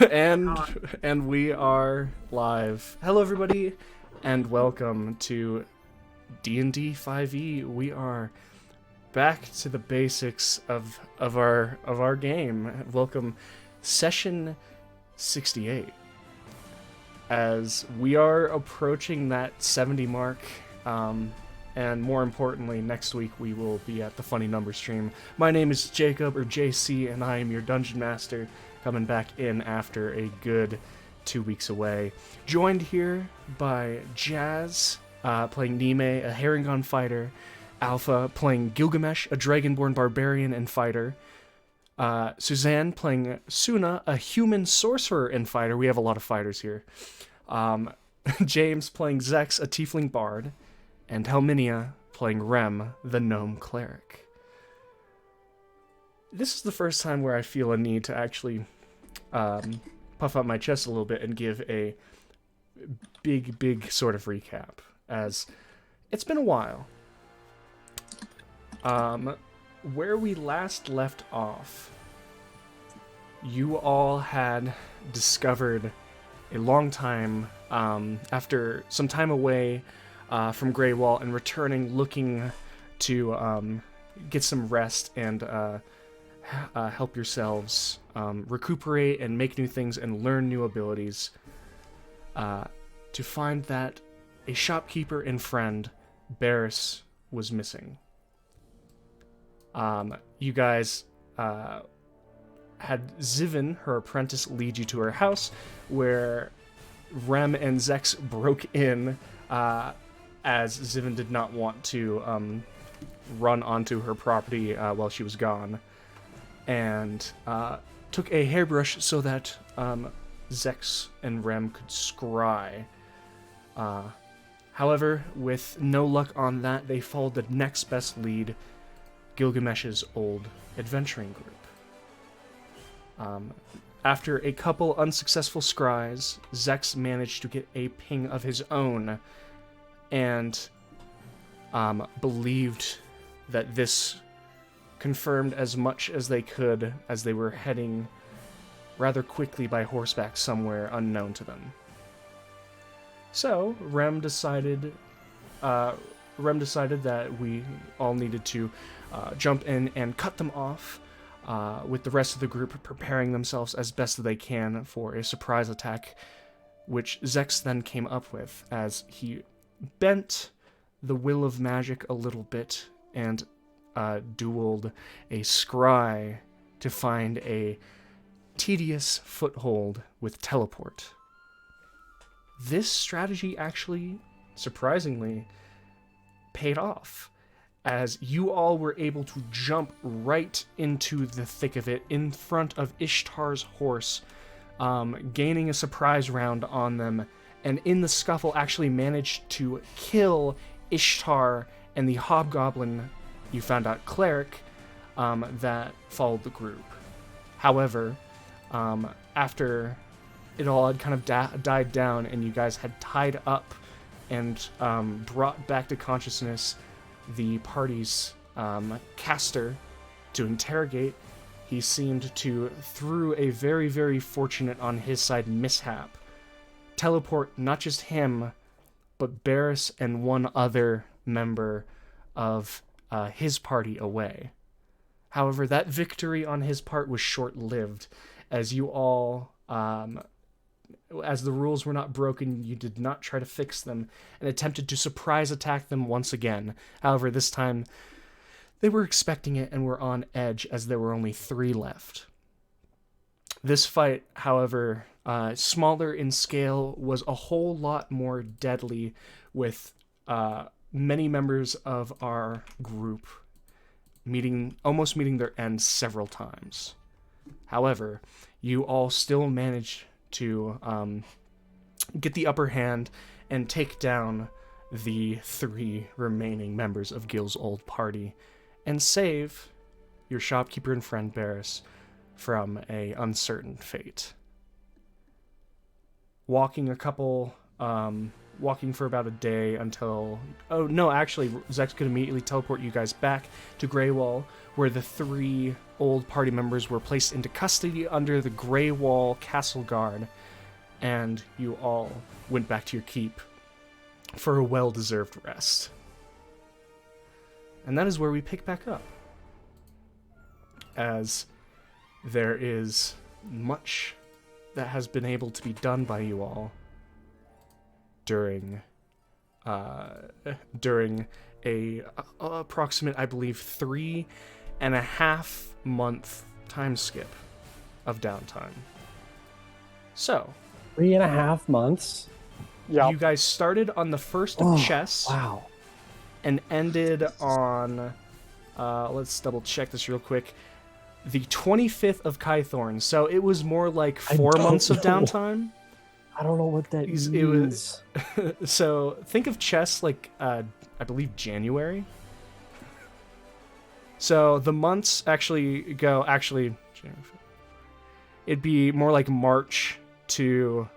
and and we are live. Hello everybody and welcome to D&D 5e. We are back to the basics of our game. Welcome session 68. As we are approaching that 70 mark, and more importantly, next week we will be at the Funny Number stream. My name is Jacob, or JC, and I am your Dungeon Master, coming back in after a good 2 weeks away. Joined here by Jazz, playing Nime, a Herringon fighter, Alpha, playing Gilgamesh, a Dragonborn barbarian and fighter, Suzanne, playing Suna, a human sorcerer and fighter. We have a lot of fighters here. James, playing Zex, a tiefling bard, and Helminia, playing Rem, the gnome cleric. This is the first time where I feel a need to actually puff up my chest a little bit and give a big sort of recap, as it's been a while. Where we last left off, you all had discovered a long time, after some time away from Grey Wall and returning, looking to get some rest and help yourselves recuperate and make new things and learn new abilities, to find that a shopkeeper and friend, Barris, was missing. You guys had Zivin, her apprentice, lead you to her house, where Rem and Zex broke in, as Zivin did not want to run onto her property while she was gone, and took a hairbrush so that Zex and Rem could scry. However, with no luck on that, they followed the next best lead, Gilgamesh's old adventuring group. After a couple unsuccessful scries, Zex managed to get a ping of his own, and believed that this confirmed as much as they could as they were heading rather quickly by horseback somewhere unknown to them. So Rem decided that we all needed to jump in and cut them off, with the rest of the group preparing themselves as best they can for a surprise attack, which Zex then came up with as he bent the will of magic a little bit and dueled a scry to find a tedious foothold with teleport. This strategy actually, surprisingly, paid off, as you all were able to jump right into the thick of it in front of Ishtar's horse, gaining a surprise round on them, and in the scuffle actually managed to kill Ishtar and the hobgoblin, you found out, cleric, that followed the group. However, after it all had kind of died down and you guys had tied up and brought back to consciousness the party's caster to interrogate, he seemed to, through a very fortunate on his side mishap, teleport not just him, but Barris and one other member of his party away. However, that victory on his part was short-lived, as you all, as the rules were not broken, you did not try to fix them, and attempted to surprise attack them once again. However, this time, they were expecting it and were on edge, as there were only 3 left. This fight, however, smaller in scale, was a whole lot more deadly, with many members of our group almost meeting their end several times. However, you all still managed to get the upper hand and take down the 3 remaining members of Gil's old party, and save your shopkeeper and friend Barris from a uncertain fate. Walking a couple walking for about a day until... Oh, no, actually, Zex could immediately teleport you guys back to Greywall, where the 3 old party members were placed into custody under the Greywall Castle Guard, and you all went back to your keep for a well-deserved rest. And that is where we pick back up, as there is much that has been able to be done by you all during a approximate, I believe, 3.5 month time skip of downtime. So 3.5 months. Yeah. you guys started on the 1st of chess. Wow. And ended on, let's double check this real quick, the 25th of Kythorn. So it was more like 4 months of downtime. I don't know what that means. It was, so think of chess like, I believe January. So the months it'd be more like March to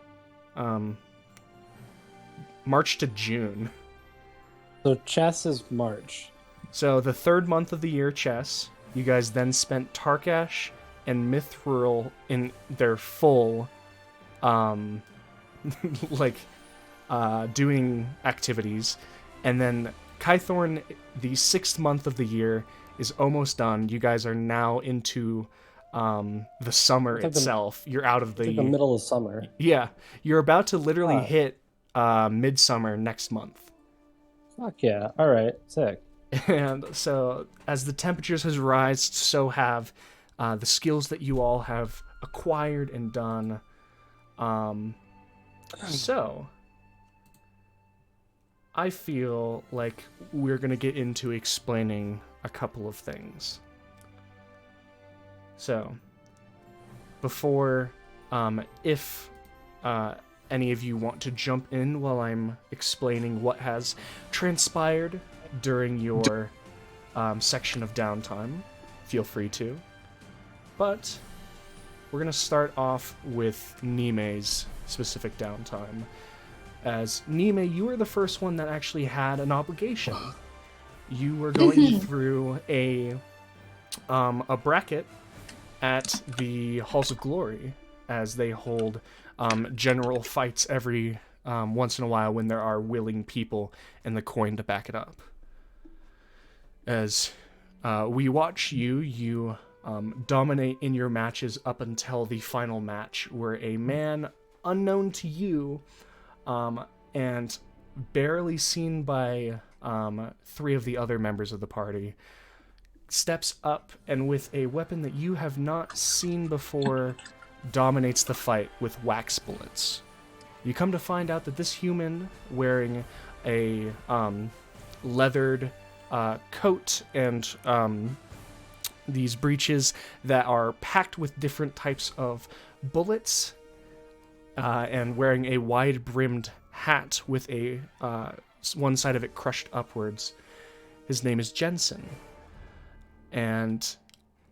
June. So chess is March. So the 3rd month of the year, chess. You guys then spent Tarkash and Mithril in their full, doing activities. And then Kythorn, the 6th month of the year, is almost done. You guys are now into the summer itself. You're out of the middle of summer. Yeah, you're about to literally hit midsummer next month. Fuck yeah. All right. Sick. And so, as the temperatures has risen, so have the skills that you all have acquired and done. So, I feel like we're going to get into explaining a couple of things. So, before, if any of you want to jump in while I'm explaining what has transpired during your section of downtime, feel free to. But we're going to start off with Nime's specific downtime. As Nime, you were the first one that actually had an obligation. You were going through a bracket at the Halls of Glory, as they hold general fights every once in a while when there are willing people and the coin to back it up. As we watch you dominate in your matches up until the final match, where a man unknown to you and barely seen by 3 of the other members of the party steps up and with a weapon that you have not seen before dominates the fight with wax bullets. You come to find out that this human, wearing a leathered coat and these breeches that are packed with different types of bullets, and wearing a wide-brimmed hat with a one side of it crushed upwards. His name is Jensen. And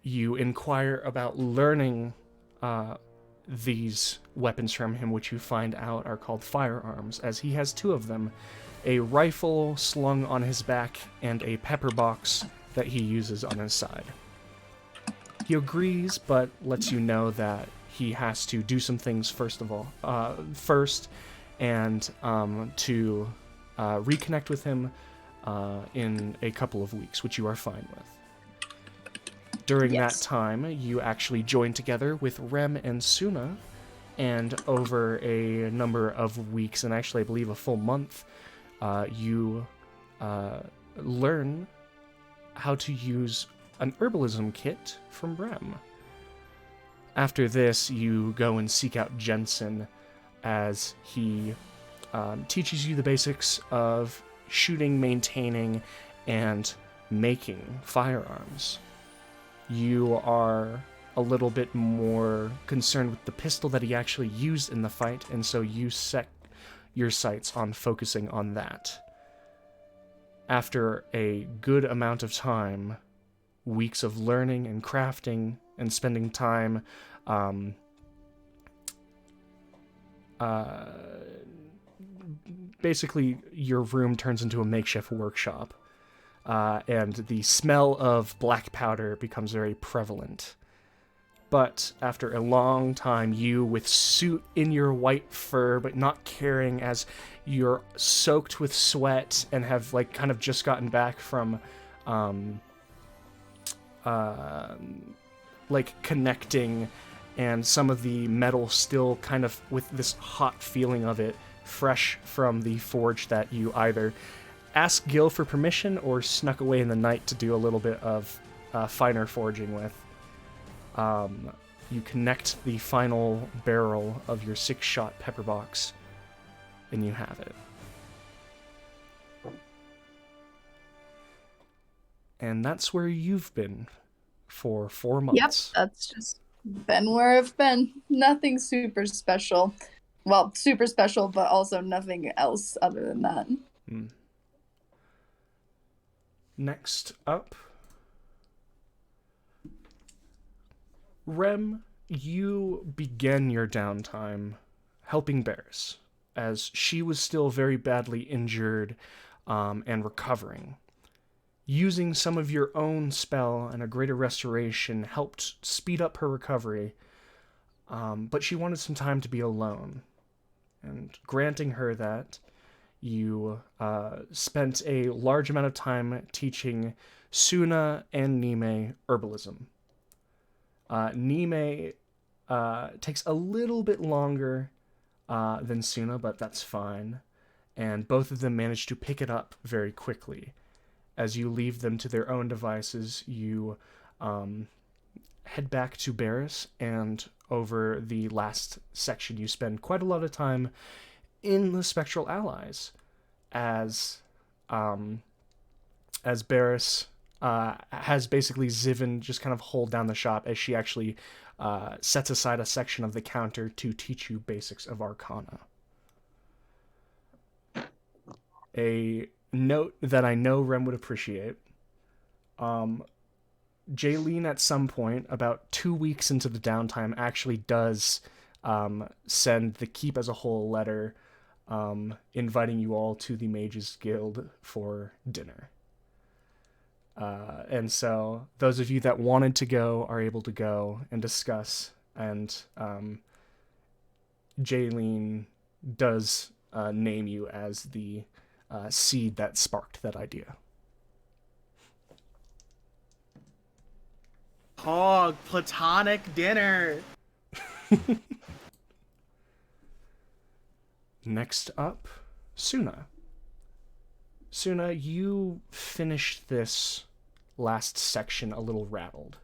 you inquire about learning these weapons from him, which you find out are called firearms, as he has 2 of them, a rifle slung on his back and a pepper box that he uses on his side. He agrees, but lets you know that he has to do some things first, and to reconnect with him in a couple of weeks, which you are fine with. During that time, you actually join together with Rem and Suna, and over a number of weeks, and actually I believe a full month, you learn how to use an herbalism kit from Rem. After this, you go and seek out Jensen, as he teaches you the basics of shooting, maintaining, and making firearms. You are a little bit more concerned with the pistol that he actually used in the fight, and so you set your sights on focusing on that. After a good amount of time, weeks of learning and crafting and spending time basically your room turns into a makeshift workshop, and the smell of black powder becomes very prevalent. But after a long time, you with suit in your white fur, but not caring, as you're soaked with sweat and have like kind of just gotten back from like connecting, and some of the metal still kind of with this hot feeling of it fresh from the forge that you either asked Gil for permission or snuck away in the night to do a little bit of finer forging with. You connect the final barrel of your 6-shot pepper box, and you have it. And that's where you've been for 4 months. Yep, that's just been where I've been. Nothing super special. Well, super special, but also nothing else other than that. Next up, Rem, you began your downtime helping Barris, as she was still very badly injured and recovering. Using some of your own spell and a greater restoration helped speed up her recovery, but she wanted some time to be alone. And granting her that, you spent a large amount of time teaching Suna and Nime herbalism. Nime takes a little bit longer than Suna, but that's fine. And both of them manage to pick it up very quickly. As you leave them to their own devices, you head back to Barris, and over the last section, you spend quite a lot of time in the Spectral Allies, as Barris has basically Zivan just kind of hold down the shop, as she actually sets aside a section of the counter to teach you basics of Arcana. A note that I know Rem would appreciate. Jaylene at some point, about 2 weeks into the downtime, actually does send the Keep as a whole letter inviting you all to the Mages Guild for dinner. And so those of you that wanted to go are able to go and discuss, and Jaylene does name you as the seed that sparked that idea. Oh, platonic dinner. Next up, Suna. Suna, you finished this last section a little rattled.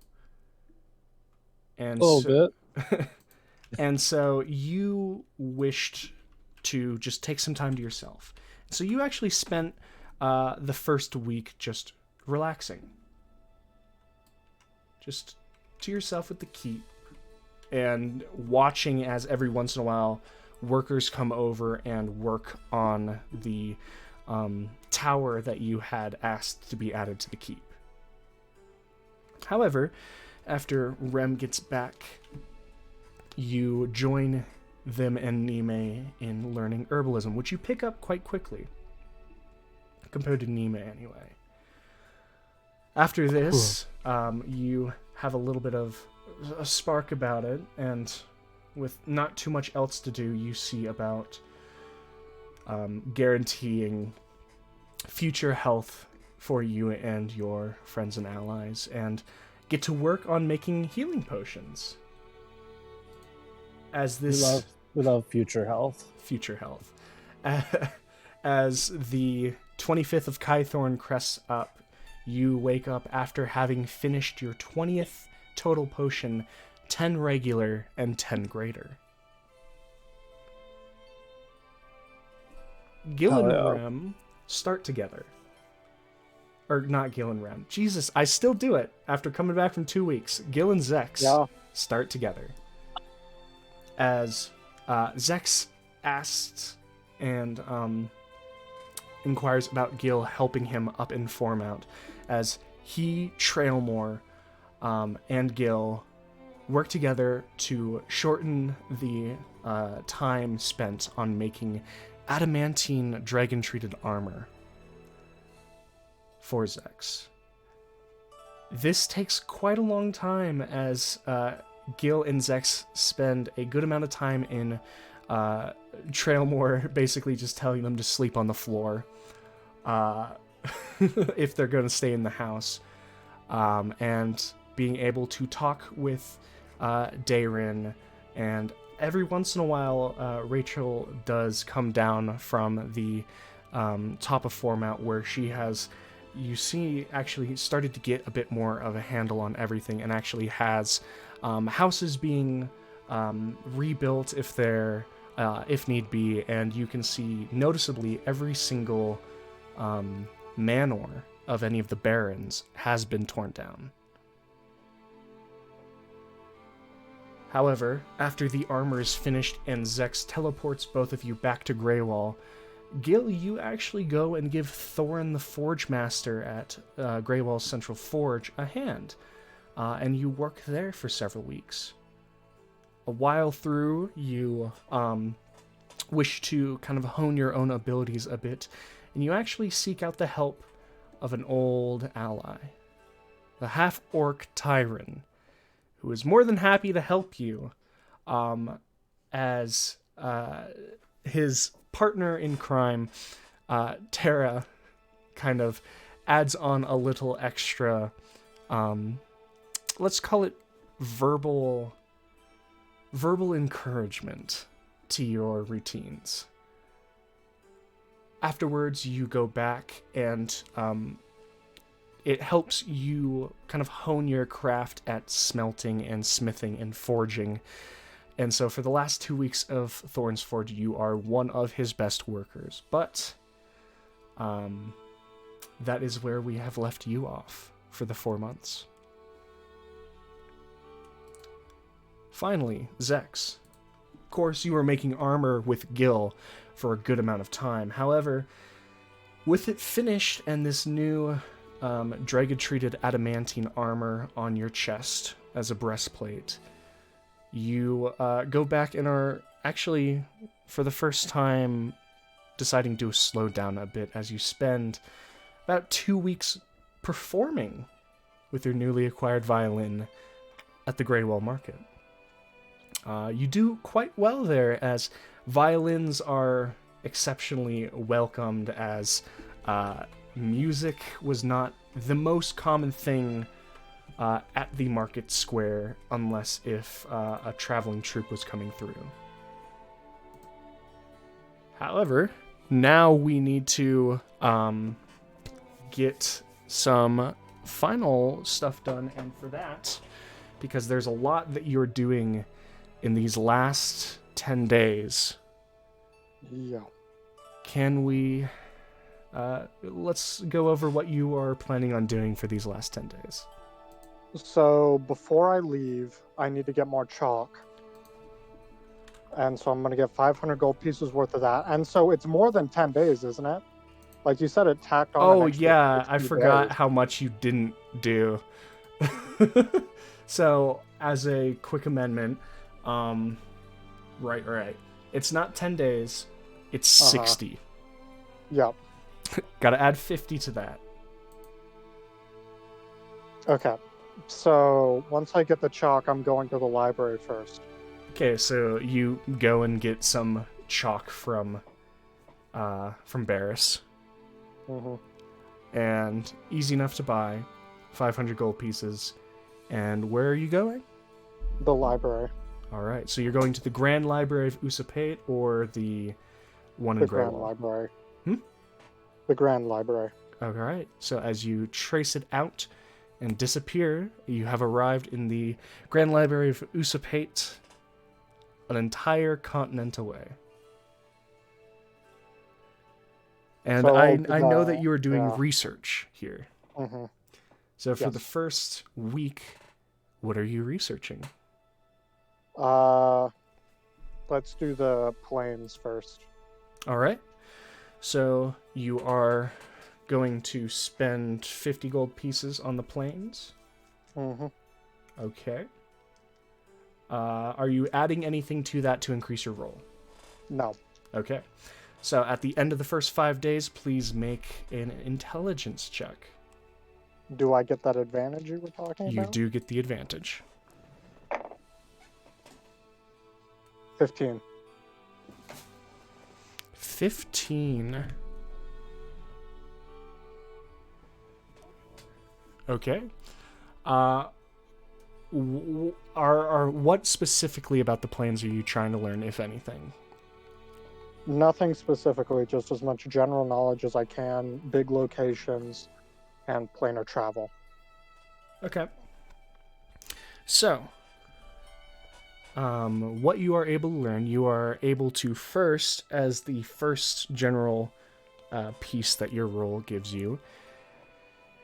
And A little bit. And so you wished to just take some time to yourself. So you actually spent the first week just relaxing. Just to yourself with the Keep, and watching as every once in a while workers come over and work on the tower that you had asked to be added to the Keep. However, after Rem gets back, you join them and Nime in learning herbalism, which you pick up quite quickly, compared to Nime anyway. After this, you have a little bit of a spark about it, and with not too much else to do, you see about guaranteeing future health for you and your friends and allies, and get to work on making healing potions. As this... We love future health. Future health. As the 25th of Kythorn crests up, you wake up after having finished your 20th total potion, 10 regular and 10 greater. Gil and Rem start together. Or not Gil and Rem. Jesus, I still do it after coming back from 2 weeks. Gil and Zex start together. As Zex asks and inquires about Gil helping him up in Formount, as he, Trailmore, and Gil work together to shorten the time spent on making adamantine dragon-treated armor for Zex. This takes quite a long time as Gil and Zex spend a good amount of time in Trailmore, basically just telling them to sleep on the floor if they're going to stay in the house, and being able to talk with Dayrin, and every once in a while Rachel does come down from the top of Format, where she has, you see, actually started to get a bit more of a handle on everything, and actually has houses being rebuilt if they're if need be, and you can see noticeably every single manor of any of the barons has been torn down. However, after the armor is finished and Zex teleports both of you back to Greywall, Gil, you actually go and give Thorin the Forge Master at Greywall's Central Forge a hand, and you work there for several weeks. A while through, you wish to kind of hone your own abilities a bit, and you actually seek out the help of an old ally, the half-orc Tyron, who is more than happy to help you, as his partner in crime, Terra, kind of adds on a little extra, let's call it verbal encouragement to your routines. Afterwards, you go back and it helps you kind of hone your craft at smelting and smithing and forging. And so for the last 2 weeks of Thorn's Forge, you are one of his best workers. But that is where we have left you off for the 4 months. Finally, Zex. Of course, you were making armor with Gil for a good amount of time. However, with it finished and this new dragon-treated adamantine armor on your chest as a breastplate, you go back and are actually, for the first time, deciding to slow down a bit as you spend about 2 weeks performing with your newly acquired violin at the Greywall Market. You do quite well there, as violins are exceptionally welcomed, as music was not the most common thing at the market square, unless if a traveling troupe was coming through. However, now we need to get some final stuff done, and for that, because there's a lot that you're doing in these last 10 days. Yeah. Can we... let's go over what you are planning on doing for these last 10 days. So before I leave, I need to get more chalk. And so I'm going to get 500 gold pieces worth of that. And so it's more than 10 days, isn't it? Like you said, it tacked on. Oh, yeah, I 60 forgot days. how much you didn't do. So, as a quick amendment, right. It's not 10 days, it's 60. Yep. Gotta add 50 to that. Okay. So once I get the chalk, I'm going to the library first. Okay, so you go and get some chalk from Barris. Mm-hmm. And easy enough to buy, 500 gold pieces. And where are you going? The library. Alright, so you're going to the Grand Library of Usapate or the one in The Grand Greywall? Library. Hmm? The Grand Library. Alright, so as you trace it out and disappear, you have arrived in the Grand Library of Usapate, an entire continent away. And So, I know that you are doing yeah. research here. Mm-hmm. So for Yes. the first week, what are you researching? Let's do the planes first. All right. So you are going to spend 50 gold pieces on the planes. Mm-hmm. Okay. Are you adding anything to that to increase your roll? No. Okay. So at the end of the first 5 days, please make an intelligence check. Do I get that advantage you were talking You about? do get the advantage. 15. 15. Okay. What specifically about the planes are you trying to learn, if anything? Nothing specifically, just as much general knowledge as I can, big locations, and planar travel. Okay. So, what you are able to learn, you are able to first, as the first general piece that your role gives you,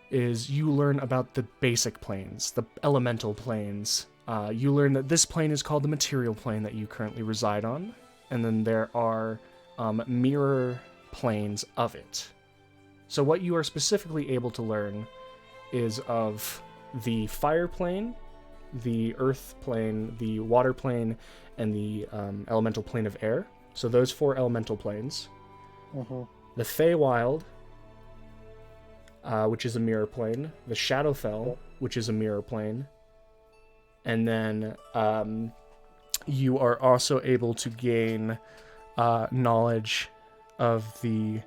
is you learn about the basic planes, the elemental planes. You learn that this plane is called the material plane that you currently reside on, and then there are mirror planes of it. So what you are specifically able to learn is of the fire plane, the earth plane, the water plane, and the elemental plane of air. So those 4 elemental planes. Mm-hmm. The Feywild, which is a mirror plane. The Shadowfell, which is a mirror plane. And then you are also able to gain knowledge of the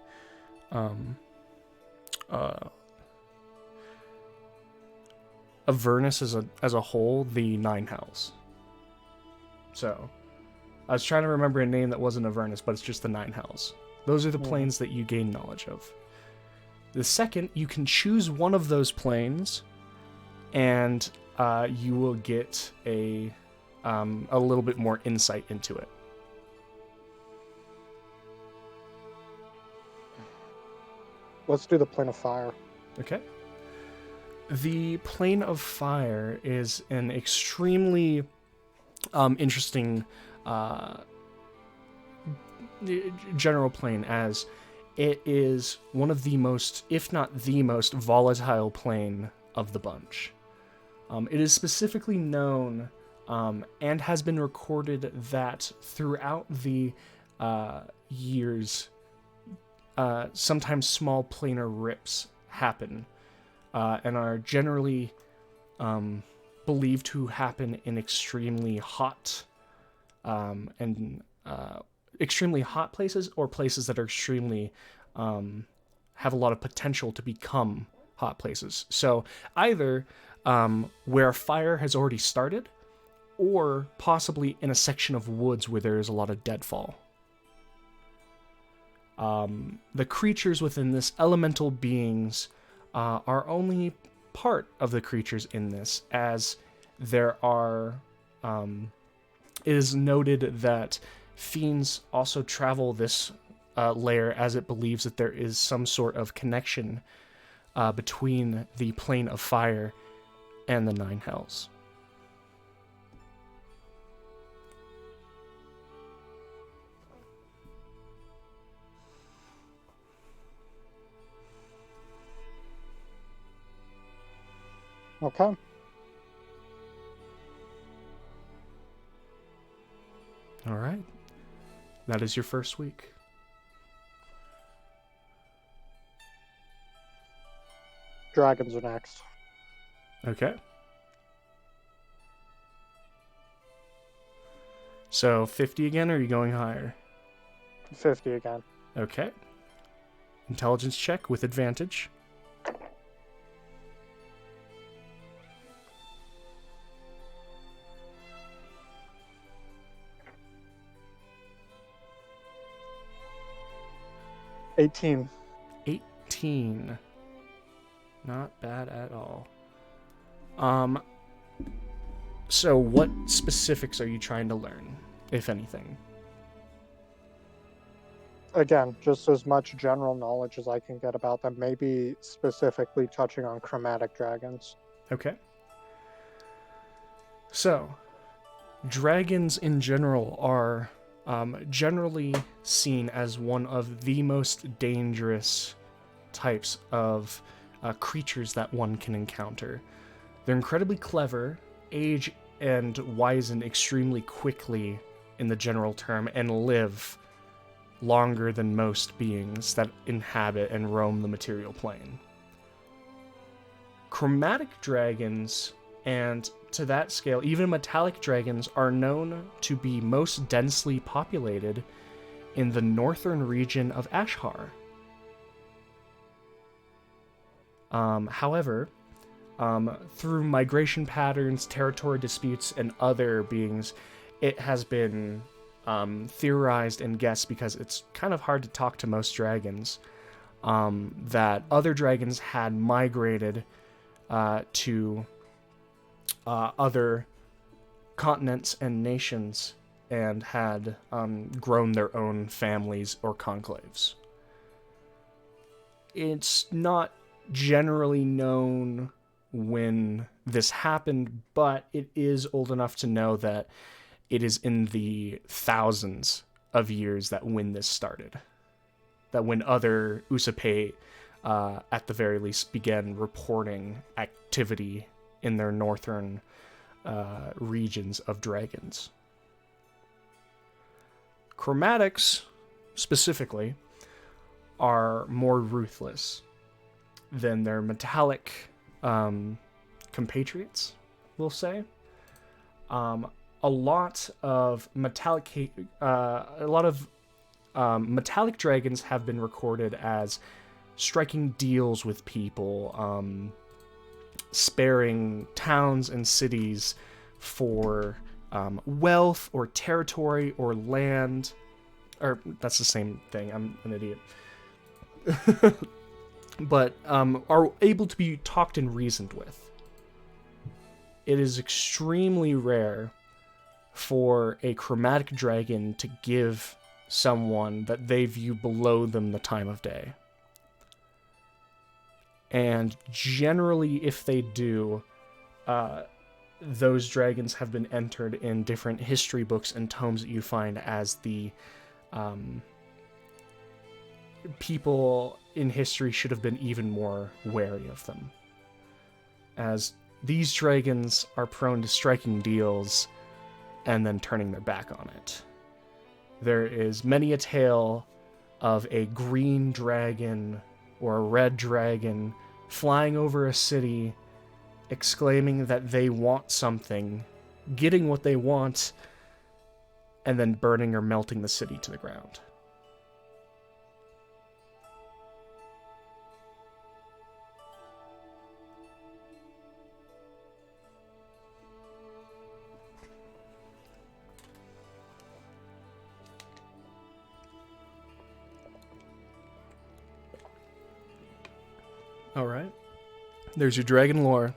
Avernus as a whole, the Nine Hells. So, I was trying to remember a name that wasn't Avernus, but it's just the Nine Hells. Those are the planes that you gain knowledge of. The second, you can choose one of those planes, and you will get a little bit more insight into it. Let's do the plane of fire. Okay. The plane of fire is an extremely interesting general plane, as it is one of the most, if not the most, volatile plane of the bunch. It is specifically known and has been recorded that throughout the years, sometimes small planar rips happen and are generally believed to happen in extremely hot extremely hot places, or places that are extremely have a lot of potential to become hot places. So either where fire has already started, or possibly in a section of woods where there is a lot of deadfall. The creatures within this, elemental beings, are only part of the creatures in this, as there are, it is noted that fiends also travel this layer, as it believes that there is some sort of connection between the plane of fire and the Nine Hells. Okay. All right. That is your first week. Dragons are next. Okay. So 50 again, or are you going higher? 50 again. Okay. Intelligence check with advantage. $18. 18. Not bad at all. So what specifics are you trying to learn, if anything? Again, just as much general knowledge as I can get about them, maybe specifically touching on Chromatic Dragons. Okay. So, dragons in general are generally seen as one of the most dangerous types of creatures that one can encounter. They're incredibly clever, age and wisen extremely quickly in the general term and live longer than most beings that inhabit and roam the material plane. Chromatic dragons, and to that scale, even metallic dragons, are known to be most densely populated in the northern region of Ashar. However, through migration patterns, territory disputes, and other beings, it has been theorized and guessed, because it's kind of hard to talk to most dragons, that other dragons had migrated to other continents and nations and had grown their own families or conclaves. It's not generally known when this happened, but it is old enough to know that it is in the thousands of years that when this started. That when other Usape, at the very least, began reporting activity in their northern regions of dragons. Chromatics, specifically, are more ruthless than their metallic compatriots, we'll say. A lot of metallic dragons have been recorded as striking deals with people, sparing towns and cities for wealth or territory or land. Or that's the same thing. I'm an idiot. But are able to be talked and reasoned with. It is extremely rare for a chromatic dragon to give someone that they view below them the time of day. And generally, if they do, those dragons have been entered in different history books and tomes that you find as the people in history should have been even more wary of them, as these dragons are prone to striking deals and then turning their back on it. There is many a tale of a green dragon or a red dragon flying over a city, exclaiming that they want something, getting what they want, and then burning or melting the city to the ground. All right. There's your dragon lore.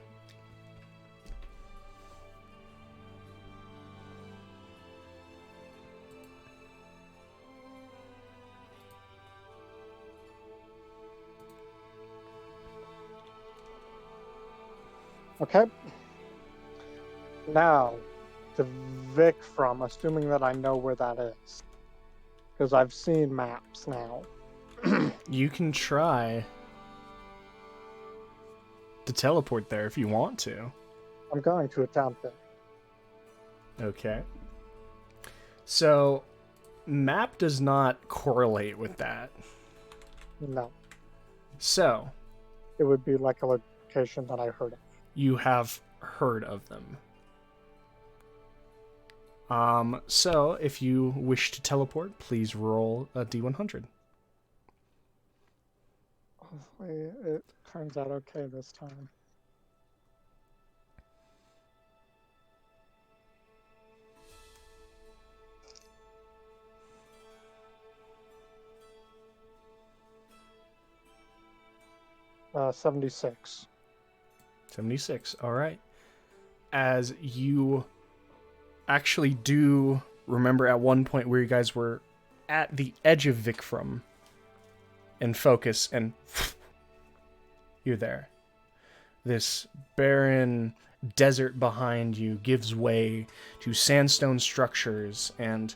Okay. Now, to Vic from, assuming that I know where that is. Because I've seen maps now. You can try to teleport there if you want to. I'm going to attempt it. Okay. So, map does not correlate with that. No. So, It would be like a location that I heard of. you have heard of them. So, if you wish to teleport, please roll a D100. Hopefully it turns out okay this time. Uh, 76. 76, all right. As you actually do remember at one point where you guys were at the edge of Vikram and focus, and you're there. This barren desert behind you gives way to sandstone structures and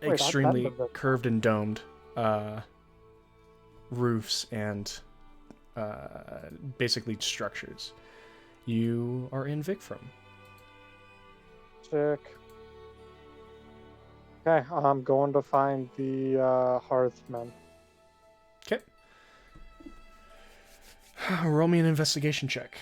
extremely curved and domed roofs and basically structures. You are in Vikram. Sick. Okay, I'm going to find the Hearthman. Okay. Roll me an investigation check.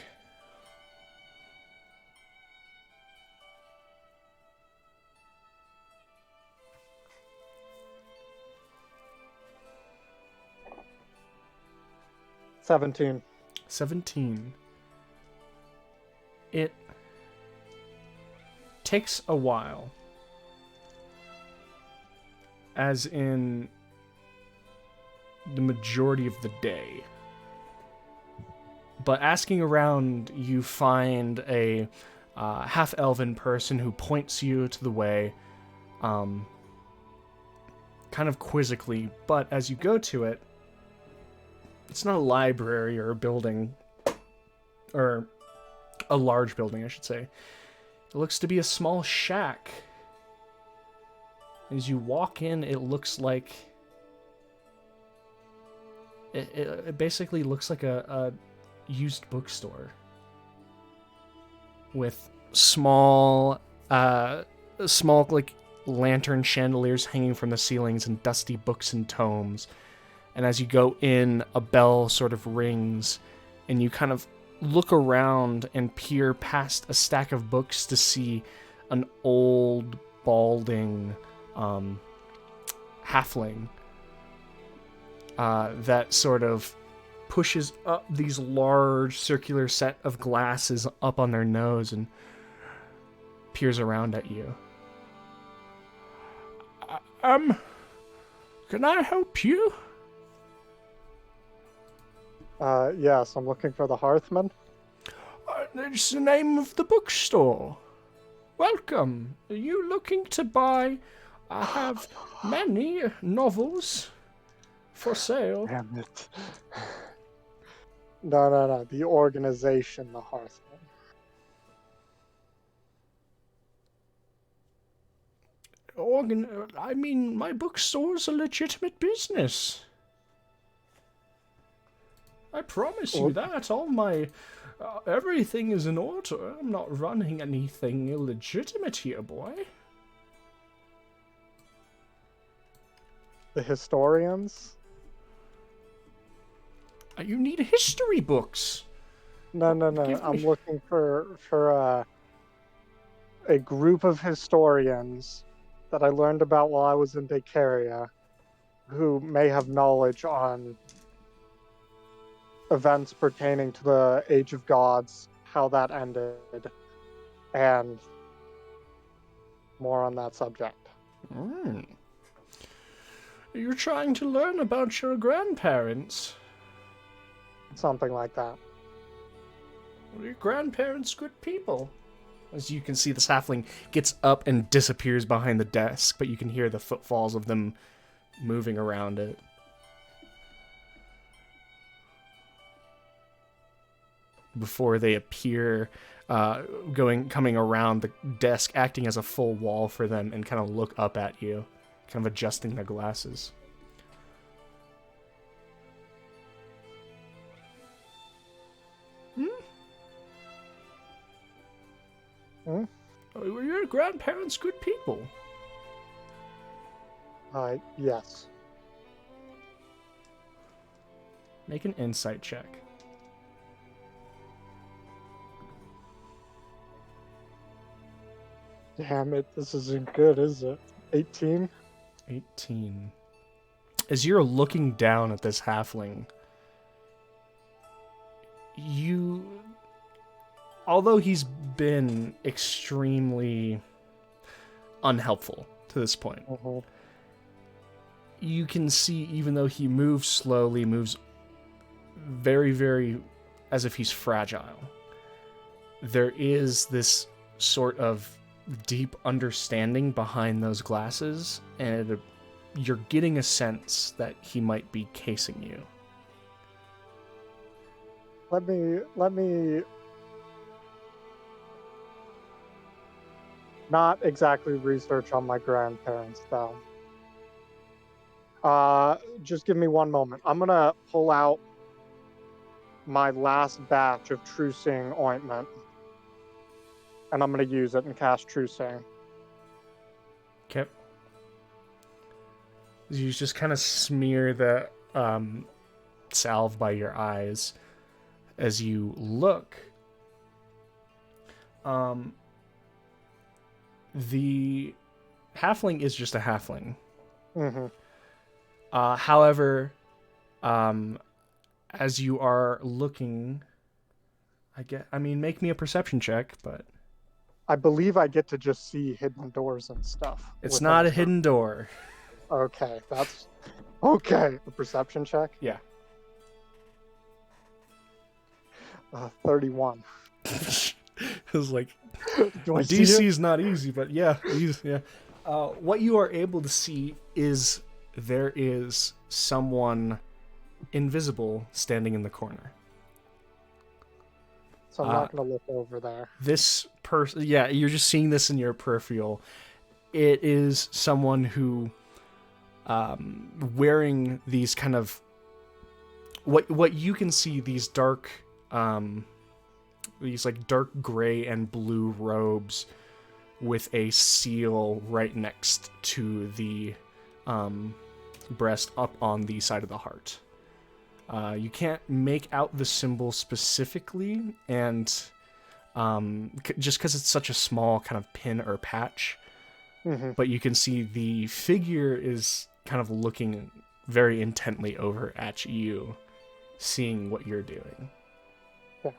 $17. 17. It takes a while. As in the majority of the day. But asking around, you find a half-elven person who points you to the way, kind of quizzically, but as you go to it, it's not a library or a building, or a large building, I should say. It looks to be a small shack. As you walk in, it looks like... It basically looks like a used bookstore. With small like lantern chandeliers hanging from the ceilings and dusty books and tomes. And as you go in, a bell sort of rings, and you kind of look around and peer past a stack of books to see an old, balding halfling that sort of pushes up these large circular set of glasses up on their nose and peers around at you. Can I help you? Yes, I'm looking for the Hearthman. It's the name of the bookstore. Welcome. Are you looking to buy? I have many novels for sale. Damn it. No. The organization, the Hearthman. I mean, my bookstore's a legitimate business. I promise you that. All my... everything is in order. I'm not running anything illegitimate here, boy. The historians? You need history books. No. I'm looking for a group of historians that I learned about while I was in Dacaria, who may have knowledge on events pertaining to the Age of Gods, how that ended, and more on that subject. You're trying to learn about your grandparents. Something like that. Well, your grandparents good people. As you can see, this halfling gets up and disappears behind the desk, but you can hear the footfalls of them moving around it. Before they appear, coming around the desk, acting as a full wall for them, and kind of look up at you, kind of adjusting their glasses. Were your grandparents good people? Yes. Make an insight check. Damn it, this isn't good, is it? 18? 18. As you're looking down at this halfling, although he's been extremely unhelpful to this point, you can see, even though he moves slowly, moves very, very as if he's fragile, there is this sort of deep understanding behind those glasses, and you're getting a sense that he might be casing you. Let me not exactly research on my grandparents, though. Just give me one moment. I'm gonna pull out my last batch of True Seeing ointment. And I'm going to use it and cast True Seeing. Okay. You just kind of smear the salve by your eyes as you look. The halfling is just a halfling. Mm-hmm. However, as you are looking, make me a perception check, but I believe I get to just see hidden doors and stuff. it's within not the a hidden door. Okay, that's... Okay, a perception check? Yeah. 31. It was like, Do I see DC it? is not easy, but yeah. What you are able to see is there is someone invisible standing in the corner. So I'm not going to look over there. This person, yeah, you're just seeing this in your peripheral. It is someone who, wearing these kind of, what you can see, these dark, these like dark gray and blue robes with a seal right next to the breast up on the side of the heart. You can't make out the symbol specifically, and just because it's such a small kind of pin or patch, but you can see the figure is kind of looking very intently over at you, seeing what you're doing. Yeah.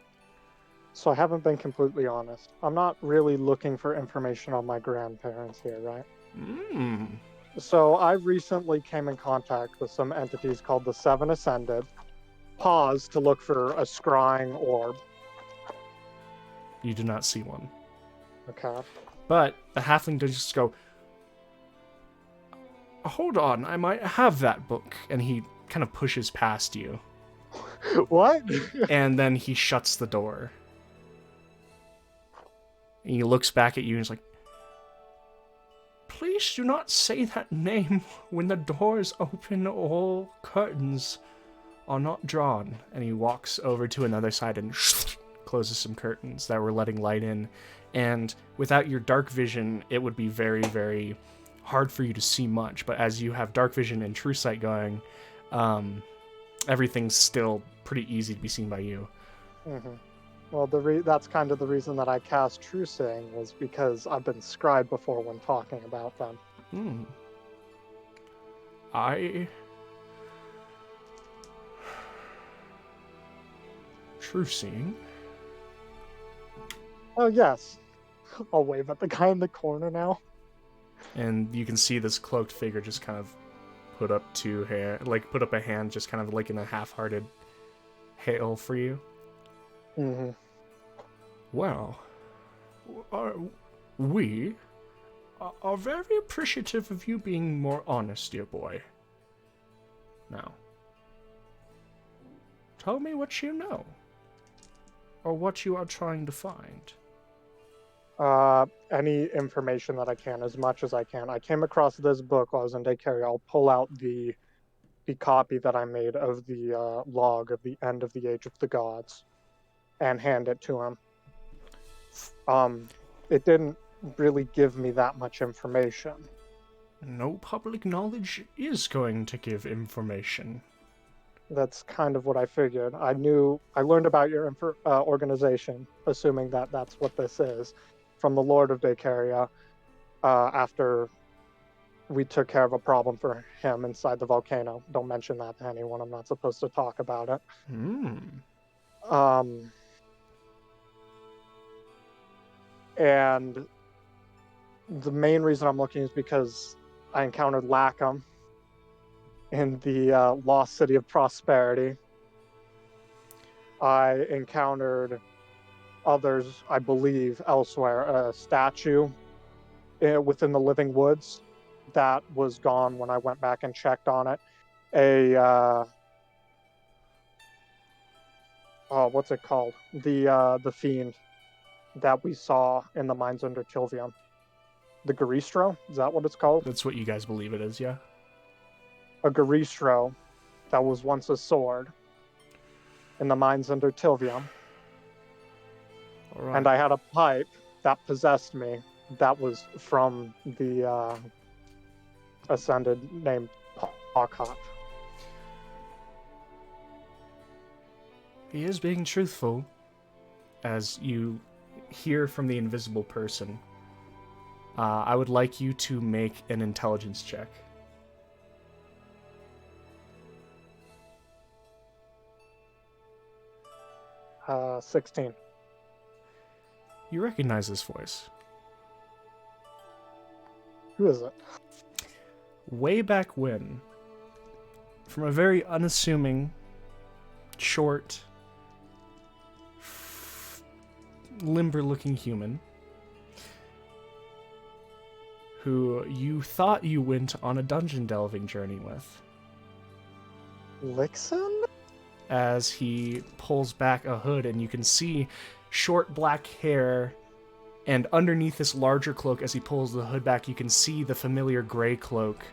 So I haven't been completely honest. I'm not really looking for information on my grandparents here, right? So I recently came in contact with some entities called the Seven Ascended. Pause to look for a scrying orb. You do not see one. Okay. But the halfling does just go, hold on, I might have that book. And he kind of pushes past you. What? And then he shuts the door. And he looks back at you and he's like, please do not say that name when the door is open or curtains are not drawn. And he walks over to another side and closes some curtains that were letting light in. And without your dark vision, it would be very, very hard for you to see much. But as you have dark vision and true sight going, everything's still pretty easy to be seen by you. Well, that's kind of the reason that I cast True Seeing, was because I've been scribed before when talking about them. True Seeing? Oh, yes. I'll wave at the guy in the corner now. And you can see this cloaked figure just kind of put up a hand, just kind of like in a half-hearted hail for you. Well, we are very appreciative of you being more honest, dear boy. Now, tell me what you know, or what you are trying to find. Any information that I can, as much as I can. I came across this book while I was in daycare. I'll pull out the copy that I made of the log of the end of the Age of the Gods and hand it to him. It didn't really give me that much information. No public knowledge is going to give information. That's kind of what I figured. I learned about your organization, assuming that that's what this is, from the Lord of Dacaria, after we took care of a problem for him inside the volcano. Don't mention that to anyone. I'm not supposed to talk about it. And the main reason I'm looking is because I encountered Lackham in the Lost City of Prosperity. I encountered others, I believe, elsewhere. A statue within the Living Woods that was gone when I went back and checked on it. What's it called? The fiend that we saw in the mines under Tilvium. The Garistro? Is that what it's called? That's what you guys believe it is, yeah? A Garistro that was once a sword in the mines under Tilvium. All right. And I had a pipe that possessed me that was from the Ascended named Hawkot. He is being truthful, as you hear from the invisible person. I would like you to make an intelligence check. Uh, 16. You recognize this voice. Who is it? Way back when, from a very unassuming, short, limber-looking human, who you thought you went on a dungeon delving journey with. Lixon? As he pulls back a hood and you can see short black hair, and underneath this larger cloak, as he pulls the hood back, you can see the familiar gray cloak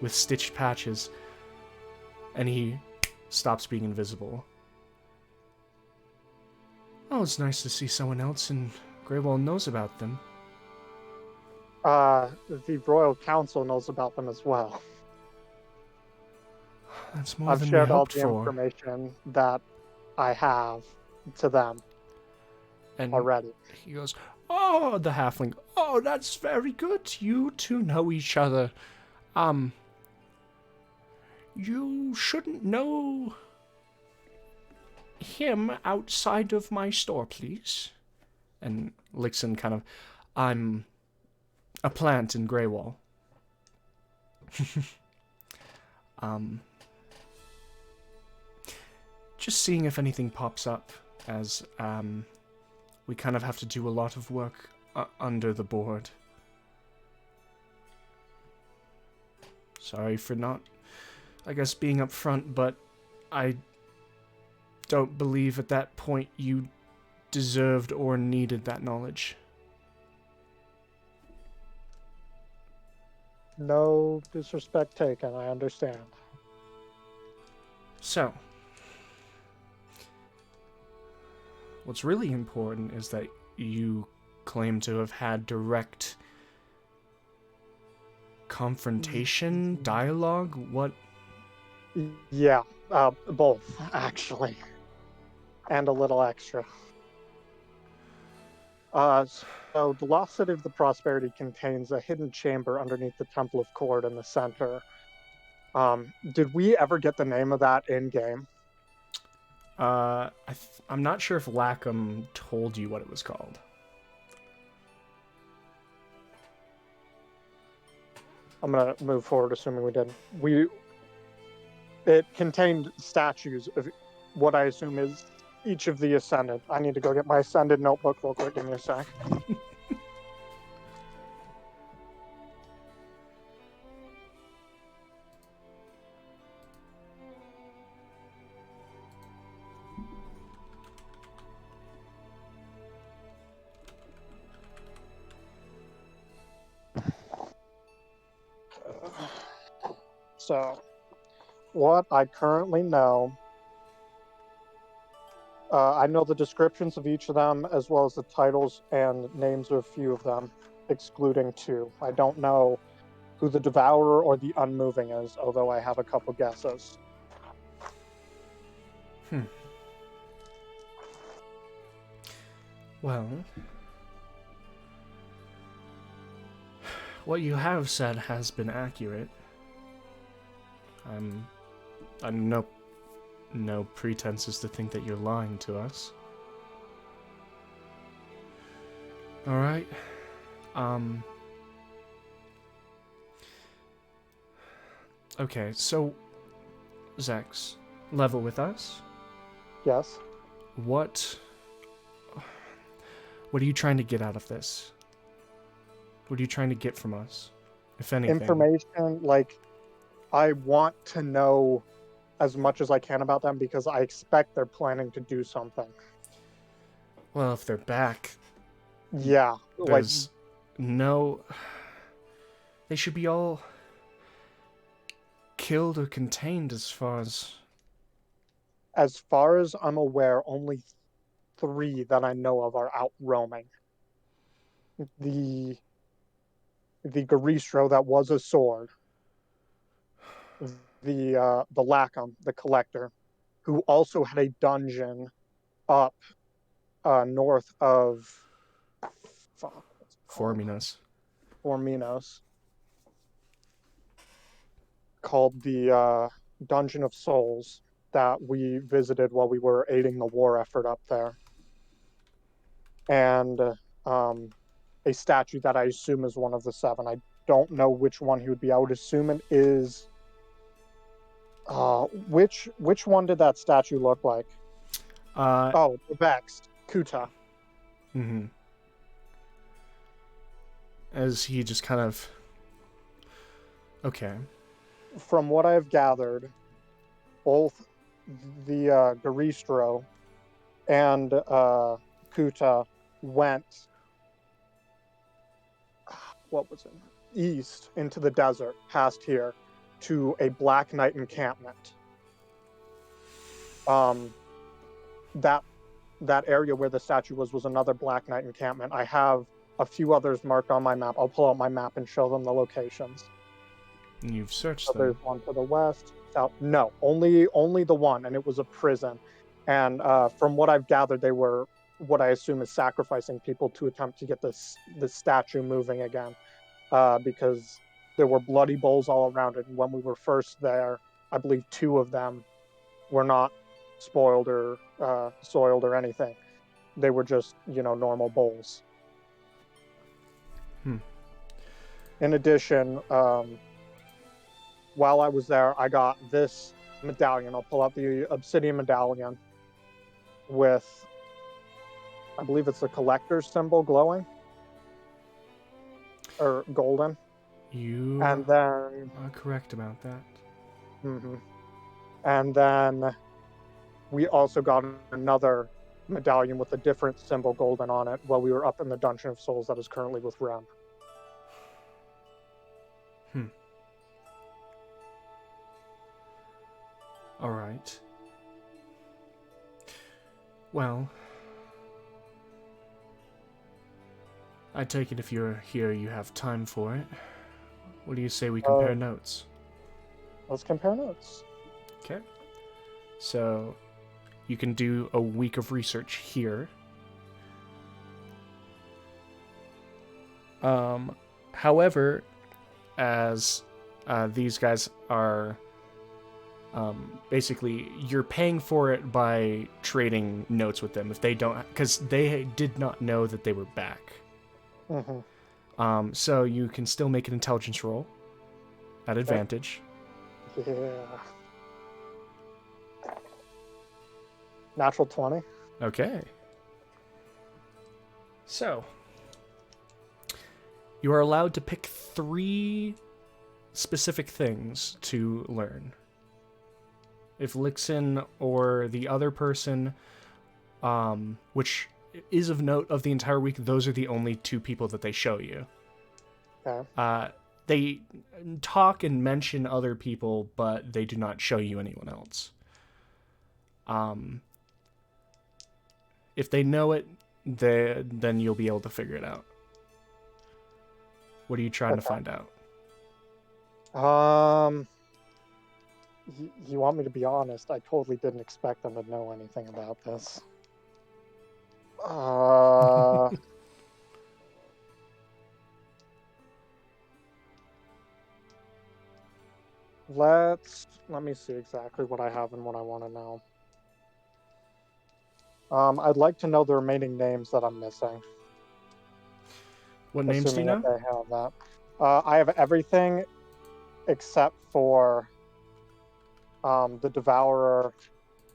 with stitched patches, and he stops being invisible. Oh, it's nice to see someone else in Greywall knows about them. The Royal Council knows about them as well. That's more I've than we shared all hoped the for. information that I have to them And already. he goes, "Oh, the halfling. Oh, that's very good. You two know each other. You shouldn't know him outside of my store, please." And Lixon kind of, "I'm a plant in Greywall." Just seeing if anything pops up, as we kind of have to do a lot of work under the board. Sorry for not, I guess, being up front, but I don't believe at that point you deserved or needed that knowledge. No disrespect taken, I understand. So, what's really important is that you claim to have had direct confrontation, dialogue. What? Yeah, both, actually. And a little extra. So the Lost City of the Prosperity contains a hidden chamber underneath the Temple of Cord in the center. Did we ever get the name of that in-game? I'm not sure if Lackham told you what it was called. I'm gonna move forward, assuming we didn't. It contained statues of what I assume is each of the Ascended. I need to go get my Ascended notebook real quick. Give me a sec. So, what I currently know, I know the descriptions of each of them, as well as the titles and names of a few of them, excluding two. I don't know who the Devourer or the Unmoving is, although I have a couple guesses. Well, what you have said has been accurate. I'm no pretenses to think that you're lying to us. All right. Okay, so Zex, level with us. Yes. What are you trying to get out of this? What are you trying to get from us, if anything? Information, like, I want to know as much as I can about them because I expect they're planning to do something. Well, if they're back, Yeah, there's no... They should be all killed or contained as far as... as far as I'm aware, only 3 that I know of are out roaming. The Garistro that was a sword, the Lacum, the Collector, who also had a dungeon up north of Forminos. Forminos, called the Dungeon of Souls, that we visited while we were aiding the war effort up there. And a statue that I assume is one of the 7. I don't know which one he would be. I would assume it is. Which one did that statue look like? The Vexed Kuta. Mm-hmm. As he just kind of. Okay. From what I've gathered, both the Garistro and Kuta went. What was it? East into the desert, past here, to a Black Knight encampment. That area where the statue was another Black Knight encampment. I have a few others marked on my map. I'll pull out my map and show them the locations. You've searched So them. there's one to the west, south. No, only the one, and it was a prison. And from what I've gathered, they were what I assume is sacrificing people to attempt to get the statue moving again, because there were bloody bowls all around it. And when we were first there, I believe 2 of them were not spoiled or soiled or anything. They were just, normal bowls. In addition, while I was there, I got this medallion. I'll pull out the Obsidian Medallion with, I believe it's the Collector's symbol glowing. Or golden. You and then are correct about that. And then we also got another medallion with a different symbol golden on it while we were up in the Dungeon of Souls that is currently with Rem. All right. Well, I take it if you're here, you have time for it. What do you say we compare notes? Let's compare notes. Okay. So, you can do a week of research here. However, as these guys are basically, you're paying for it by trading notes with them if they don't, because they did not know that they were back. So you can still make an intelligence roll at advantage. Yeah. Natural 20. Okay. So, you are allowed to pick 3 specific things to learn. If Lixin or the other person, which is of note of the entire week, those are the only 2 people that they show you. Okay. They talk and mention other people, but they do not show you anyone else. If they know it, then you'll be able to figure it out. What are you trying to find out? You want me to be honest? I totally didn't expect them to know anything about this. Let me see exactly what I have and what I want to know. I'd like to know the remaining names that I'm missing. What names do you know? Assuming that they have that. I have everything except for the Devourer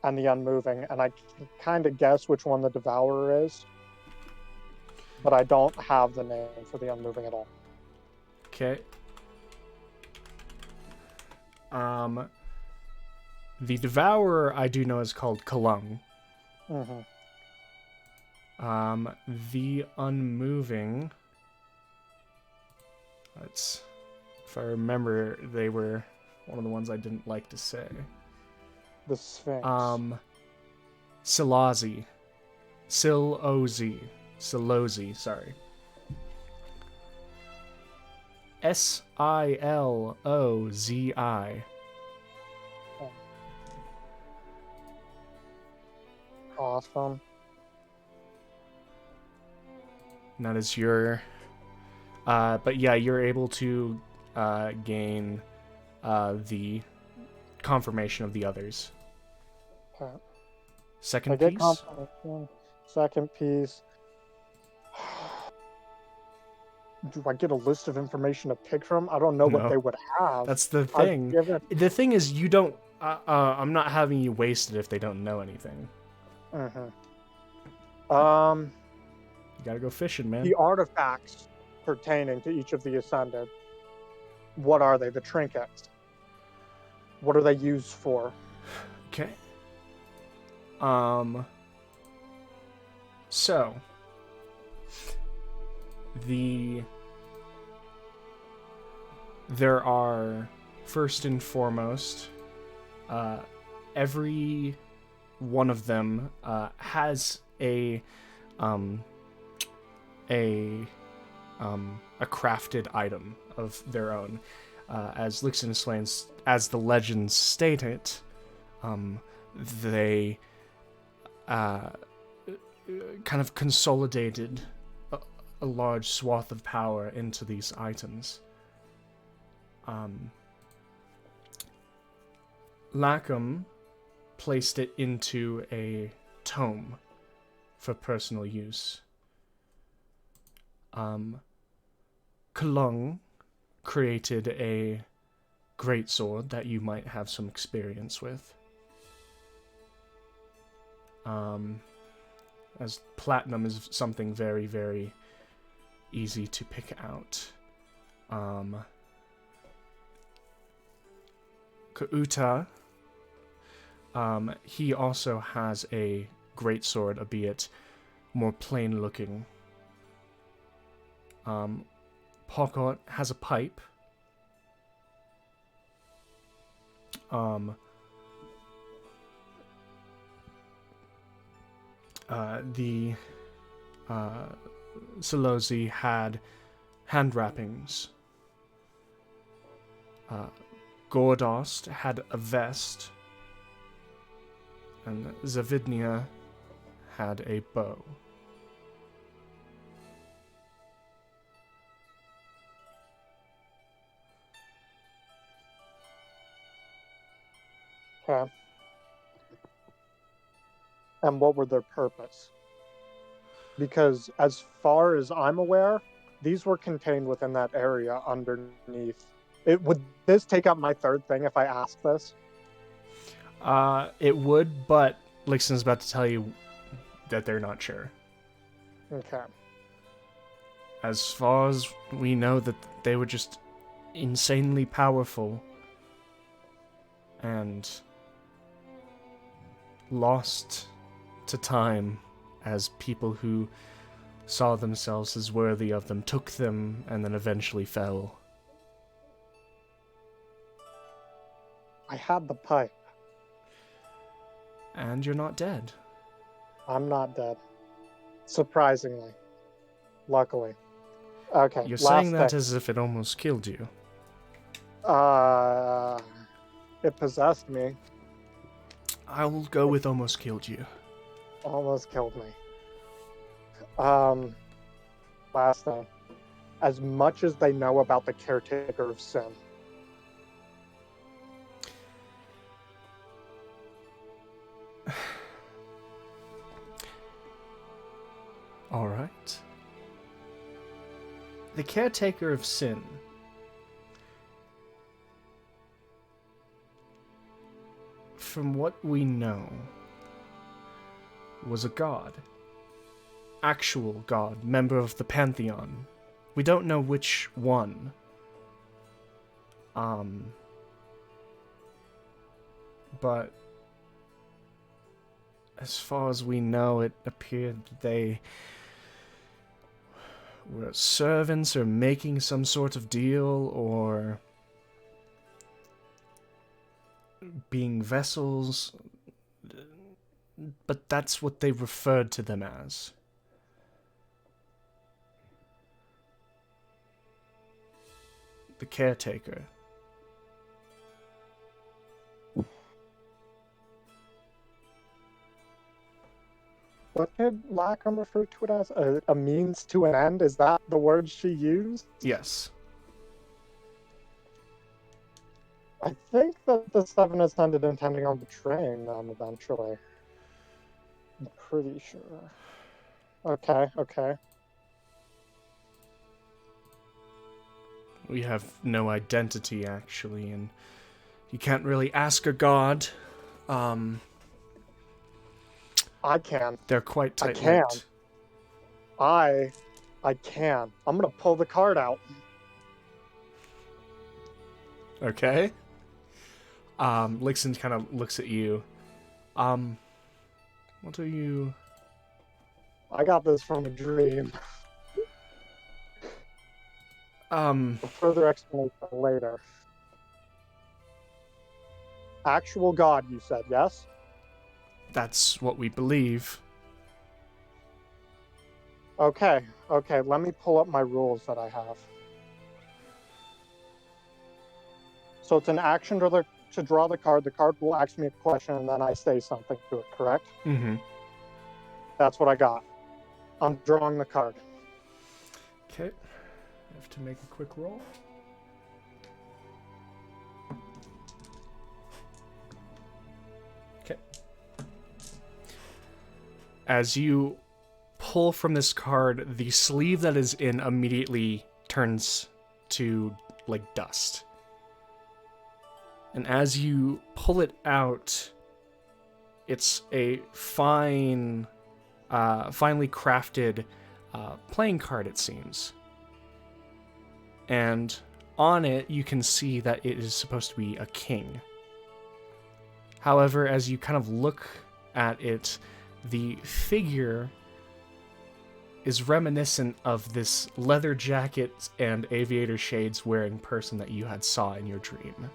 and the Unmoving, and I can kind of guess which one the Devourer is, but I don't have the name for the Unmoving at all. Okay. The Devourer I do know is called Kalung. The Unmoving, if I remember, they were one of the ones I didn't like to say. The Sphinx. Silazi. Silozi, sorry. Silozi. Awesome. And that is your... but yeah, you're able to gain the confirmation of the others. Okay. Second I get piece? confirmation. Second piece. Do I get a list of information to pick from? I don't know what No. they would have. That's the I've thing. given- The thing is, you don't... I'm not having you wasted if they don't know anything. Mhm. You gotta go fishing, man. The artifacts pertaining to each of the Ascended. What are they? The trinkets. What are they used for? Okay. So there are, first and foremost, every one of them has a crafted item of their own. As Lixin explains, as the legends state it, they kind of consolidated a large swath of power into these items. Lackham placed it into a tome for personal use. Kalung created a greatsword that you might have some experience with. As platinum is something very, very easy to pick out. Kauta, he also has a greatsword, albeit more plain looking. Pocket has a pipe. The Silozi had hand wrappings. Gordost had a vest. And Zavidnia had a bow. Okay. And what were their purpose? Because as far as I'm aware, these were contained within that area underneath. Would this take up my third thing if I ask this? It would, but Lixon's about to tell you that they're not sure. Okay. As far as we know, that they were just insanely powerful and lost to time as people who saw themselves as worthy of them took them and then eventually fell. I had the pipe. And you're not dead. I'm not dead. Surprisingly. Luckily. Okay. You're last saying that thing. as if it almost killed you. It possessed me. I will go with almost killed you. Almost killed me. Last thing. As much as they know about the Caretaker of Sin. Alright. The Caretaker of Sin. From what we know, was a god. Actual god, member of the Pantheon. We don't know which one. But as far as we know, it appeared they were servants or making some sort of deal or being vessels. but that's what they referred to them as. The Caretaker. What did Lackham refer to it as? A means to an end? Is that the word she used? Yes. I think that the Seven Ascended intending on betraying them eventually. I'm pretty sure. Okay. We have no identity, actually, and you can't really ask a god. I can. They're quite I tight-lipped. I can. I'm gonna pull the card out. Okay. Lixon kind of looks at you. What are you... I got this from a dream. A further explanation later. Actual god, you said, yes? That's what we believe. Okay, let me pull up my rules that I have. So it's an action to draw the card. The card will ask me a question, and then I say something to it, correct? Mm-hmm. That's what I got. I'm drawing the card. Okay. I have to make a quick roll. Okay. As you pull from this card, the sleeve that is in immediately turns to, like, dust. And as you pull it out, it's a finely crafted playing card, it seems. And on it, you can see that it is supposed to be a king. However, as you kind of look at it, the figure is reminiscent of this leather jacket and aviator shades wearing person that you had saw in your dream.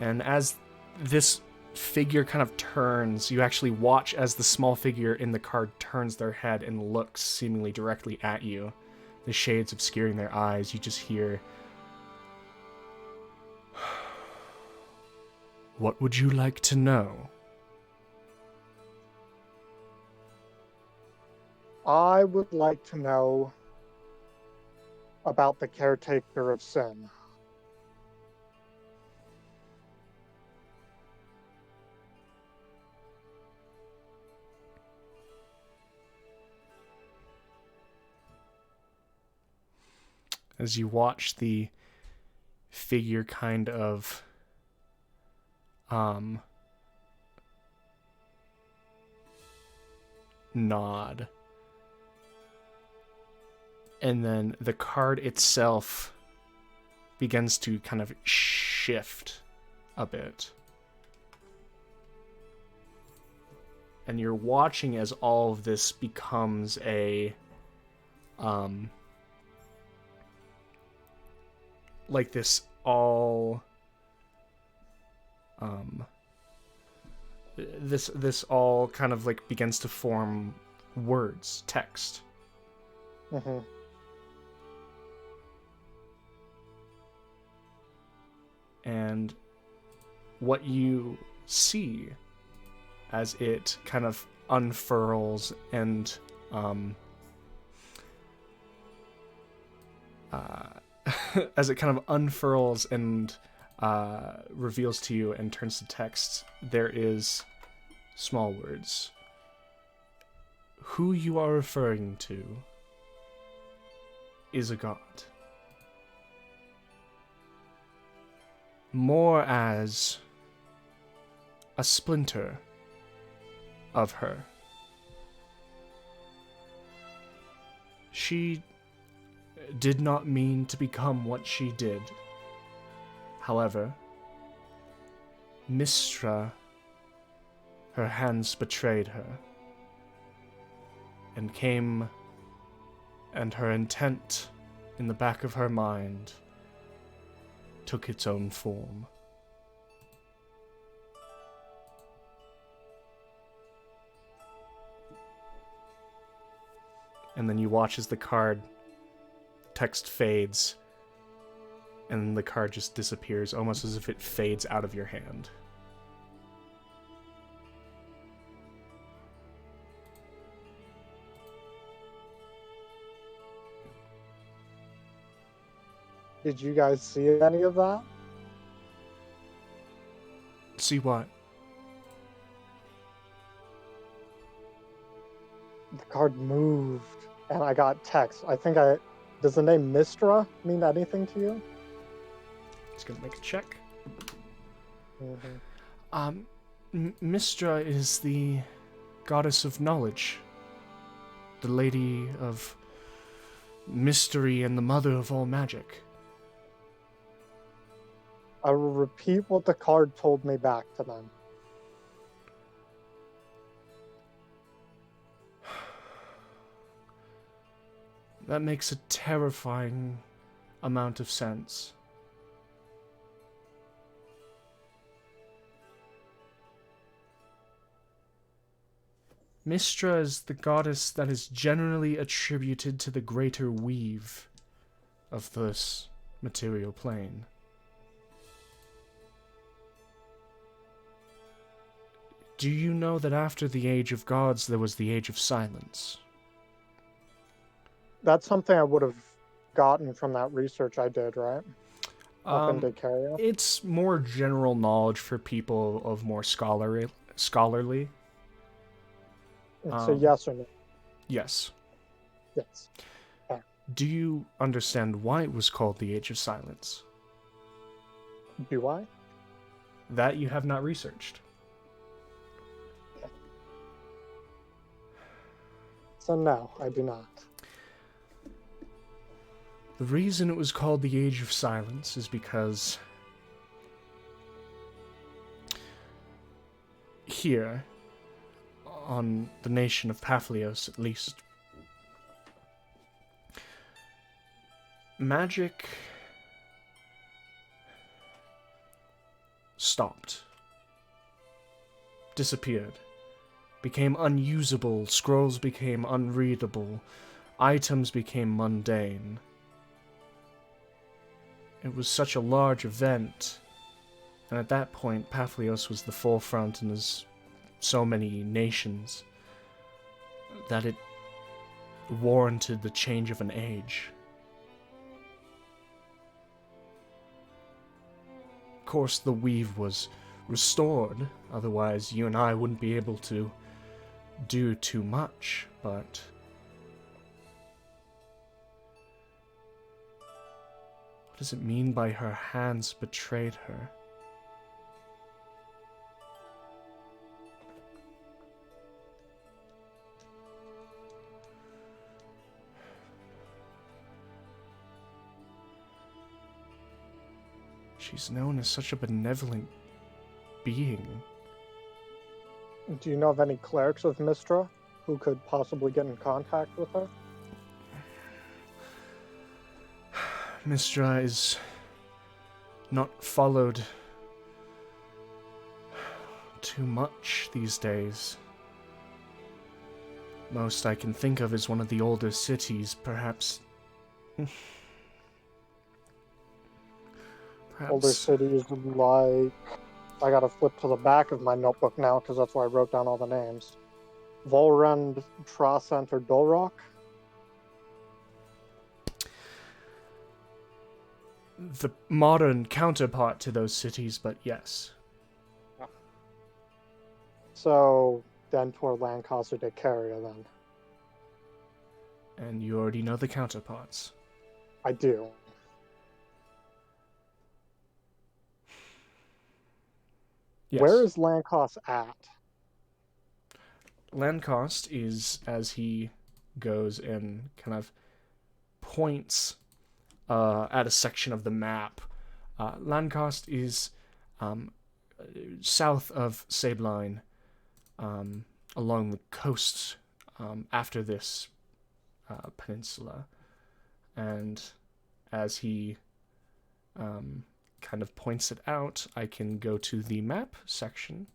And as this figure kind of turns, you actually watch as the small figure in the card turns their head and looks seemingly directly at you. The shades obscuring their eyes, you just hear, "What would you like to know?" I would like to know about the Caretaker of Sin. As you watch the figure kind of nod. And then the card itself begins to kind of shift a bit. And you're watching as all of this becomes a like this all this all kind of like begins to form words, text. Mm-hmm. And what you see as it kind of unfurls and as it kind of unfurls and reveals to you and turns to text, there is small words. Who you are referring to is a god. More as a splinter of her. She did not mean to become what she did. However, Mistra, her hands betrayed her, and came, and her intent in the back of her mind took its own form. and then you watch as the card text fades, and the card just disappears, almost as if it fades out of your hand. Did you guys see any of that? See what? The card moved, and I got text. Does the name Mystra mean anything to you? Just gonna make a check. Mm-hmm. Mystra is the goddess of knowledge, the lady of mystery and the mother of all magic. I will repeat what the card told me back to them. That makes a terrifying amount of sense. Mystra is the goddess that is generally attributed to the greater weave of this material plane. Do you know that after the Age of Gods there was the Age of Silence? That's something I would have gotten from that research I did, right? Up in Decaria. It's more general knowledge for people of more scholarly. It's a yes or no. Yes. Yes. Do you understand why it was called the Age of Silence? Do I? That you have not researched. So no, I do not. The reason it was called the Age of Silence is because here, on the nation of Papihos at least, magic stopped, disappeared, became unusable, scrolls became unreadable, items became mundane. It was such a large event, and at that point Papihos was the forefront in so many nations, that it warranted the change of an age. Of course, the weave was restored, otherwise you and I wouldn't be able to do too much, but what does it mean by her hands betrayed her? She's known as such a benevolent being. Do you know of any clerics of Mystra who could possibly get in contact with her? Mystra is not followed too much these days. Most I can think of is one of the older cities, perhaps. Older cities like... I gotta flip to the back of my notebook now because that's where I wrote down all the names. Volrend, Trascent, or Dolrock? The modern counterpart to those cities, but yes. So, Dentor, Lancaster, Decaria then. And you already know the counterparts. I do. Yes. Where is Lancaster at? Lancaster is, as he goes and kind of points at a section of the map. Lancaster is south of Sabline, along the coast after this peninsula. And as he kind of points it out, I can go to the map section.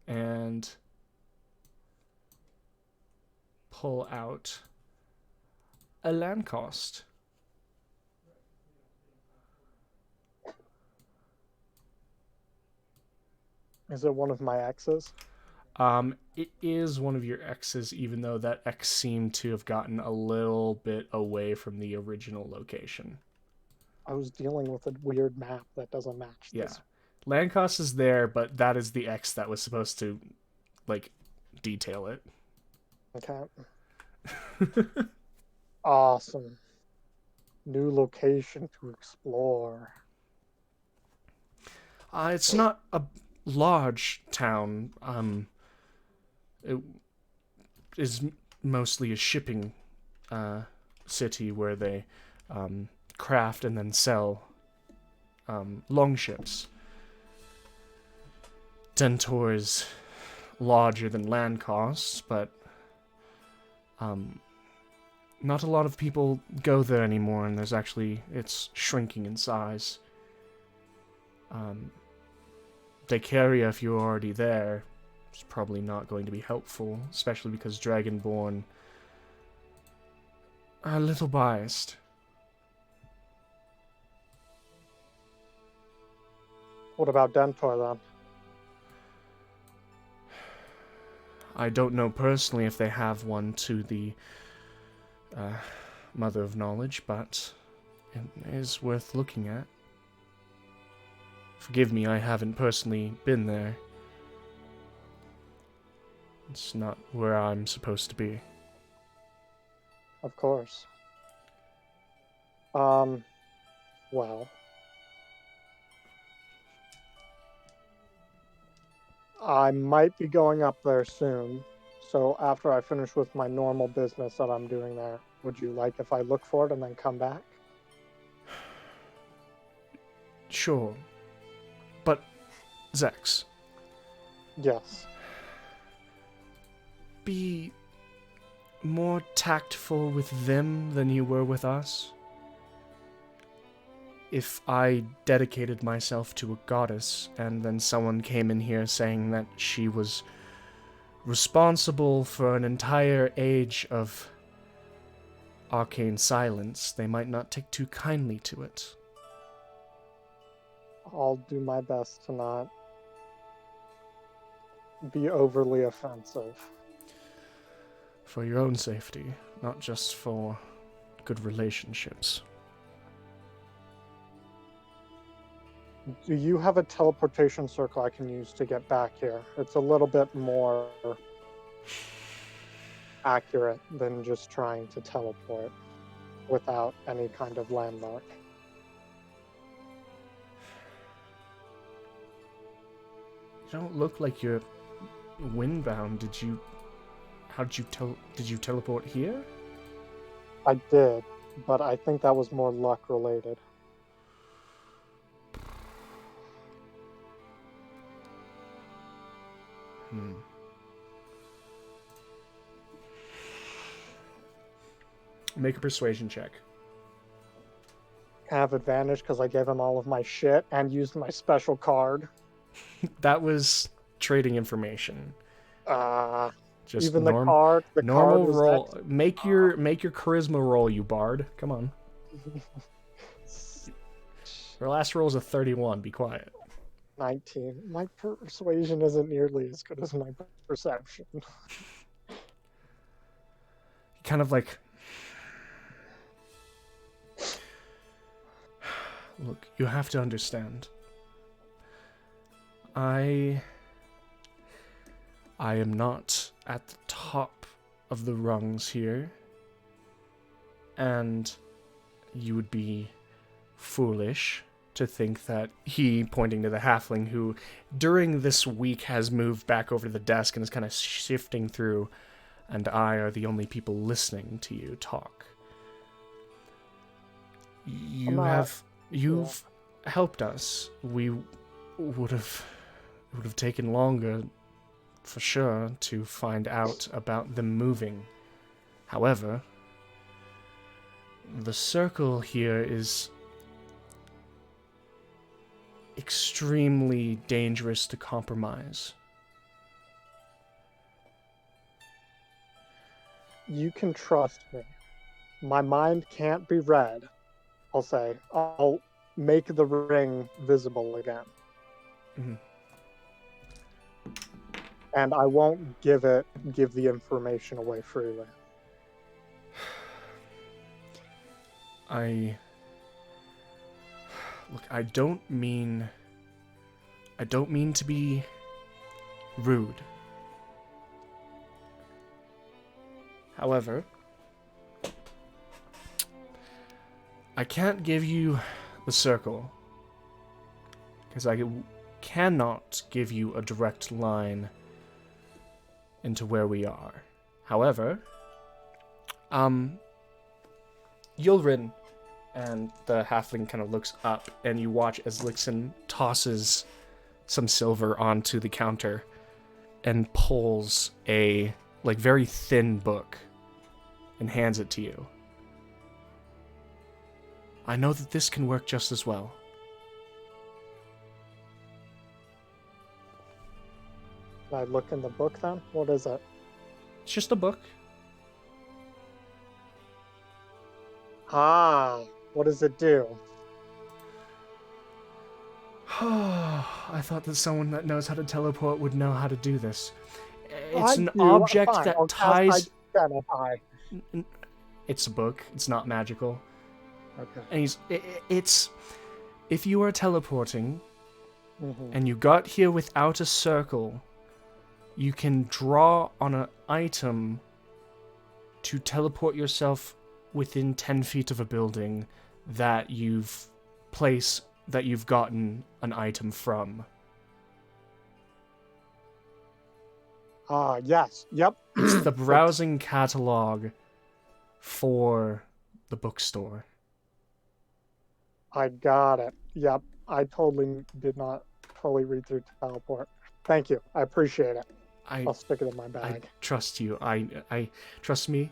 And pull out a land cost. Is it one of my exes? It is one of your X's, even though that X seemed to have gotten a little bit away from the original location. I was dealing with a weird map that doesn't match Yeah. this. Land cost is there, but that is the X that was supposed to, like, detail it. Okay. Awesome. New location to explore. It's not a large town. It is mostly a shipping city where they craft and then sell longships. Dentor is larger than land costs, but not a lot of people go there anymore, and it's shrinking in size. Dacaria, if you're already there, is probably not going to be helpful, especially because Dragonborn are a little biased. What about Dentor then? I don't know personally if they have one to the Mother of Knowledge, but it is worth looking at. Forgive me, I haven't personally been there. It's not where I'm supposed to be. Of course. Well. I might be going up there soon. So after I finish with my normal business that I'm doing there, would you like if I look for it and then come back? Sure. But, Zex, Yes. be more tactful with them than you were with us. If I dedicated myself to a goddess, and then someone came in here saying that she was responsible for an entire age of arcane silence, they might not take too kindly to it. I'll do my best to not be overly offensive. For your own safety, not just for good relationships. Do you have a teleportation circle I can use to get back here? It's a little bit more accurate than just trying to teleport without any kind of landmark. You don't look like you're windbound. Did you teleport here? I did, but I think that was more luck related. Make a persuasion check. I have advantage because I gave him all of my shit and used my special card. That was trading information. Just Even the card. The normal card was roll. next. Make your charisma roll, you bard. Come on. Your last roll is a 31. Be quiet. 19. My persuasion isn't nearly as good as my perception. Kind of like, look, you have to understand. I am not at the top of the rungs here, and you would be foolish to think that he, pointing to the halfling who during this week has moved back over to the desk and is kind of shifting through, and I are the only people listening to you talk. You've helped us. We would have taken longer for sure to find out about them moving. However, the circle here is extremely dangerous to compromise. you can trust me. My mind can't be read. I'll say. I'll make the ring visible again. Mhm. And I won't give the information away freely. Look, I don't mean to be rude. However, I can't give you the circle, because I cannot give you a direct line into where we are. However, Yulrin, and the halfling kind of looks up, and you watch as Lixen tosses some silver onto the counter and pulls a very thin book and hands it to you. I know that this can work just as well. Can I look in the book then? What is it? It's just a book. Ah, what does it do? I thought that someone that knows how to teleport would know how to do this. It's I an do. object Fine, that I'll ties... cast Identify. It's a book. It's not magical. Okay. And it's... If you are teleporting, Mm-hmm. and you got here without a circle, you can draw on an item to teleport yourself within 10 feet of a building that you've gotten an item from. Ah, yes. Yep. It's the browsing catalog for the bookstore. I got it. Yep. I totally did not fully read through teleport. Thank you. I appreciate it. I'll stick it in my I bag. trust you. I trust me.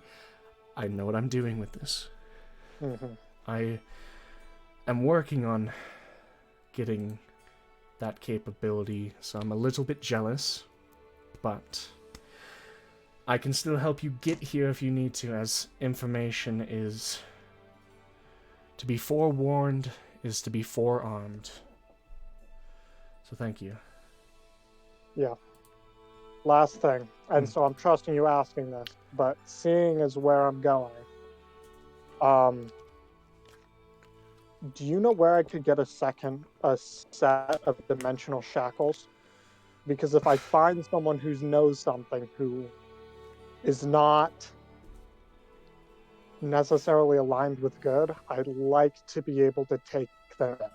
I know what I'm doing with this. Mm-hmm. I am working on getting that capability, so I'm a little bit jealous, but I can still help you get here if you need to, as information is... To be forewarned is to be forearmed. So thank you. Yeah. Last thing, and so I'm trusting you asking this, but seeing as where I'm going, do you know where I could get a set of dimensional shackles? Because if I find someone who knows something who is not necessarily aligned with good, I'd like to be able to take them in.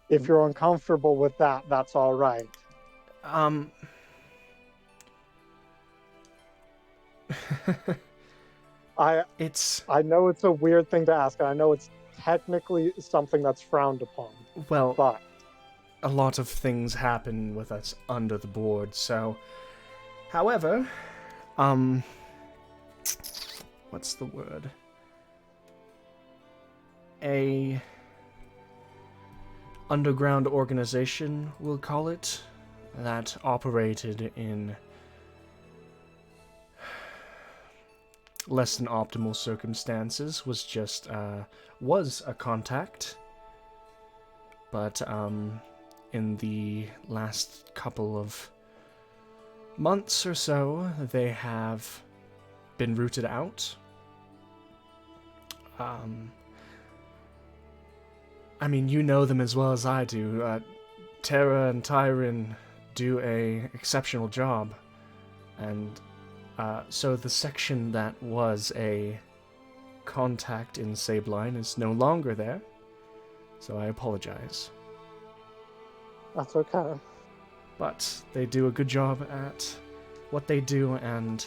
If you're uncomfortable with that, that's all right. I know it's a weird thing to ask, and I know it's technically something that's frowned upon. Well, but a lot of things happen with us under the board, so... However, what's the word? A underground organization, we'll call it, that operated in less than optimal circumstances, was a contact, but in the last couple of months or so, they have been rooted out. I mean, you know them as well as I do. Terra and Tyron do a exceptional job, and so the section that was a contact in Sabeline is no longer there, so I apologize. That's okay. But they do a good job at what they do, and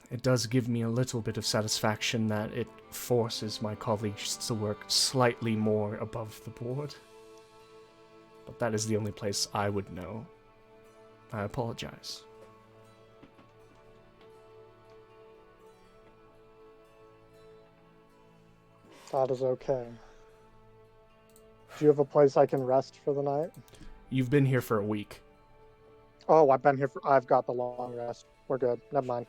it does give me a little bit of satisfaction that it forces my colleagues to work slightly more above the board. But that is the only place I would know. I apologize. That is okay. Do you have a place I can rest for the night? You've been here for a week. Oh, I've been here I've got the long rest. We're good. Never mind.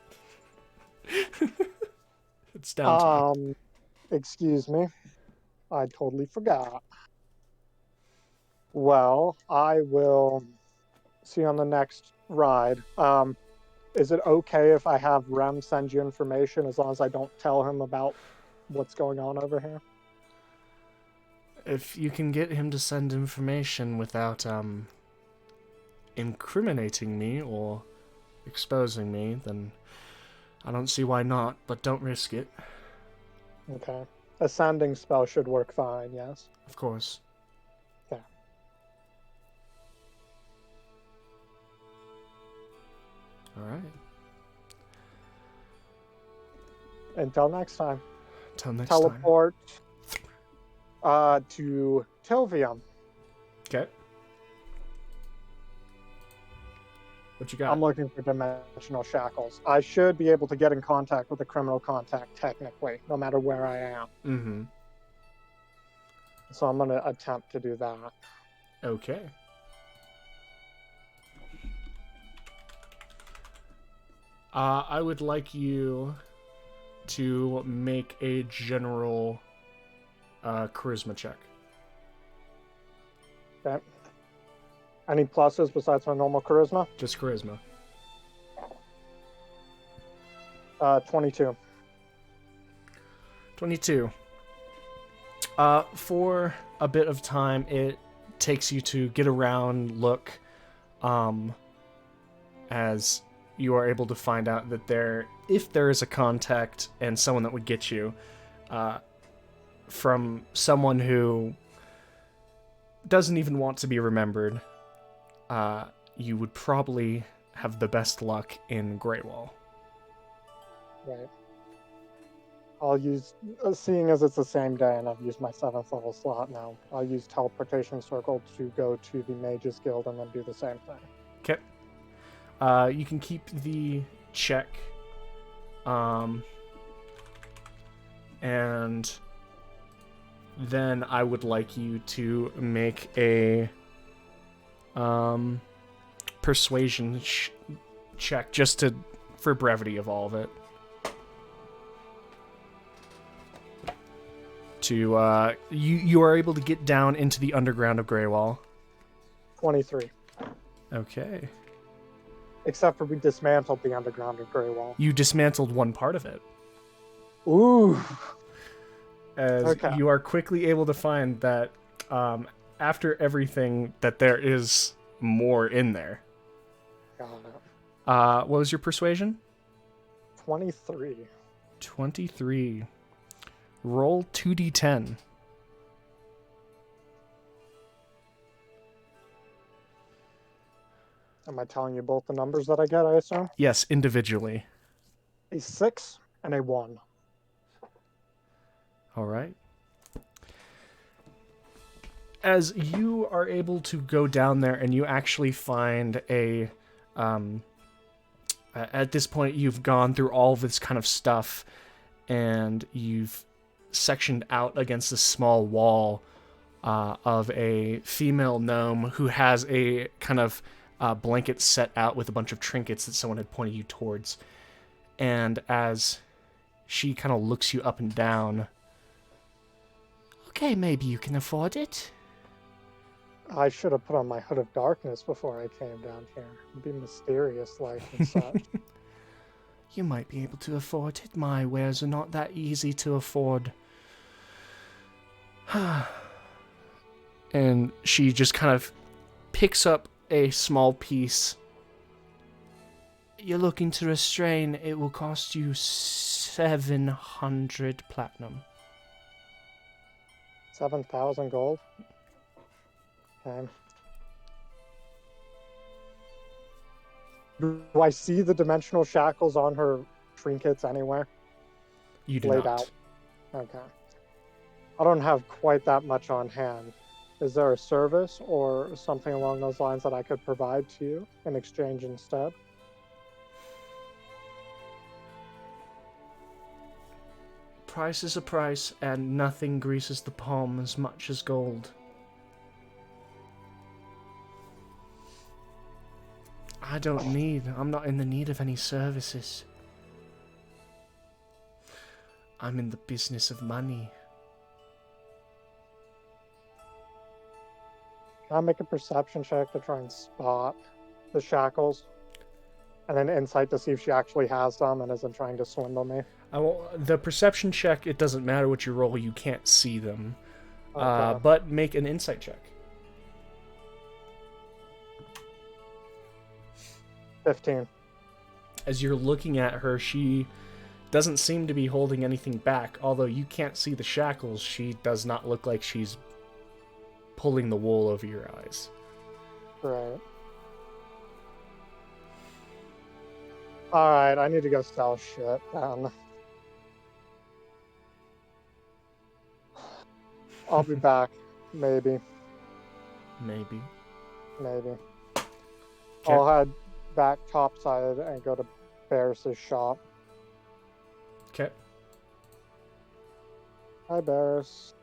It's downtime. Excuse me. I totally forgot. Well, I will see you on the next ride. Is it okay if I have Rem send you information as long as I don't tell him about what's going on over here? If you can get him to send information without incriminating me or exposing me, then I don't see why not, but don't risk it. Okay. A sanding spell should work fine, yes? Of course. Okay. Alright. Until next time. Till next time. Teleport to Tilvium. Okay. What you got? I'm looking for dimensional shackles. I should be able to get in contact with a criminal contact, technically, no matter where I am. Mm-hmm. So I'm going to attempt to do that. Okay. I would like you to make a general charisma check. Okay. Any pluses besides my normal charisma? Just charisma. 22. 22. For a bit of time, it takes you to get around, look, as you are able to find out that if there is a contact and someone that would get you, from someone who doesn't even want to be remembered, you would probably have the best luck in Greywall. Right. I'll use, seeing as it's the same day and I've used my 7th level slot now, I'll use Teleportation Circle to go to the Mages Guild and then do the same thing. Okay. You can keep the check. And then I would like you to make a persuasion check just for brevity of all of it. You are able to get down into the underground of Greywall. 23. Okay. Except for we dismantled the underground of Greywall. You dismantled one part of it. Ooh. As Okay. you are quickly able to find that after everything, that there is more in there. Got it. What was your persuasion? 23. 23. Roll 2d10. Am I telling you both the numbers that I get, I assume? Yes, individually. A 6 and a 1. All right. As you are able to go down there and you actually find at this point you've gone through all of this kind of stuff and you've sectioned out against a small wall of a female gnome who has a kind of blanket set out with a bunch of trinkets that someone had pointed you towards. And as she kind of looks you up and down, okay, maybe you can afford it. I should have put on my Hood of Darkness before I came down here. It'd be mysterious-like and such. You might be able to afford it. My wares are not that easy to afford. And she just kind of picks up a small piece. You're looking to restrain. It will cost you 700 platinum. 7,000 gold. Okay. Do I see the dimensional shackles on her trinkets anywhere? You do Laid not. out. Okay. I don't have quite that much on hand. Is there a service or something along those lines that I could provide to you in exchange instead? Price is a price, and nothing greases the palm as much as gold. I'm not in the need of any services. I'm in the business of money. Can I make a perception check to try and spot the shackles? And then insight to see if she actually has them and isn't trying to swindle me. The perception check, it doesn't matter what you roll, you can't see them. Okay. But make an insight check. 15. As you're looking at her, she doesn't seem to be holding anything back. Although you can't see the shackles, she does not look like she's pulling the wool over your eyes. Right. Alright, I need to go sell shit then. I'll be back. Maybe. Maybe. Maybe. Okay. I'll head back topside and go to Barris's shop. Okay. Hi, Barris.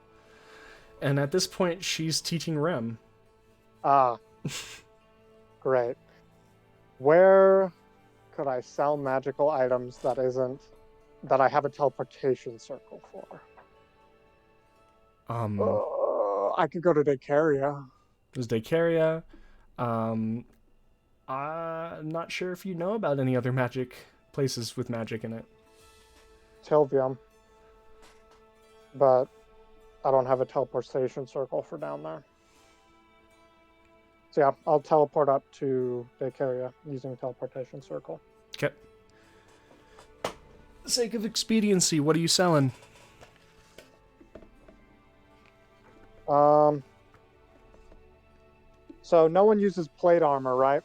And at this point, she's teaching Rem. Ah. Great. Where could I sell magical items that I have a teleportation circle for? I could go to Decaria. There's Decaria. I'm not sure if you know about any other places with magic in it. Tilvium. But I don't have a teleportation circle for down there. So yeah, I'll teleport up to Decaria using teleportation circle. Okay. For the sake of expediency, what are you selling? So no one uses plate armor, right?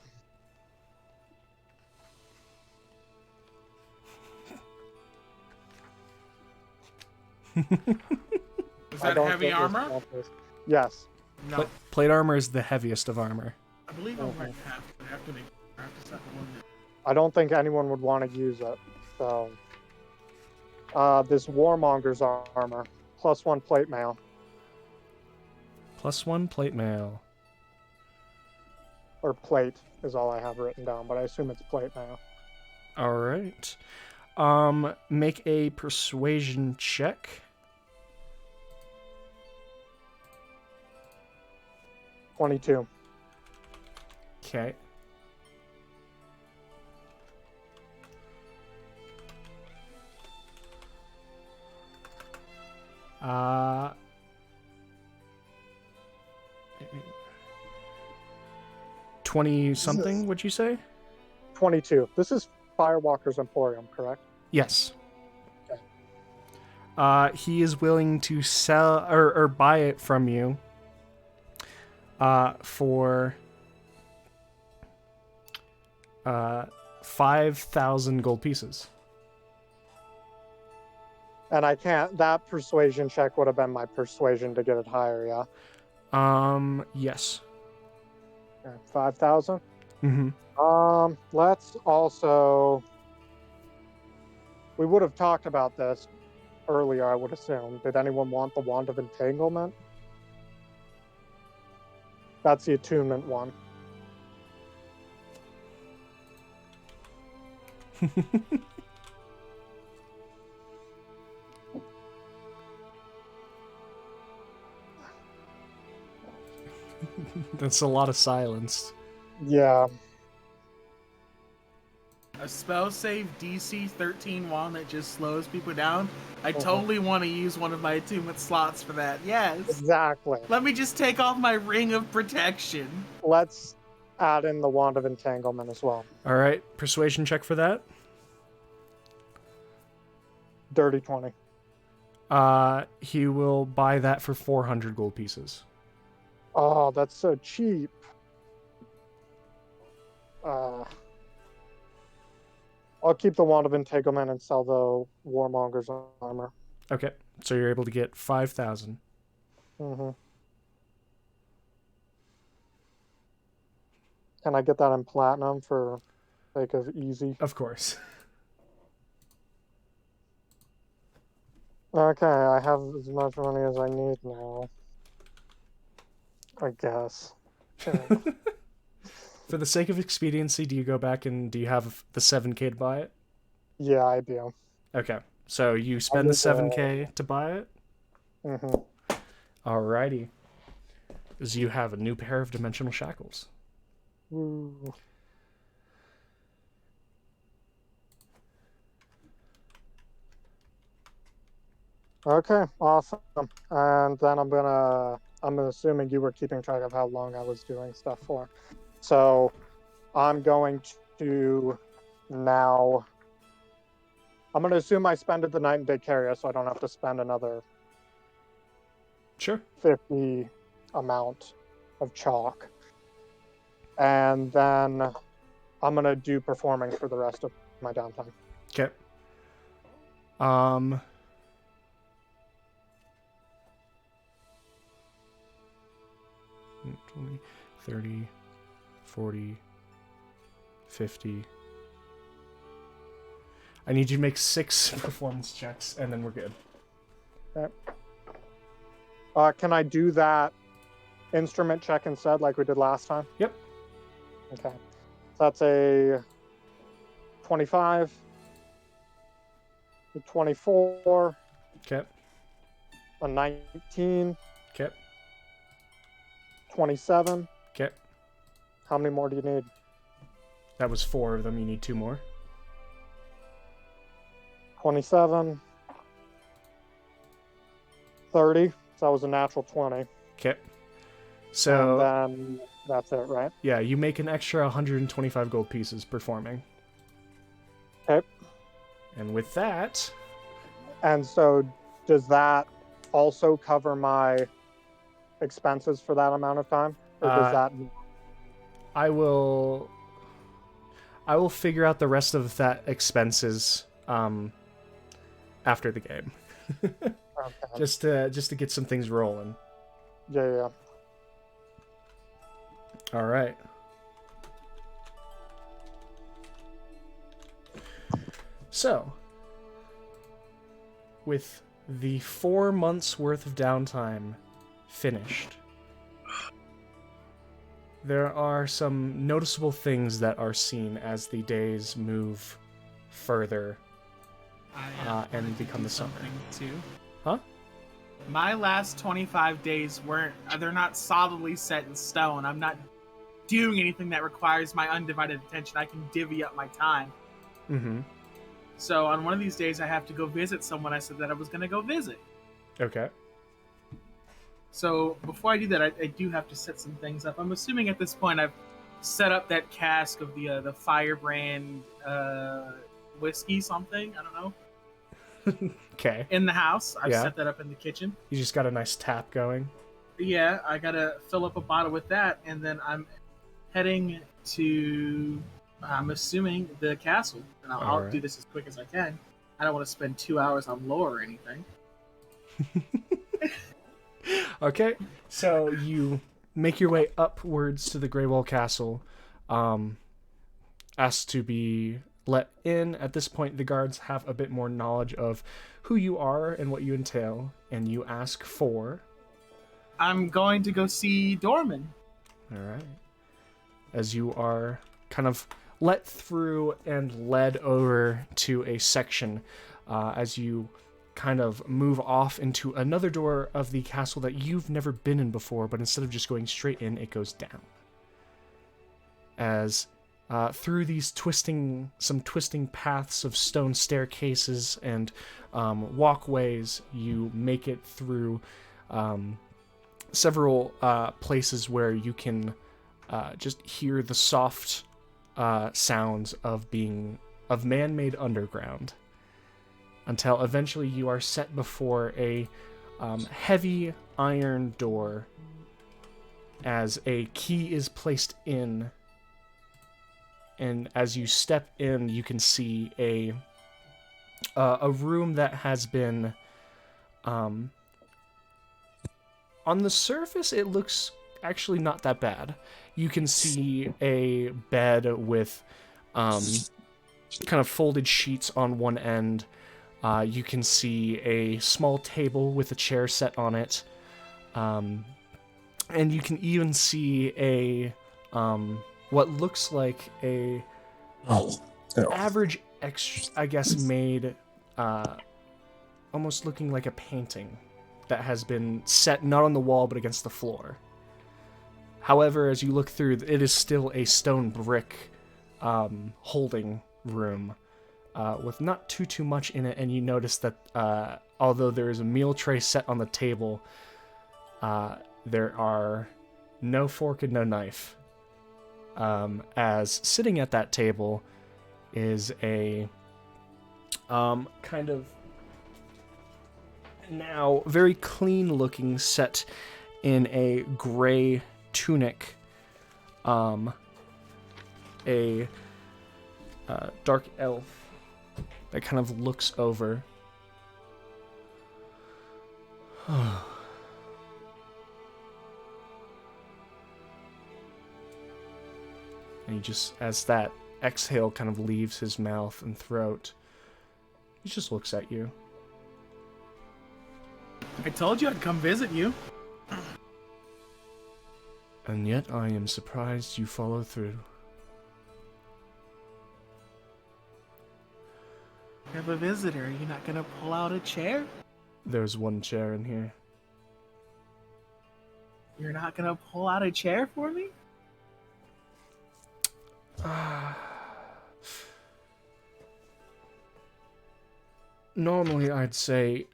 Is that heavy armor? Yes. No. Plate armor is the heaviest of armor. I believe I might have to set one. I don't think anyone would want to use it. So, this Warmonger's armor, +1 plate mail. +1 plate mail. Or plate is all I have written down, but I assume it's plate mail. All right. Make a persuasion check. $22. Okay. Uh, 20 something, would you say? 22. This is Firewalker's Emporium, correct? Yes. Okay. He is willing to sell or buy it from you for 5,000 gold pieces. And I can't. That persuasion check would have been my persuasion to get it higher, yeah? Yes. Okay, 5,000? Mm-hmm. Let's also... We would have talked about this earlier, I would assume. Did anyone want the Wand of Entanglement? That's the attunement one. That's a lot of silence. Yeah. A spell save DC 13 wand that just slows people down. I totally want to use one of my attunement slots for that. Yes. Exactly. Let me just take off my ring of protection. Let's add in the Wand of Entanglement as well. All right. Persuasion check for that. Dirty 20. He will buy that for 400 gold pieces. Oh, that's so cheap. I'll keep the Wand of Entanglement and sell the Warmonger's armor. Okay. So you're able to get 5,000. Mm-hmm. Can I get that in platinum for sake of easy? Of course. Okay, I have as much money as I need now. I guess. For the sake of expediency, do you go back and do you have the 7K to buy it? Yeah, I do. Okay, so you spend the 7K to buy it? Mm-hmm. Alrighty. Because you have a new pair of dimensional shackles. Ooh. Okay, awesome. And then I'm assuming you were keeping track of how long I was doing stuff for. So I'm going to now, I'm going to assume I spend it the night in Big Carrier so I don't have to spend another Sure. 50 amount of chalk. And then I'm going to do performing for the rest of my downtime. Okay. 20, 30, 40, 50. I need you to make 6 performance checks, and then we're good. Okay. Can I do that instrument check instead, like we did last time? Yep. Okay. So that's a 25, a 24, Okay. a 19, Okay. 27. Okay. How many more do you need? That was 4 of them. You need 2 more. 27, 30. So that was a natural 20. Okay. So, And then that's it, right? yeah, you make an extra 125 gold pieces performing. Okay. And with that, And so does that also cover my expenses for that amount of time? Or does that... I will figure out the rest of that expenses after the game. Okay. just to get some things rolling. Yeah. All right. So, with the 4 months worth of downtime finished, there are some noticeable things that are seen as the days move further and become the summer. Too. Huh? My last 25 days they're not solidly set in stone. I'm not doing anything that requires my undivided attention. I can divvy up my time. Mm-hmm. So on one of these days, I have to go visit someone I said that I was going to go visit. Okay. So before I do that, I do have to set some things up. I'm assuming at this point I've set up that cask of the Firebrand whiskey something. I don't know. Okay. In the house. I've Yeah. set that up in the kitchen. You just got a nice tap going. Yeah, I got to fill up a bottle with that, and then I'm heading to, I'm assuming, the castle. And I'll Alright. do this as quick as I can. I don't want to spend 2 hours on lore or anything. Okay, so you make your way upwards to the Greywall Castle, asked to be let in. At this point, the guards have a bit more knowledge of who you are and what you entail, and you ask for... I'm going to go see Dorman. All right. As you are kind of let through and led over to a section, as you kind of move off into another door of the castle that you've never been in before, but instead of just going straight in, it goes down. As through these twisting paths of stone staircases and walkways, you make it through several places where you can just hear the soft sounds of man-made underground, until eventually you are set before a heavy iron door as a key is placed in, and as you step in, you can see a room that has been on the surface, it looks actually not that bad. You can see a bed with kind of folded sheets on one end. You can see a small table with a chair set on it. And you can even see a what looks like a average, I guess, made almost looking like a painting that has been set not on the wall but against the floor. However, as you look through, it is still a stone brick holding room with not too much in it, and you notice that although there is a meal tray set on the table, there are no fork and no knife. As sitting at that table is a kind of now very clean looking set in a gray tunic, a dark elf that kind of looks over. And he just, as that exhale kind of leaves his mouth and throat, he just looks at you. I told you I'd come visit you. And yet I am surprised you follow through. I have a visitor. Are you not gonna pull out a chair? There's one chair in here. You're not gonna pull out a chair for me? Normally I'd say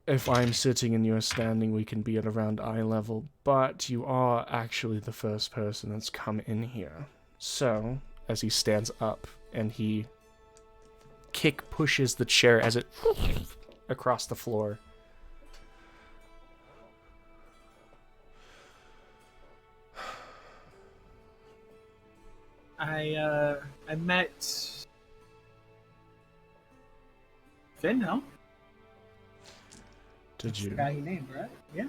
if I'm sitting and you're standing, we can be at around eye level, but you are actually the first person that's come in here. So, as he stands up and he pushes the chair as it across the floor. I met Finn, no? Did you? The guy he named, right? Yeah.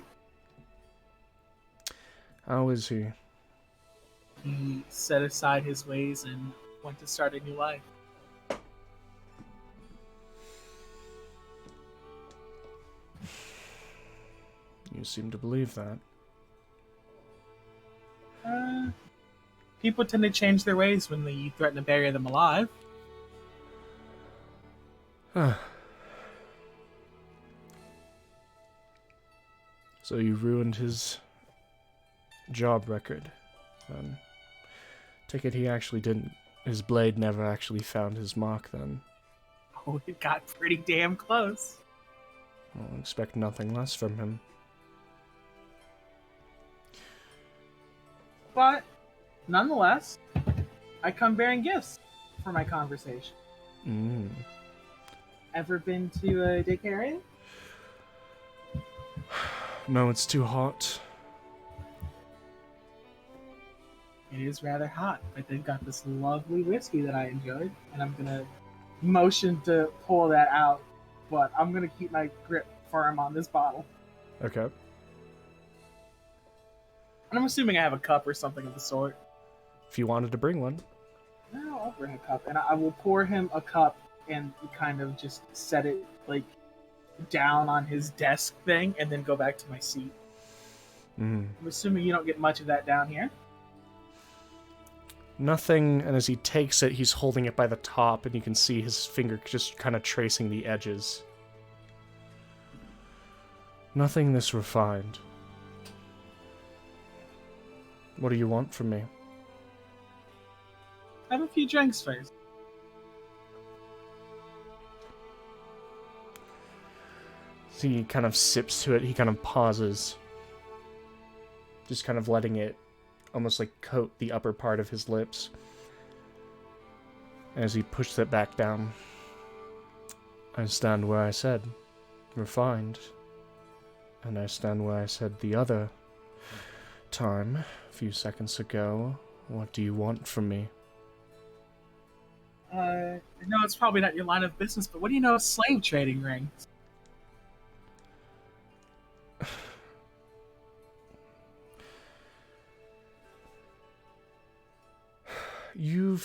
How is he? He set aside his ways and went to start a new life. You seem to believe that. People tend to change their ways when you threaten to bury them alive. So you ruined his job record. Take it he actually didn't. His blade never actually found his mark then. Oh, it got pretty damn close. I'll expect nothing less from him. But, nonetheless, I come bearing gifts for my conversation. Ever been to a daycare area? No, it's too hot. It is rather hot, but they've got this lovely whiskey that I enjoyed, and I'm gonna motion to pull that out, but I'm gonna keep my grip firm on this bottle. Okay. And I'm assuming I have a cup or something of the sort. If you wanted to bring one. No, I'll bring a cup, and I will pour him a cup and kind of just set it like down on his desk thing, and then go back to my seat. I'm assuming you don't get much of that down here. Nothing, and as he takes it, he's holding it by the top, and you can see his finger just kind of tracing the edges. Nothing this refined. What do you want from me? Have a few drinks first. So he kind of sips to it, he kind of pauses. Just kind of letting it almost like coat the upper part of his lips. As he pushes it back down. I stand where I said, refined. And I stand where I said the other time, a few seconds ago. What do you want from me? I know it's probably not your line of business, but what do you know of slave trading rings? You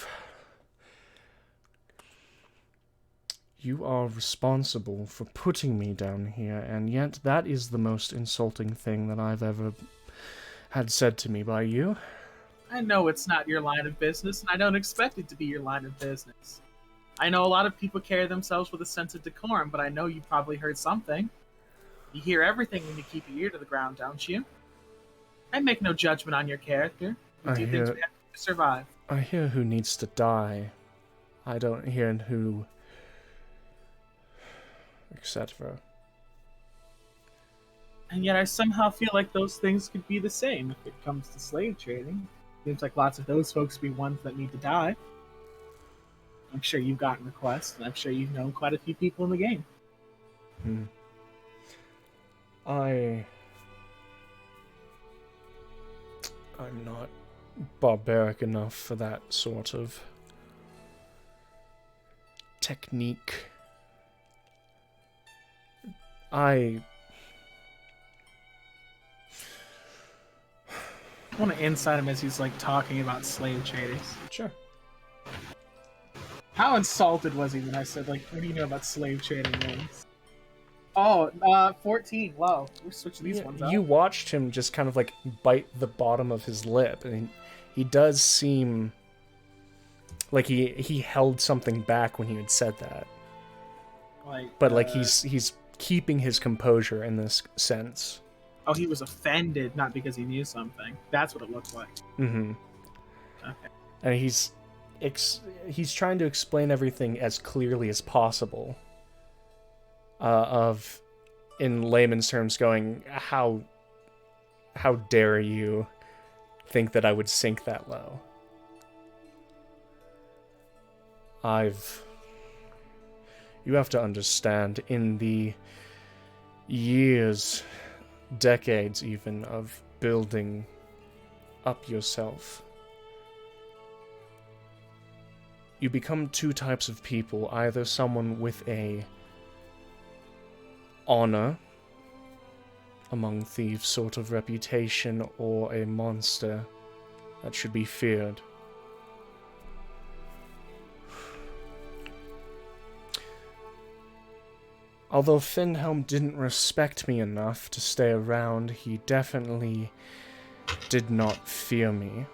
are responsible for putting me down here, and yet that is the most insulting thing that I've ever had said to me by you. I know it's not your line of business, and I don't expect it to be your line of business. I know a lot of people carry themselves with a sense of decorum, but I know you probably heard something. You hear everything when you keep your ear to the ground, don't you? I make no judgment on your character. We do things we have to survive. I hear who needs to die. I don't hear who... etc. And yet I somehow feel like those things could be the same if it comes to slave trading. Seems like lots of those folks be ones that need to die. I'm sure you've gotten requests, and I'm sure you've known quite a few people in the game. I'm not barbaric enough for that sort of technique. I want to insight him as he's like talking about slave traders. Sure. How insulted was he when I said, like, what do you know about slave trading rings? Oh, 14, low. We're switching these ones out. You watched him just kind of like bite the bottom of his lip, and he does seem like he held something back when he had said that. But like he's keeping his composure in this sense. Oh, he was offended, not because he knew something. That's what it looked like. Mm-hmm. Okay. And he's trying to explain everything as clearly as possible. In layman's terms, going, how dare you think that I would sink that low? You have to understand, in the years, decades even, of building up yourself, you become two types of people. Either someone with a honor among thieves sort of reputation, or a monster that should be feared. Although Finhelm didn't respect me enough to stay around, he definitely did not fear me.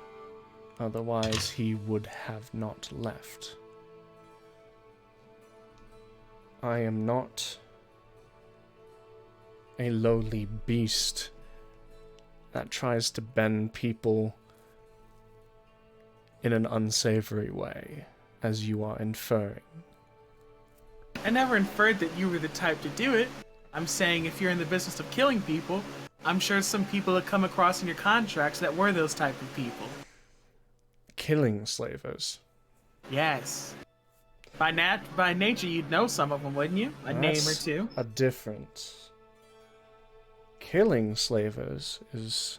Otherwise, he would have not left. I am not a lowly beast that tries to bend people in an unsavory way, as you are inferring. I never inferred that you were the type to do it. I'm saying if you're in the business of killing people, I'm sure some people have come across in your contracts that were those type of people. Killing slavers? Yes. By nature, you'd know some of them, wouldn't you? A name or two. A difference. Killing slavers is...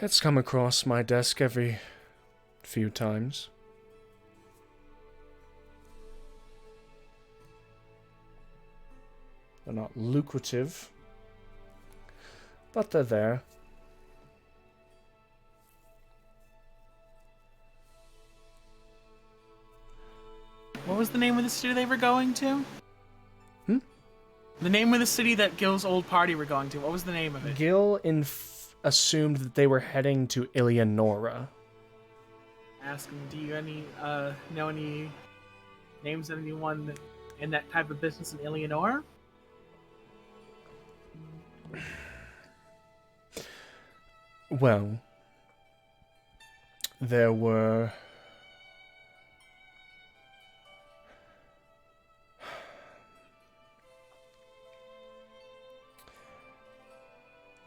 It's come across my desk every few times. They're not lucrative, but they're there. What was the name of the city they were going to? The name of the city that Gil's old party were going to. What was the name of it? Gil assumed that they were heading to Eleonora. Ask him, do you know any names of anyone in that type of business in Eleonora? Well, there were...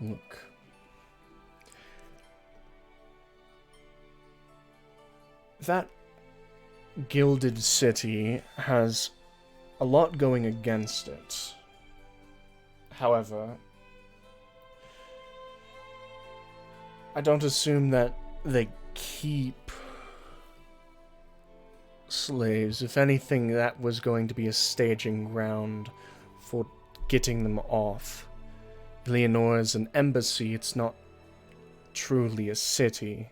Look. That gilded city has a lot going against it. However, I don't assume that they keep slaves. If anything, that was going to be a staging ground for getting them off. Leonora's an embassy, it's not truly a city.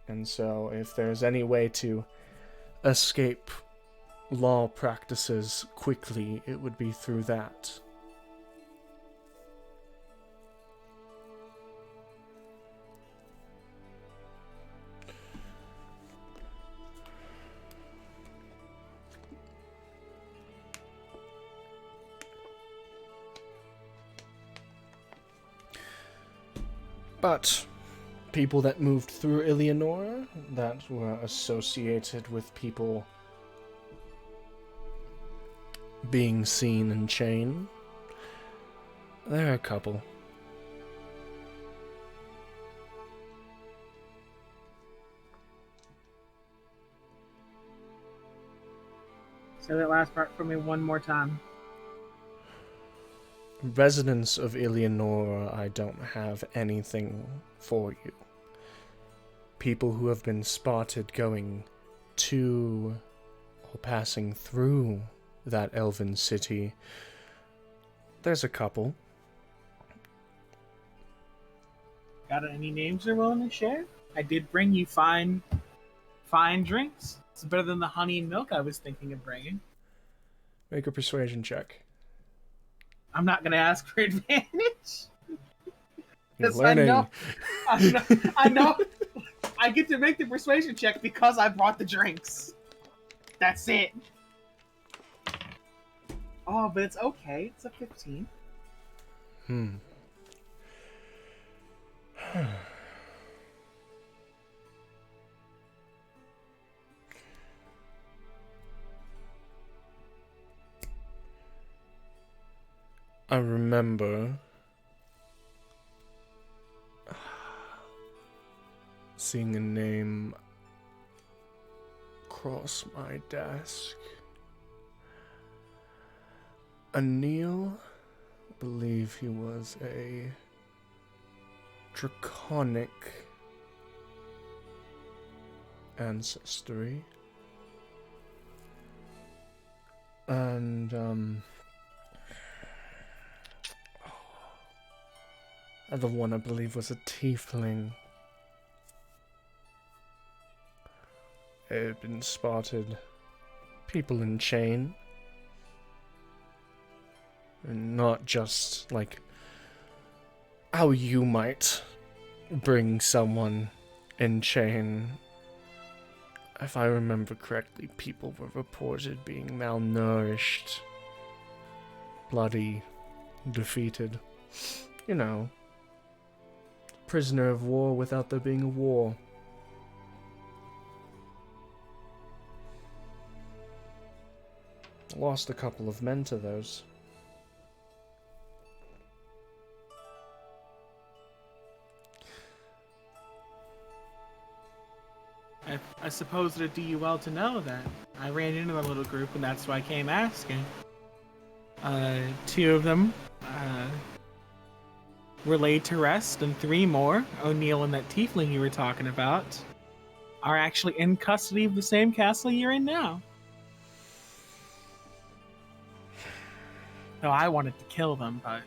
And so, if there's any way to escape law practices quickly, it would be through that. But people that moved through Eleonora that were associated with people being seen in chain, there are a couple. Say that last part for me one more time. Residents of Eleonora, I don't have anything for you. People who have been spotted going to or passing through that elven city, there's a couple. Got any names you're willing to share? I did bring you fine drinks. It's better than the honey and milk I was thinking of bringing. Make a persuasion check. I'm not gonna ask for advantage. You're 'Cause learning. I know. I get to make the persuasion check because I brought the drinks. That's it. Oh, but it's okay. It's a 15. I remember seeing a name cross my desk. Anil, I believe he was a draconic ancestry. And, other one I believe was a tiefling. It had been spotted. People in chain. And not just like how you might bring someone in chain. If I remember correctly, people were reported being malnourished, bloody, defeated. You know, prisoner of war without there being a war. Lost a couple of men to those. I suppose it'd do you well to know that I ran into the little group, and that's why I came asking. Two of them were laid to rest, and three more, O'Neill and that tiefling you were talking about, are actually in custody of the same castle you're in now. So I wanted to kill them, but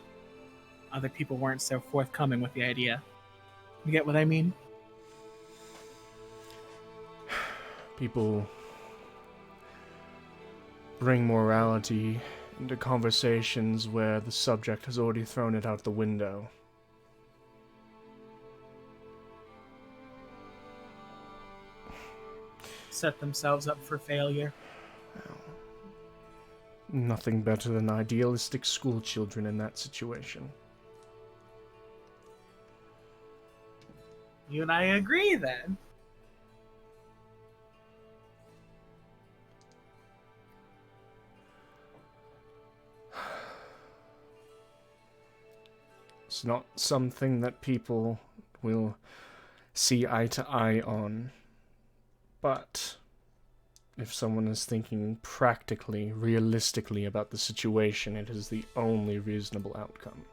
other people weren't so forthcoming with the idea. You get what I mean? People bring morality into conversations where the subject has already thrown it out the window. Set themselves up for failure. Nothing better than idealistic school children in that situation. You and I agree, then. It's not something that people will see eye to eye on. But if someone is thinking practically, realistically about the situation, it is the only reasonable outcome.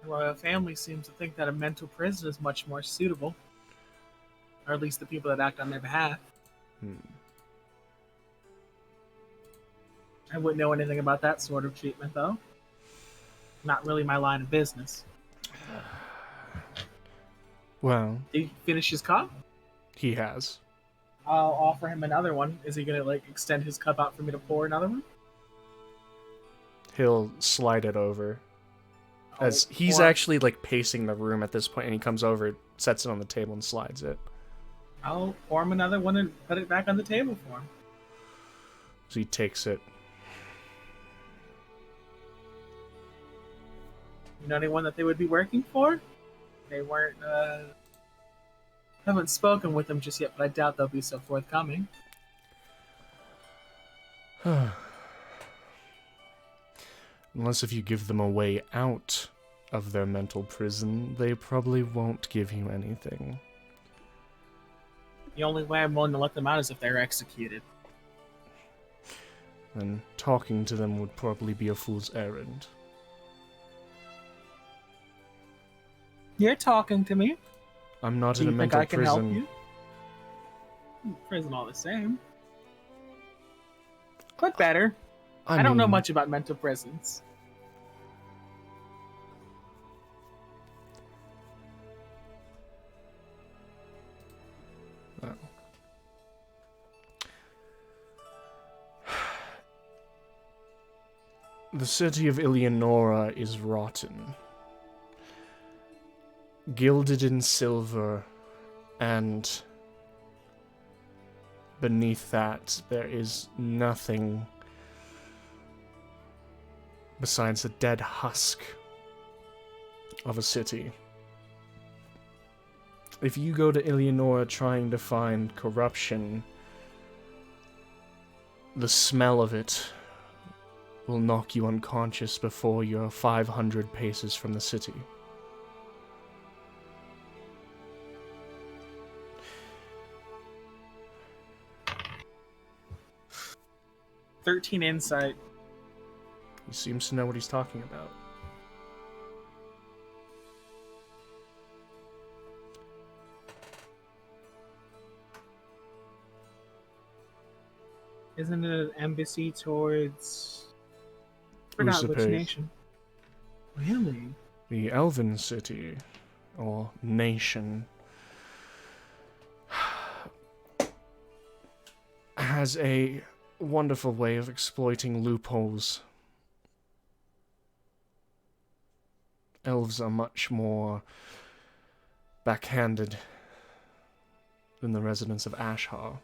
The royal family seems to think that a mental prison is much more suitable. Or at least the people that act on their behalf. I wouldn't know anything about that sort of treatment, though. Not really my line of business. Well, Did he finish his cup? he has. I'll offer him another one. Is he gonna, extend his cup out for me to pour another one? He'll slide it over. As he's pour- actually, pacing the room at this point, and he comes over, sets it on the table, and slides it. I'll pour him another one and put it back on the table for him. So he takes it. You know anyone that they would be working for? They weren't. Haven't spoken with them just yet, but I doubt they'll be so forthcoming. Unless if you give them a way out of their mental prison, they probably won't give you anything. The only way I'm willing to let them out is if they're executed. Then talking to them would probably be a fool's errand. You're talking to me. I'm not Do in a you think mental I can prison. help you? Prison all the same. But better. I don't know mean, much about mental prisons. Well. The city of Eleonora is rotten. Gilded in silver, and beneath that there is nothing besides the dead husk of a city. If you go to Eleonora trying to find corruption, the smell of it will knock you unconscious before you're 500 paces from the city. "13 insight." He seems to know what he's talking about. Isn't it an embassy towards... Forgot which Usurpate. nation. Really? The Elven City, or nation, has a wonderful way of exploiting loopholes. Elves are much more backhanded than the residents of Ashar.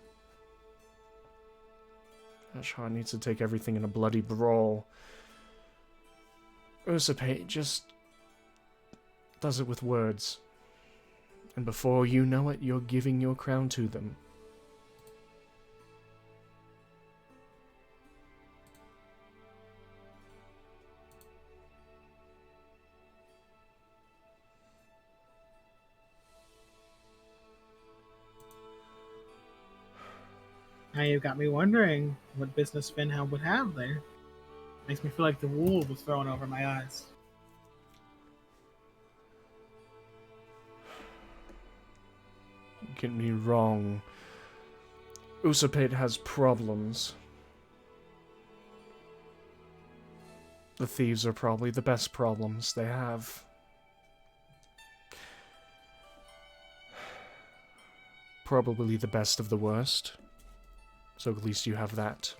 Ashar needs to take everything in a bloody brawl. Usurpate just does it with words. And before you know it, you're giving your crown to them. Now you've got me wondering what business Finham would have there. Makes me feel like the wool was thrown over my eyes. Don't get me wrong. Usurpate has problems. The thieves are probably the best problems they have. Probably the best of the worst. So at least you have that.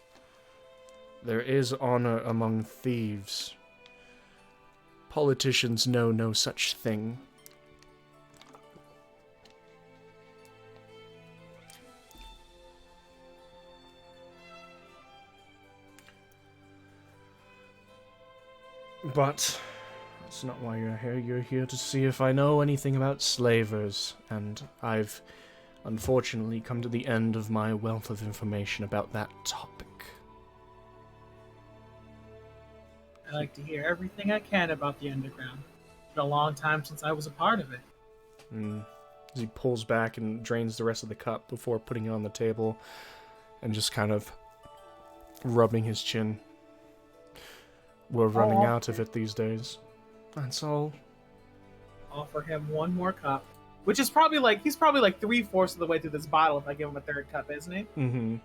There is honor among thieves. Politicians know no such thing. But that's not why you're here. You're here to see if I know anything about slavers, and I've unfortunately come to the end of my wealth of information about that topic. I like to hear everything I can about the underground. It's been a long time since I was a part of it. As he pulls back and drains the rest of the cup before putting it on the table and just kind of rubbing his chin. We're running out of it these days. That's all. Offer him one more cup. Which is probably like, he's probably like 3/4 of the way through this bottle if I give him a third cup, isn't he? Mm-hmm.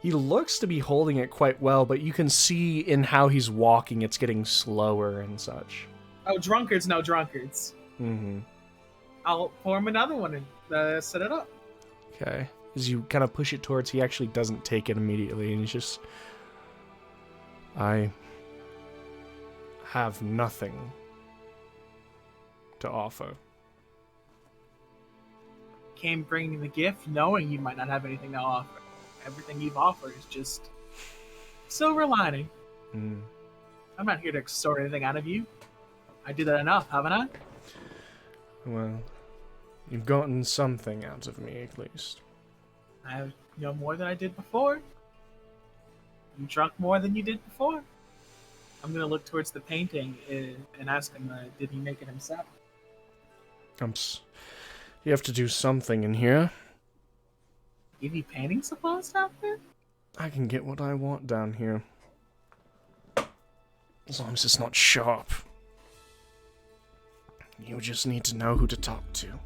He looks to be holding it quite well, but you can see in how he's walking, it's getting slower and such. Oh, drunkards know drunkards. Mm-hmm. I'll pour him another one and set it up. Okay. As you kind of push it towards, he actually doesn't take it immediately, and he's just... I have nothing to offer. Came bringing the gift knowing you might not have anything to offer. Everything you've offered is just silver lining. I'm not here to extort anything out of you. I did that enough, haven't I? Well, you've gotten something out of me, at least. I know more than I did before. You drunk more than you did before. I'm gonna look towards the painting and ask him, did he make it himself? You have to do something in here. Give you painting supplies out there? I can get what I want down here. As long as it's not sharp. You just need to know who to talk to.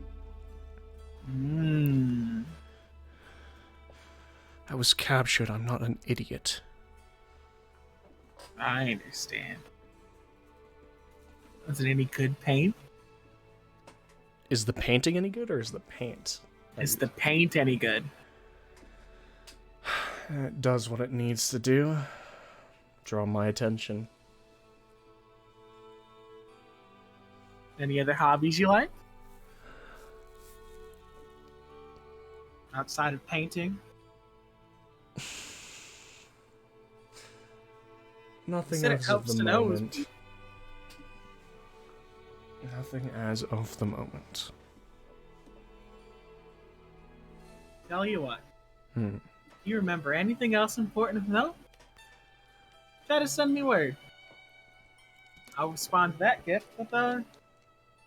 I was captured. I'm not an idiot. I understand. Was it any good paint? Is the painting any good, or is the paint? Is the paint any good? It does what it needs to do. Draw my attention. Any other hobbies you like? Outside of painting? Nothing Said it as helps of the to know. moment. Nothing as of the moment. Tell you what. You remember anything else important to know? Try to send me word. I'll respond to that gift with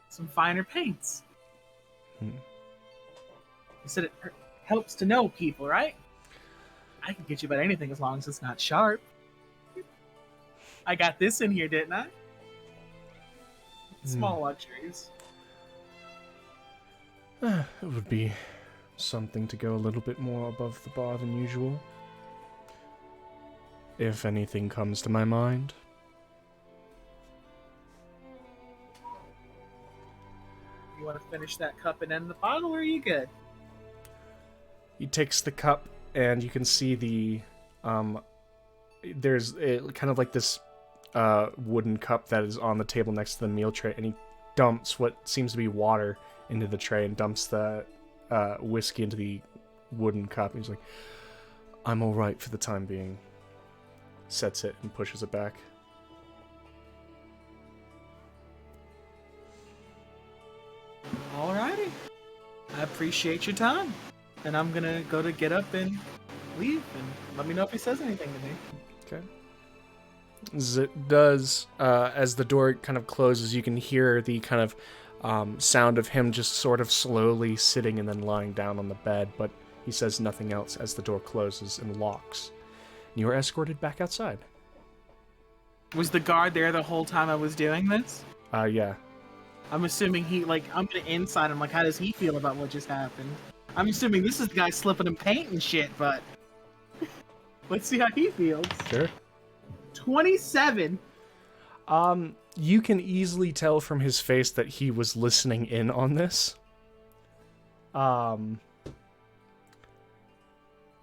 some finer paints. You said it helps to know people, right? I can get you about anything as long as it's not sharp. I got this in here, didn't I? Small luxuries. It would be something to go a little bit more above the bar than usual. If anything comes to my mind. You want to finish that cup and end the bottle, or are you good? He takes the cup, and you can see the, there's kind of like this wooden cup that is on the table next to the meal tray, and he dumps what seems to be water into the tray and dumps the whiskey into the wooden cup. He's like, I'm alright for the time being. Sets it and pushes it back. Alrighty. I appreciate your time. And I'm gonna go to get up and leave, and let me know if he says anything to me. Okay. As it does, as the door kind of closes, you can hear the kind of sound of him just sort of slowly sitting and then lying down on the bed, but he says nothing else as the door closes and locks. You are escorted back outside. Was the guard there the whole time I was doing this? Yeah. I'm assuming I'm gonna inside him, how does he feel about what just happened? I'm assuming this is the guy slipping him paint and shit, but let's see how he feels. Sure. 27. You can easily tell from his face that he was listening in on this. He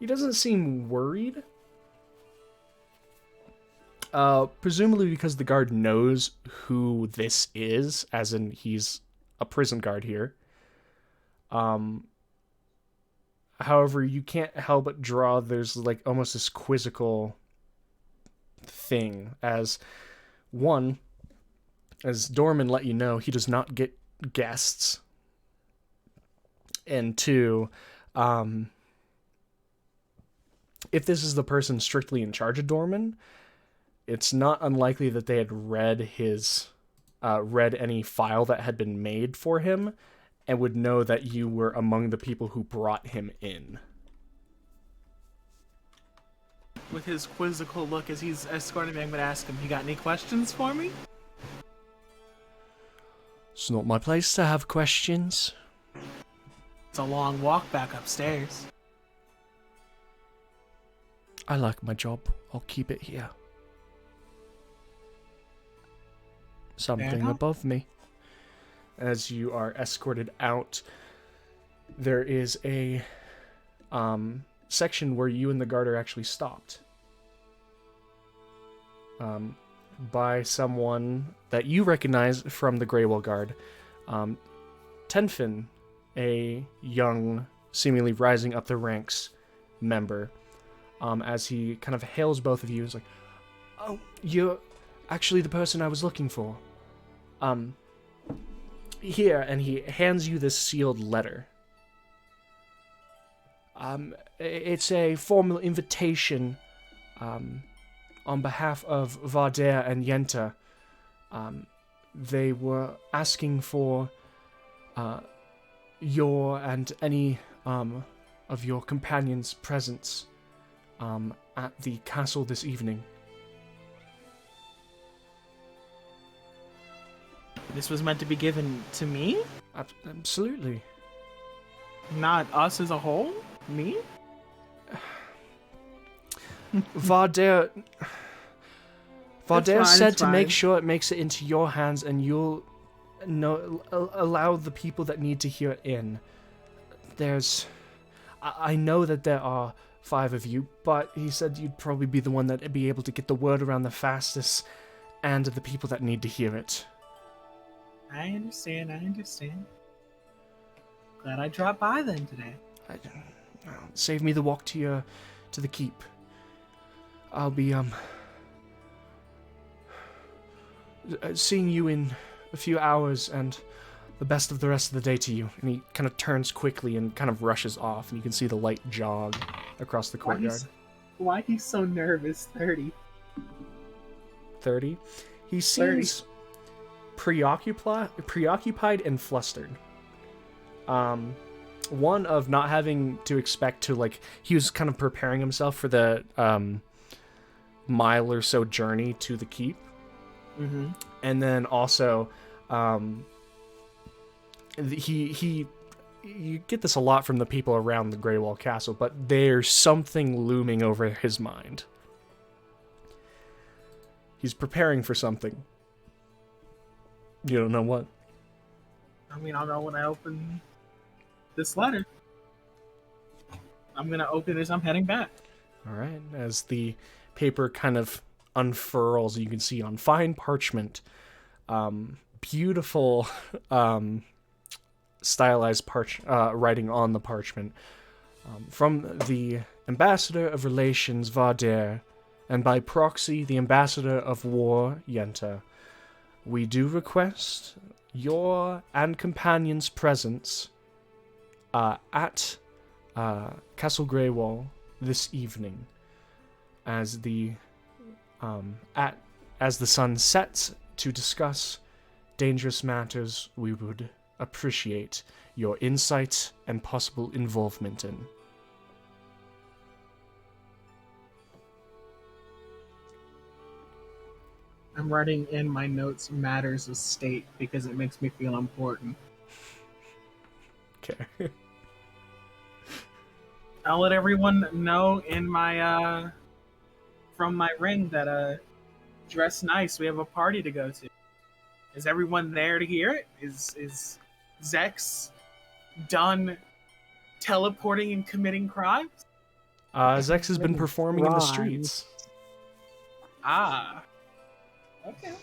doesn't seem worried. Presumably because the guard knows who this is, as in he's a prison guard here. However, you can't help but draw there's almost this quizzical thing as Dorman let you know, he does not get guests. And two, if this is the person strictly in charge of Dorman, it's not unlikely that they had read any file that had been made for him and would know that you were among the people who brought him in. With his quizzical look as he's escorting me, I'm gonna ask him, you got any questions for me? It's not my place to have questions. It's a long walk back upstairs. I like my job. I'll keep it here. Something above me. As you are escorted out, there is a section where you and the guard are actually stopped by someone that you recognize from the Greywell Guard. Tenfin, a young, seemingly rising up the ranks member, as he kind of hails both of you, is like, "Oh, you're actually the person I was looking for. here, and he hands you this sealed letter. It's a formal invitation on behalf of Varder and Yenta. They were asking for your and any of your companions' presence at the castle this evening. This was meant to be given to me? Absolutely. Not us as a whole? Me? Varder fine, said it's to make fine. sure it makes it into your hands, and you'll allow the people that need to hear it in. I know that there are 5 of you, but he said you'd probably be the one that'd be able to get the word around the fastest, and the people that need to hear it. I understand. Glad I dropped by then today. Save me the walk to the keep. I'll be seeing you in a few hours, and the best of the rest of the day to you. And he kind of turns quickly and kind of rushes off, and you can see the light jog across the courtyard. Why he's so nervous? 30. 30. He seems preoccupied and flustered. One of not having to expect to, like, he was kind of preparing himself for the mile or so journey to the keep. Mm-hmm. And then also, you get this a lot from the people around the Grey Wall Castle, but there's something looming over his mind. He's preparing for something. You don't know what? I mean, I'll know when I open this letter. I'm gonna open it as I'm heading back. All right. As the paper kind of unfurls, you can see on fine parchment, beautiful stylized writing on the parchment from the Ambassador of Relations Varder, and by proxy the Ambassador of War Yenta. We do request your and companions' presence at Castle Greywall this evening, as the sun sets, to discuss dangerous matters we would appreciate your insight and possible involvement in. I'm writing in my notes matters of state because it makes me feel important. Okay. I'll let everyone know in my from my ring that dress nice. We have a party to go to. Is everyone there to hear it? Is Zex done teleporting and committing crimes? Zex has been performing in the streets. Ah. Okay.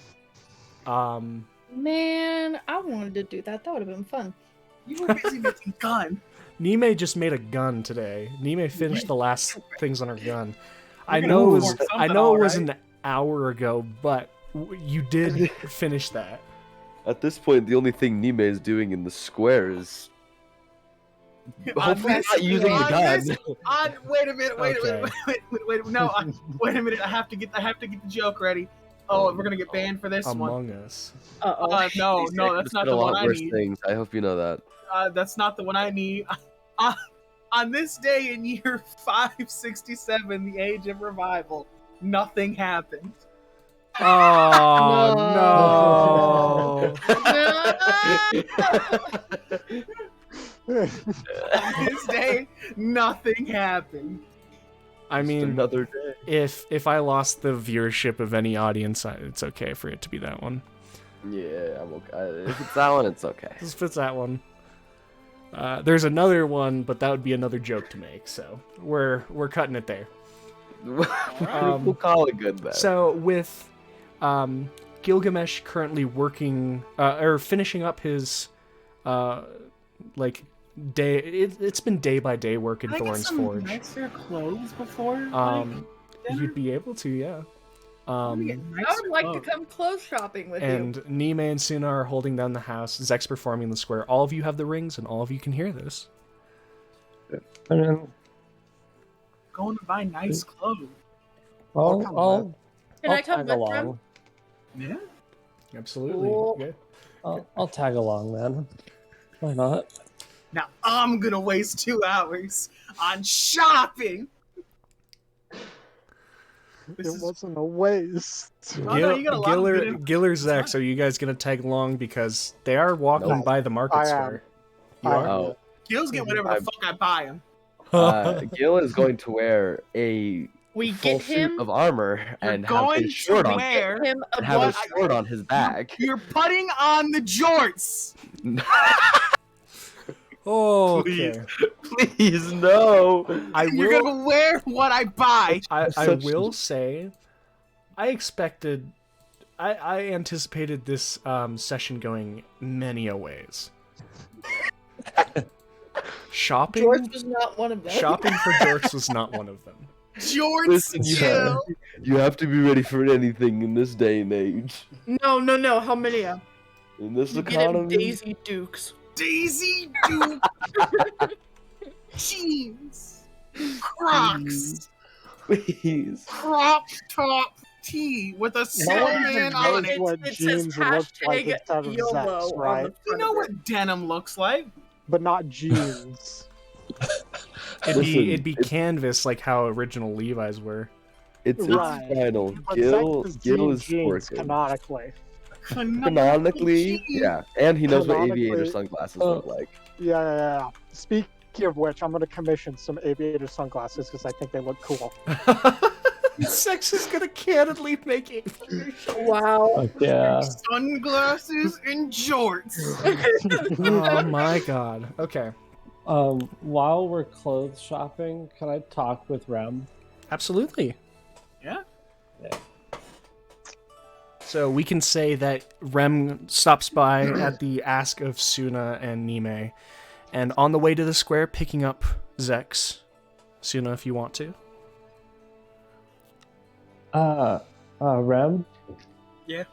Man, I wanted to do that. That would have been fun. You were busy making gun. Nime just made a gun today. Nime finished the last things on her gun. I You're know gonna it was perform I something, know it was alright? an hour ago, but you did finish that. At this point, the only thing Nime is doing in the square is hopefully not using the gun. Wait a minute. Wait a minute. No, wait a minute. I have to get the joke ready. Oh, we're gonna get banned for this one. Among Us. No, that's not There's the a lot one I worse need. things. I hope you know that. That's not the one I need. On this day in year 567, the age of revival, nothing happened. Oh no! On this day, nothing happened. I Just mean, another day. if I lost the viewership of any audience, it's okay for it to be that one. Yeah, I'm okay. If it's that one, it's okay. Just fits that one. There's another one, but that would be another joke to make, so we're cutting it there. We'll call it good then. So with Gilgamesh currently working or finishing up his day, it's been day by day work in Can I get Thorn's some Forge. nicer clothes before? You'd be able to, yeah. I'm gonna get I nice would like to clothes. come clothes shopping with And you. Nime and Suna are holding down the house. Zek's performing the square. All of you have the rings, and all of you can hear this. I mean, Going to buy nice clothes. I'll come I'll Can I come tag with them? along. Yeah. Absolutely. Cool. Yeah. I'll tag along then. Why not? Now I'm gonna waste 2 hours on shopping. It wasn't a waste. Oh, no, you got a lot of good Gil or Zex, are you guys going to tag along? Because they are walking No. by the market I am. square. You I are? am. Oh. Gil's get whatever the fuck I buy him. Gil is going to wear a We full get him. suit of armor You're and have going his to sword on. wear. Get him a And have his blood. sword on his back. You're putting on the jorts. Oh, Please. okay. Please, no. You're gonna wear what I buy. I Such- will say, I anticipated this session going many a ways. Shopping? George was not one of them. Shopping for jorts was not one of them. Jorts, Listen, Gil. you have to be ready for anything in this day and age. No. How many? In this You get him economy. Daisy Dukes. Daisy Duke. Jeans. Crocs. Please. Crop top tee with a No one snowman even on knows it. what It says jeans look like hashtag instead of YOLO Zex, on right? the You front know of it. what denim looks like? But not jeans. It'd be Listen, canvas like how original Levi's were. It's Right. final. But Gil Zex is is jeans working. canonically. Canonically, yeah. And he knows what aviator Canonically- sunglasses look like. Yeah. Speaking of which, I'm going to commission some aviator sunglasses because I think they look cool. Sex is gonna candidly make it. Wow. Fuck yeah. Sunglasses and jorts. Oh my god. Okay. While we're clothes shopping, can I talk with Rem? Absolutely. Yeah. So we can say that Rem stops by at the ask of Suna and Nime, and on the way to the square picking up Zex. Suna, if you want to. Rem? Yeah.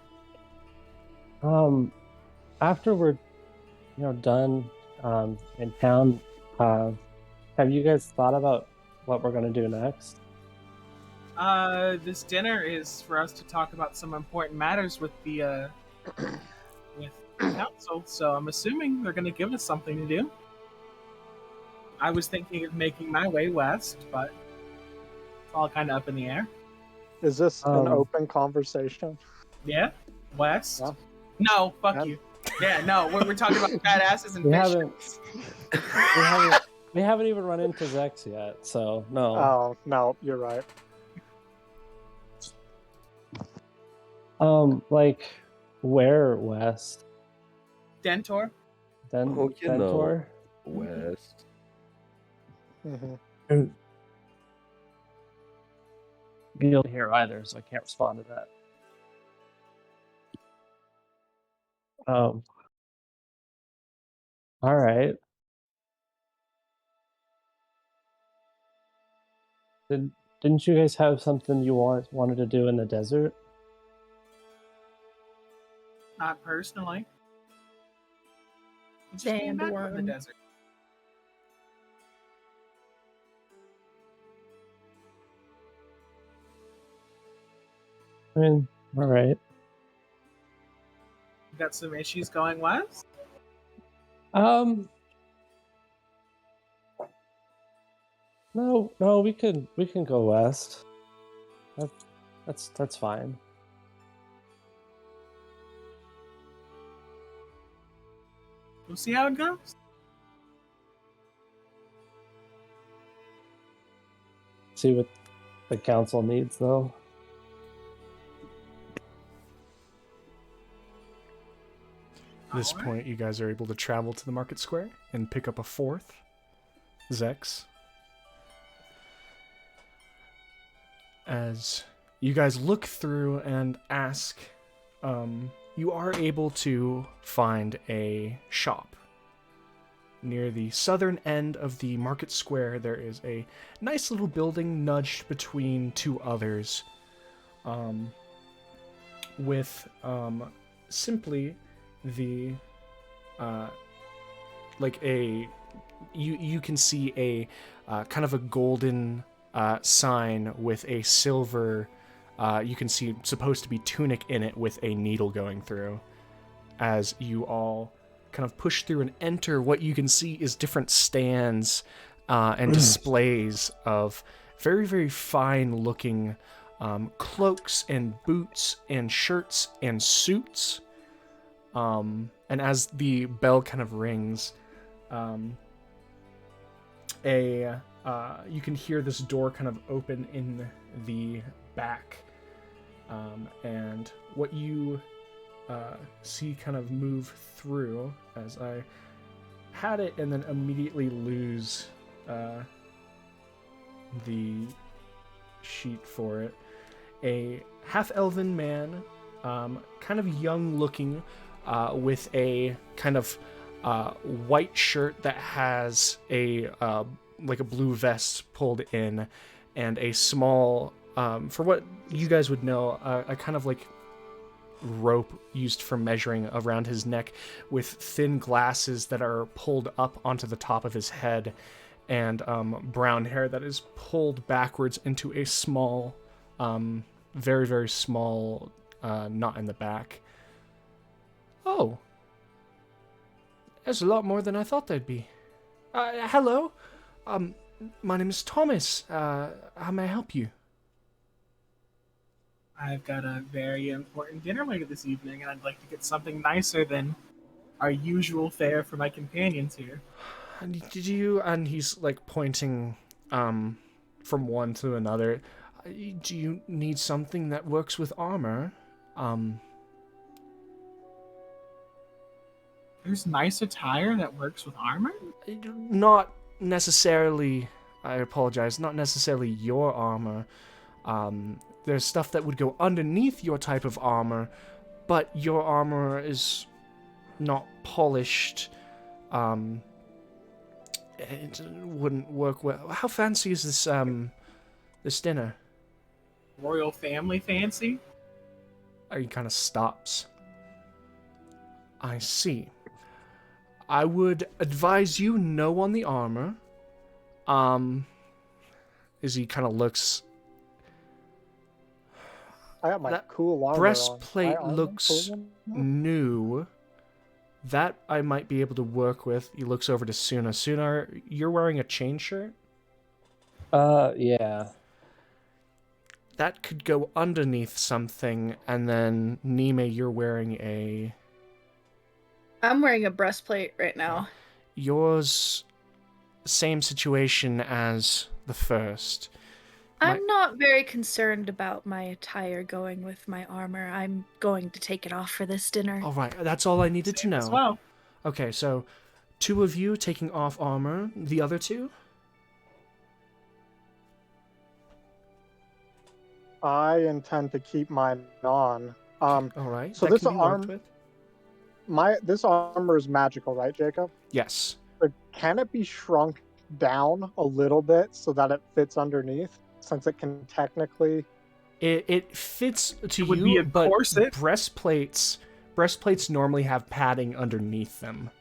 After we're, done, in town, have you guys thought about what we're gonna do next? This dinner is for us to talk about some important matters with the with the council. So I'm assuming they're going to give us something to do. I was thinking of making my way west, but it's all kind of up in the air. Is this an Um, open conversation? Yeah, west. Yeah. No, fuck Yeah. you. Yeah, no, we're talking about badasses and We bishops. We haven't even run into Zex yet, so no. Oh, no, you're right. Like where west? Dentor. Then Oh, you know. Dentor? West. hmm You don't hear either, so I can't respond to that. All right. Didn't you guys have something you wanted to do in the desert? Not personally. We just came back from the Sandworm. desert. I mean, all right. We got some issues going west. No, we can go west. That's fine. We'll see how it goes. See what the council needs, though. At this Alright. point, you guys are able to travel to the market square and pick up a fourth, Zex. As you guys look through and ask, you are able to find a shop. Near the southern end of the market square, there is a nice little building nudged between two others. with simply the like a you can see a kind of a golden sign with a silver you can see supposed to be tunic in it with a needle going through. As you all kind of push through and enter, what you can see is different stands and displays of very, very fine looking cloaks and boots and shirts and suits. And as the bell kind of rings, you can hear this door kind of open in the back. And what you see kind of move through, as I had it and then immediately lose the sheet for it. A half-elven man, kind of young looking, with a kind of white shirt that has a like a blue vest pulled in, and a small, for what you guys would know, a kind of like rope used for measuring around his neck, with thin glasses that are pulled up onto the top of his head, and brown hair that is pulled backwards into a small, very, very small knot in the back. Oh. There's a lot more than I thought there'd be. Hello. My name is Thomas. How may I help you? I've got a very important dinner later this evening, and I'd like to get something nicer than our usual fare for my companions here. Did you... And he's, like, pointing from one to another. Do you need something that works with armor? There's nice attire that works with armor? Not necessarily... I apologize. Not necessarily your armor. There's stuff that would go underneath your type of armor, but your armor is not polished. It wouldn't work well. How fancy is this this dinner? Royal family fancy? He kind of stops. I see. I would advise you no on the armor. As he kind of looks. I got my That cool armor breastplate on. looks new. That I might be able to work with. He looks over to Suna. Suna, you're wearing a chain shirt? Yeah. That could go underneath something, and then Nime, you're wearing a... I'm wearing a breastplate right now. Yours, same situation as the first. I'm not very concerned about my attire going with my armor. I'm going to take it off for this dinner. All right, that's all I needed to know. As well. Okay, so 2 of you taking off armor. The other 2? I intend to keep mine on. All right. So that this can be worked arm, with. this armor is magical, right, Jacob? Yes. But can it be shrunk down a little bit so that it fits underneath? Since it can technically... It fits to It would you, be a but corset. breastplates normally have padding underneath them.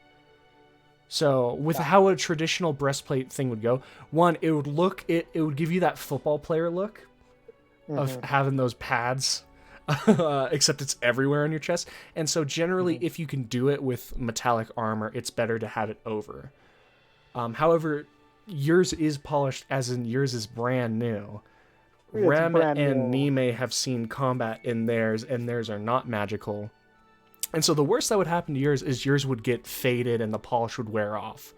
So with how a traditional breastplate thing would go, one, it would give you that football player look of having those pads, except it's everywhere on your chest. And so generally, if you can do it with metallic armor, it's better to have it over. However, yours is polished, as in yours is brand new. It's Rem brand and new. Nime have seen combat in theirs, and theirs are not magical. And so the worst that would happen to yours is yours would get faded and the polish would wear off.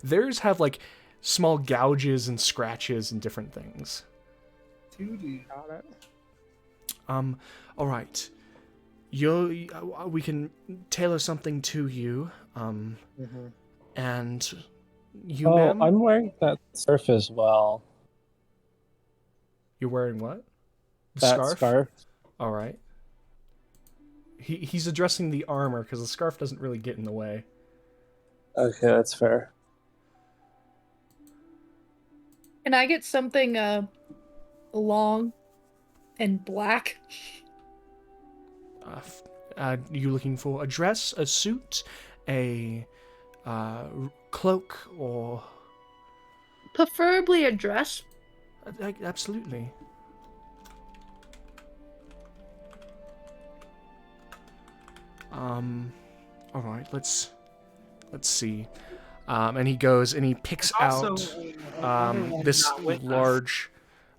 Theirs have like small gouges and scratches and different things. Got it. All right. We can tailor something to you. And you, ma'am? I'm wearing that scarf as well. You're wearing what? The That scarf. All right. He's addressing the armor because the scarf doesn't really get in the way. Okay, that's fair. Can I get something long and black? You looking for a dress, a suit, a cloak, or Preferably a dress. absolutely. All right, let's see. And he goes and he picks Also, out this not with us. large,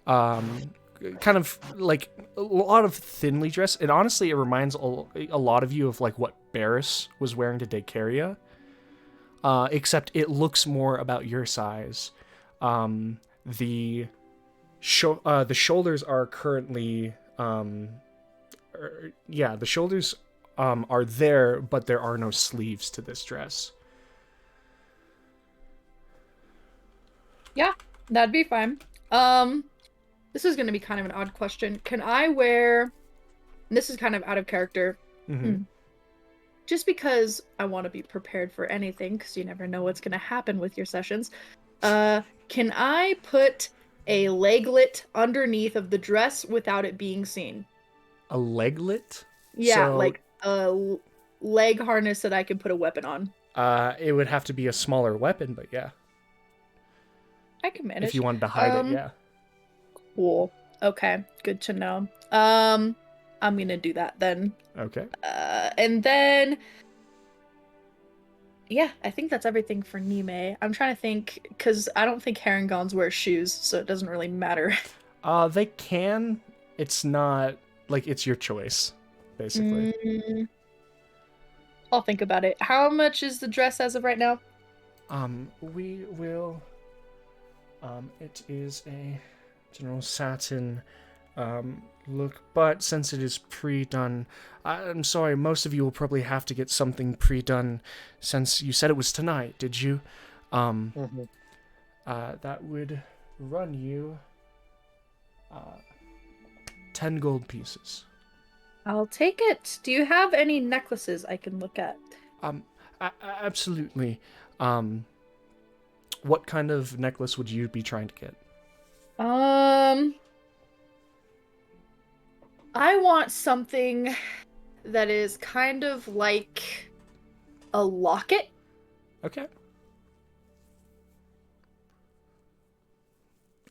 kind of like a lot of thinly dressed. And honestly, it reminds a lot of you of like what Barris was wearing to Decaria. Except it looks more about your size. The shoulders are currently, the shoulders are there, but there are no sleeves to this dress. Yeah, that'd be fine. This is going to be kind of an odd question. Can I wear... And this is kind of out of character. Mm-hmm. Just because I want to be prepared for anything, because you never know what's going to happen with your sessions. Can I put a leglet underneath of the dress without it being seen? A leglet? Yeah, So, like a leg harness that I can put a weapon on. it would have to be a smaller weapon, but yeah. I can manage. If you wanted to hide it, yeah. Cool. Okay, good to know. I'm gonna do that then. Okay. And then... Yeah, I think that's everything for Nime. I'm trying to think, because I don't think Herringons wear shoes, so it doesn't really matter. They can. It's not, like, it's your choice, basically. I'll think about it. How much is the dress as of right now? We will... it is a general satin, look, but since it is pre-done, I'm sorry, most of you will probably have to get something pre-done since you said it was tonight, did you? That would run you 10 gold pieces. I'll take it. Do you have any necklaces I can look at? Absolutely. What kind of necklace would you be trying to get? I want something that is kind of like a locket. Okay.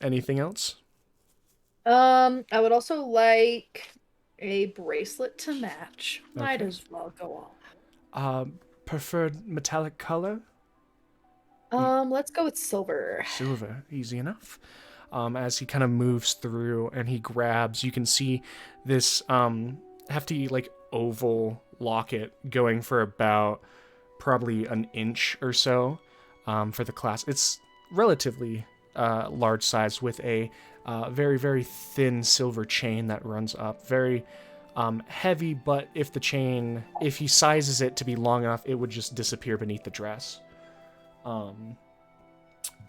Anything else? I would also like a bracelet to match. Might Okay. as well go on. Preferred metallic color? Let's go with silver. Silver, easy enough. As he kind of moves through and he grabs, you can see this hefty, like, oval locket going for about probably an inch or so for the class. It's relatively large size with a very, very thin silver chain that runs up. Very heavy, but if he sizes it to be long enough, it would just disappear beneath the dress.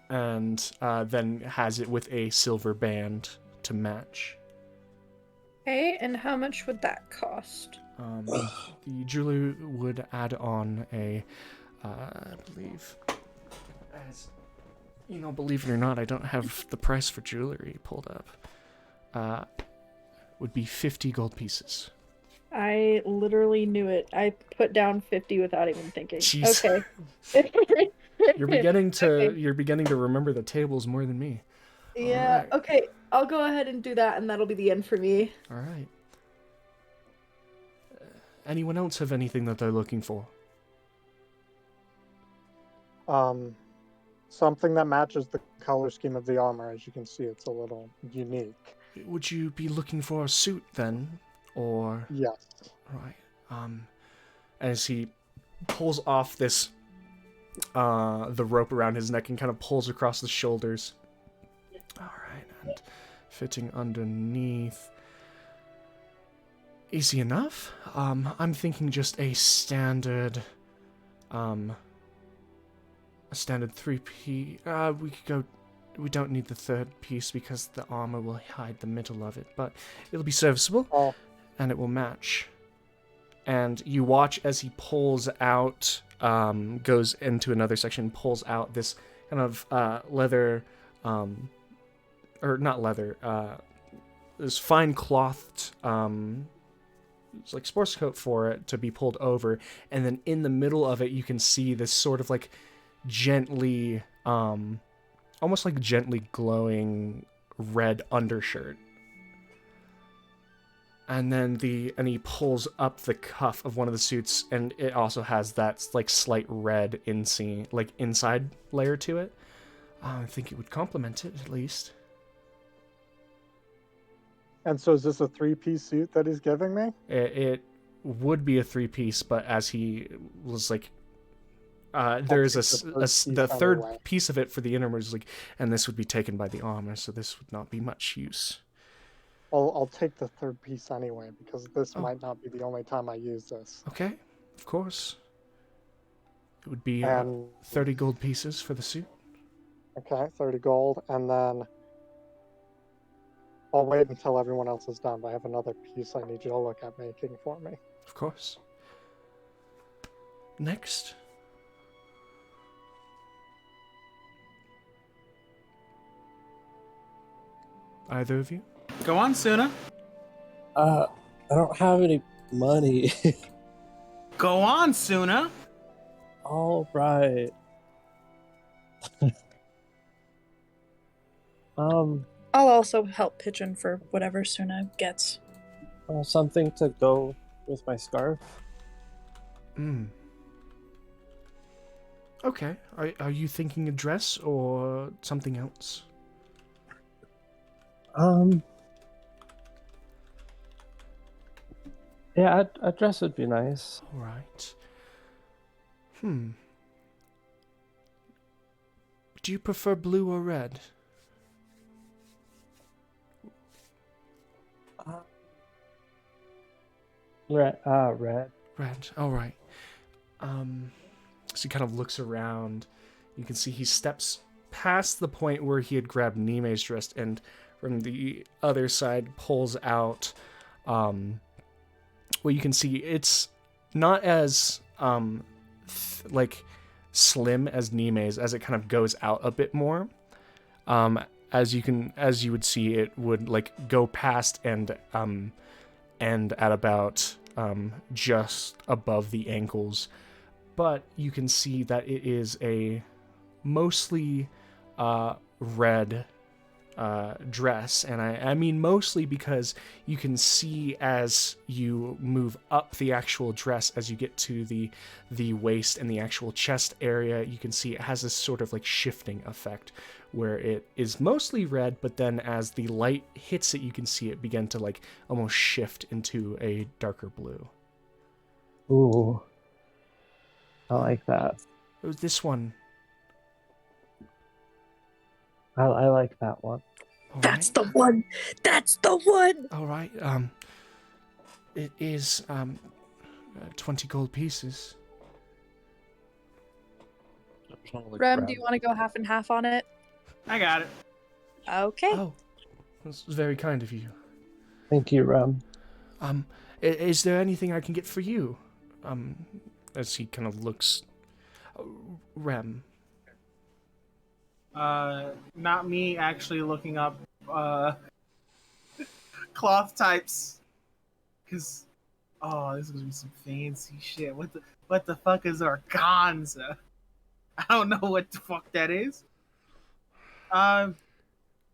And then has it with a silver band to match. Okay, and how much would that cost? The jeweler would add on a, I believe, as you know, believe it or not, I don't have the price for jewelry pulled up. Would be 50 gold pieces. I literally knew it. I put down 50 without even thinking. Jeez. Okay. You're beginning to remember the tables more than me. Yeah, Alright. okay. I'll go ahead and do that, and that'll be the end for me. All right. Anyone else have anything that they're looking for? Something that matches the color scheme of the armor. As you can see, it's a little unique. Would you be looking for a suit then, or? Yes. Right. As he pulls off this, the rope around his neck and kind of pulls across the shoulders. All right, and fitting underneath. Easy enough. I'm thinking just a standard, a standard 3-piece. We could go. We don't need the third piece because the armor will hide the middle of it, but it'll be serviceable. Oh. And it will match. And you watch as he pulls out, goes into another section, pulls out this kind of leather, or not leather, this fine clothed like sports coat for it to be pulled over, and then in the middle of it you can see this sort of like gently, almost like gently glowing red undershirt. And then he pulls up the cuff of one of the suits, and it also has that like slight red inside layer to it. I think it would complement it at least. And so is this a 3-piece suit that he's giving me? It would be a 3-piece, but as he was like, there's the third anyway. piece of it for the innermost, like, and this would be taken by the armor, so this would not be much use. I'll take the 3rd piece anyway, because this might not be the only time I use this. Okay, of course. It would be And 30 gold pieces for the suit. okay, 30 gold, and then I'll wait until everyone else is done, but I have another piece I need you to look at making for me. Of course. Next. Either of you? Go on, Suna. I don't have any money. Go on, Suna. All right. I'll also help pitch in for whatever Suna gets. Something to go with my scarf. Okay. Are you thinking a dress or something else? Yeah, a dress would be nice. All right. Do you prefer blue or red? Red. Red. All right. So he kind of looks around. You can see he steps past the point where he had grabbed Nime's dress, and from the other side pulls out. Well, you can see it's not as like slim as Nime's, as it kind of goes out a bit more. As you would see, it would like go past and end at about just above the ankles, but you can see that it is a mostly red dress, and I mean mostly because you can see as you move up the actual dress, as you get to the waist and the actual chest area, you can see it has this sort of like shifting effect where it is mostly red, but then as the light hits it, you can see it begin to like almost shift into a darker blue. Ooh. I like that. It was this one. I like that one. All That's right. the one! That's the one! All right. It is 20 gold pieces. Rem, do you want to go half and half on it? I got it. Okay. Oh, that's very kind of you. Thank you, Rem. Is there anything I can get for you? As he kind of looks. Rem. Not me actually looking up cloth types, because this is gonna be some fancy shit. What the fuck is organza? I don't know what the fuck that is. I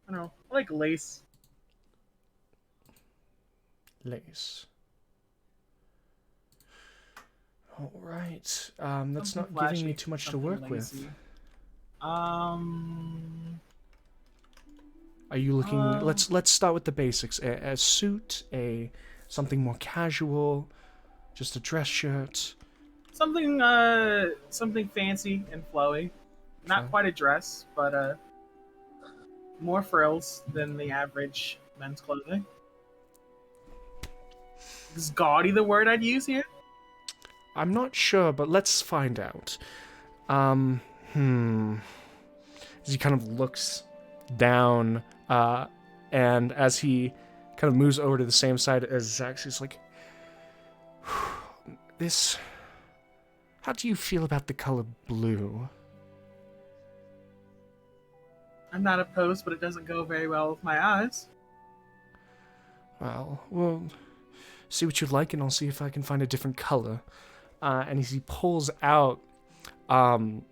don't know. I like lace. Lace. All right. That's Something not giving me flashy, too much to something work with. lacy. Are you looking? Let's start with the basics. A suit, something more casual, just a dress shirt. Something fancy and flowy. Not Okay. quite a dress, but more frills than the average men's clothing. Is gaudy the word I'd use here? I'm not sure, but let's find out. As he kind of looks down, and as he kind of moves over to the same side as Zax, he's like, this... How do you feel about the color blue? I'm not opposed, but it doesn't go very well with my eyes. Well, see what you like, and I'll see if I can find a different color. And as he pulls out, I'm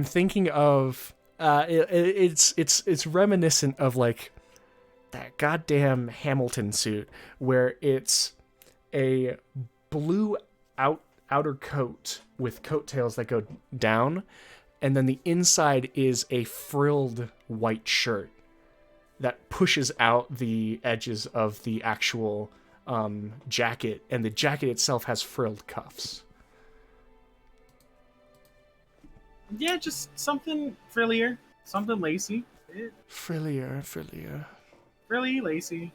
thinking of it's reminiscent of like that goddamn Hamilton suit, where it's a blue outer coat with coattails that go down, and then the inside is a frilled white shirt that pushes out the edges of the actual jacket, and the jacket itself has frilled cuffs. Yeah, just something frillier, something lacy. Frillier. Frilly, lacy.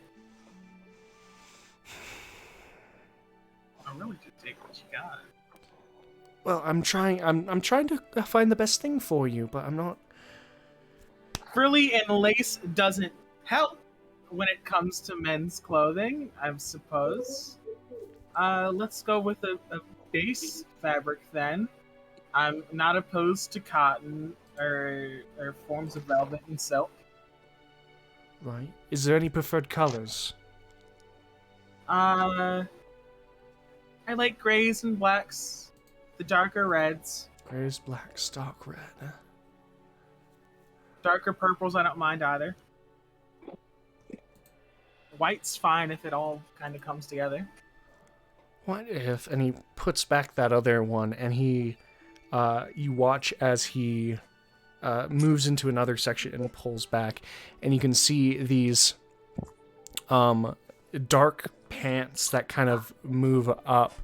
I really just take what you got. Well, I'm trying to find the best thing for you, but I'm not. Frilly and lace doesn't help when it comes to men's clothing, I suppose. Let's go with a base fabric then. I'm not opposed to cotton or forms of velvet and silk. Right. Is there any preferred colors? I like grays and blacks, the darker reds. Grays, blacks, dark red. Darker purples I don't mind either. White's fine if it all kind of comes together. What if? And he puts back that other one, and he, you watch as he moves into another section and pulls back, and you can see these dark pants that kind of move up,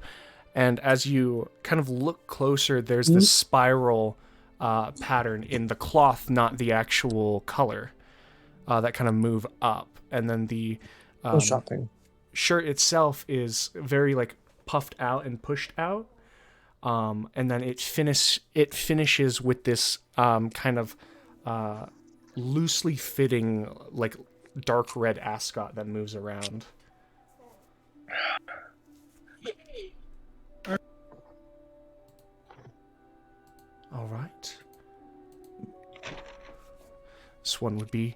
and as you kind of look closer, there's this spiral pattern in the cloth, not the actual color, that kind of move up, and then the Shopping. shirt itself is very like puffed out and pushed out, and then it finishes with this kind of loosely fitting like dark red ascot that moves around. All right. This one would be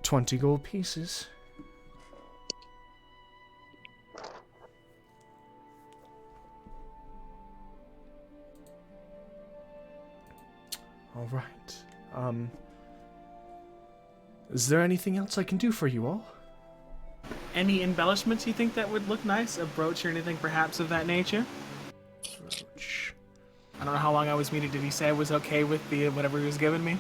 20 gold pieces. All right. Is there anything else I can do for you all? Any embellishments you think that would look nice? A brooch or anything perhaps of that nature? Brooch. I don't know how long I was meeting. Did he say I was okay with the whatever he was giving me?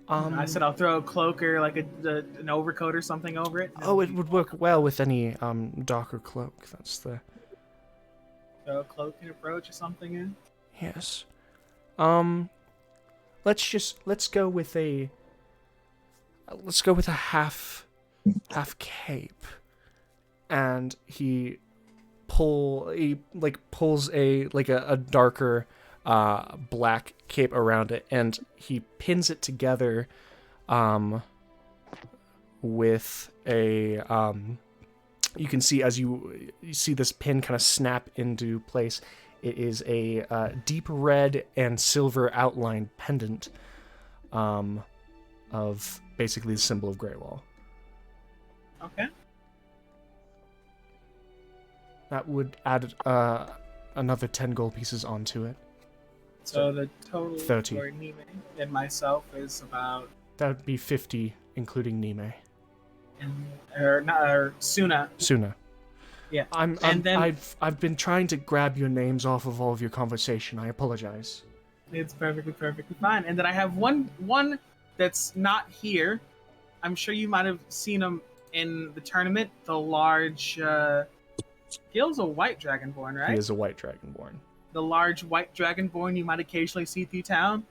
I said I'll throw a cloak or like an overcoat or something over it. Oh, it would work well with any darker cloak. That's the... Throw a cloak and a brooch or something in? Yes. Let's go with a half cape. And he pulls a darker black cape around it, and he pins it together with a you can see as you see this pin kind of snap into place. It is a deep red and silver outlined pendant of basically the symbol of Greywall. Okay. That would add another 10 gold pieces onto it. So the total 30. for Nime and myself is about... That would be 50, including Nime. Or Suna. Suna. Yeah. I've been trying to grab your names off of all of your conversation. I apologize. It's perfectly fine. And then I have one that's not here. I'm sure you might have seen him in the tournament. The large... He was a white dragonborn, right? He is a white dragonborn. The large white dragonborn you might occasionally see through town.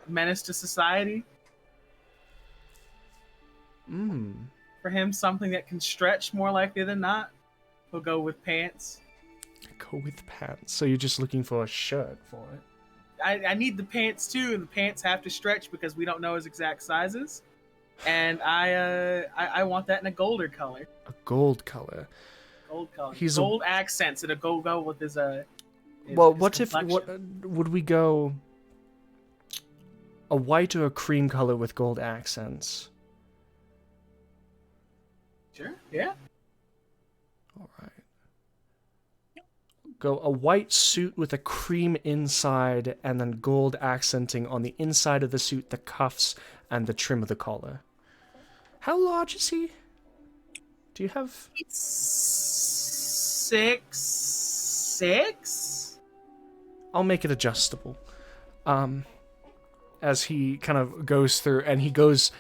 Menace to society. For him, something that can stretch more likely than not. We'll go with pants. Go with pants. So you're just looking for a shirt for it? I need the pants too, and the pants have to stretch because we don't know his exact sizes. And I want that in a golder color. A gold color. Gold color. He's gold accents that go with his well, his what complexion. Would we go a white or a cream color with gold accents? Sure. Yeah. All right. Go a white suit with a cream inside and then gold accenting on the inside of the suit, the cuffs, and the trim of the collar. How large is he? Do you have... 6'6"? I'll make it adjustable. As he kind of goes through, and he goes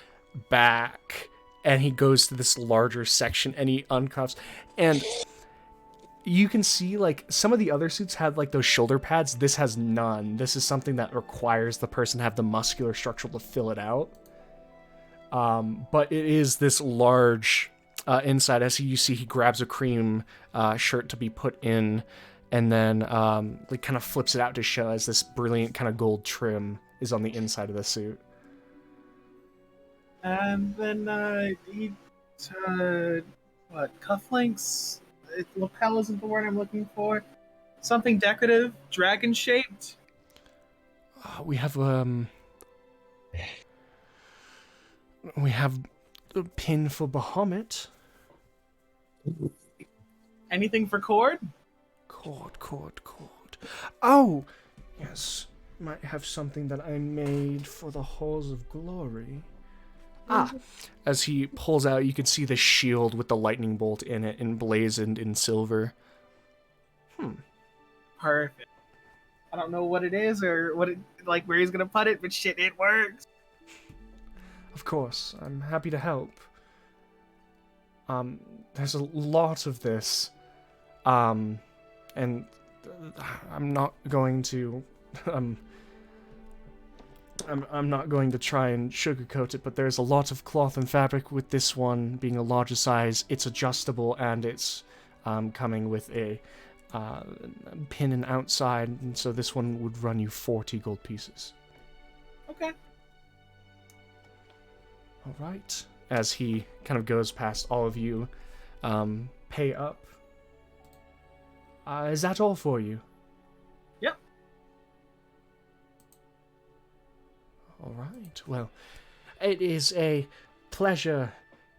back, and he goes to this larger section, and he uncuffs, and you can see, like, some of the other suits had, like, those shoulder pads. This has none. This is something that requires the person to have the muscular structure to fill it out. But it is this large inside. As you see, he grabs a cream shirt to be put in, and then like kind of flips it out to show as this brilliant kind of gold trim is on the inside of the suit. And then cufflinks? Lapel isn't the word I'm looking for. Something decorative, dragon shaped. We have a pin for Bahamut. Anything for cord? Cord. Oh, yes. Might have something that I made for the Halls of Glory. As he pulls out, you can see the shield with the lightning bolt in it, emblazoned in silver. Perfect. I don't know what it is or what it, like, where he's gonna put it, but shit, it works. Of course, I'm happy to help. There's a lot of this, and I'm not going to, I'm not going to try and sugarcoat it, but there's a lot of cloth and fabric with this one being a larger size. It's adjustable, and it's coming with a pin and outside, and so this one would run you 40 gold pieces. Okay. All right. As he kind of goes past all of you, pay up. Is that all for you? Yep. All right. Well, it is a pleasure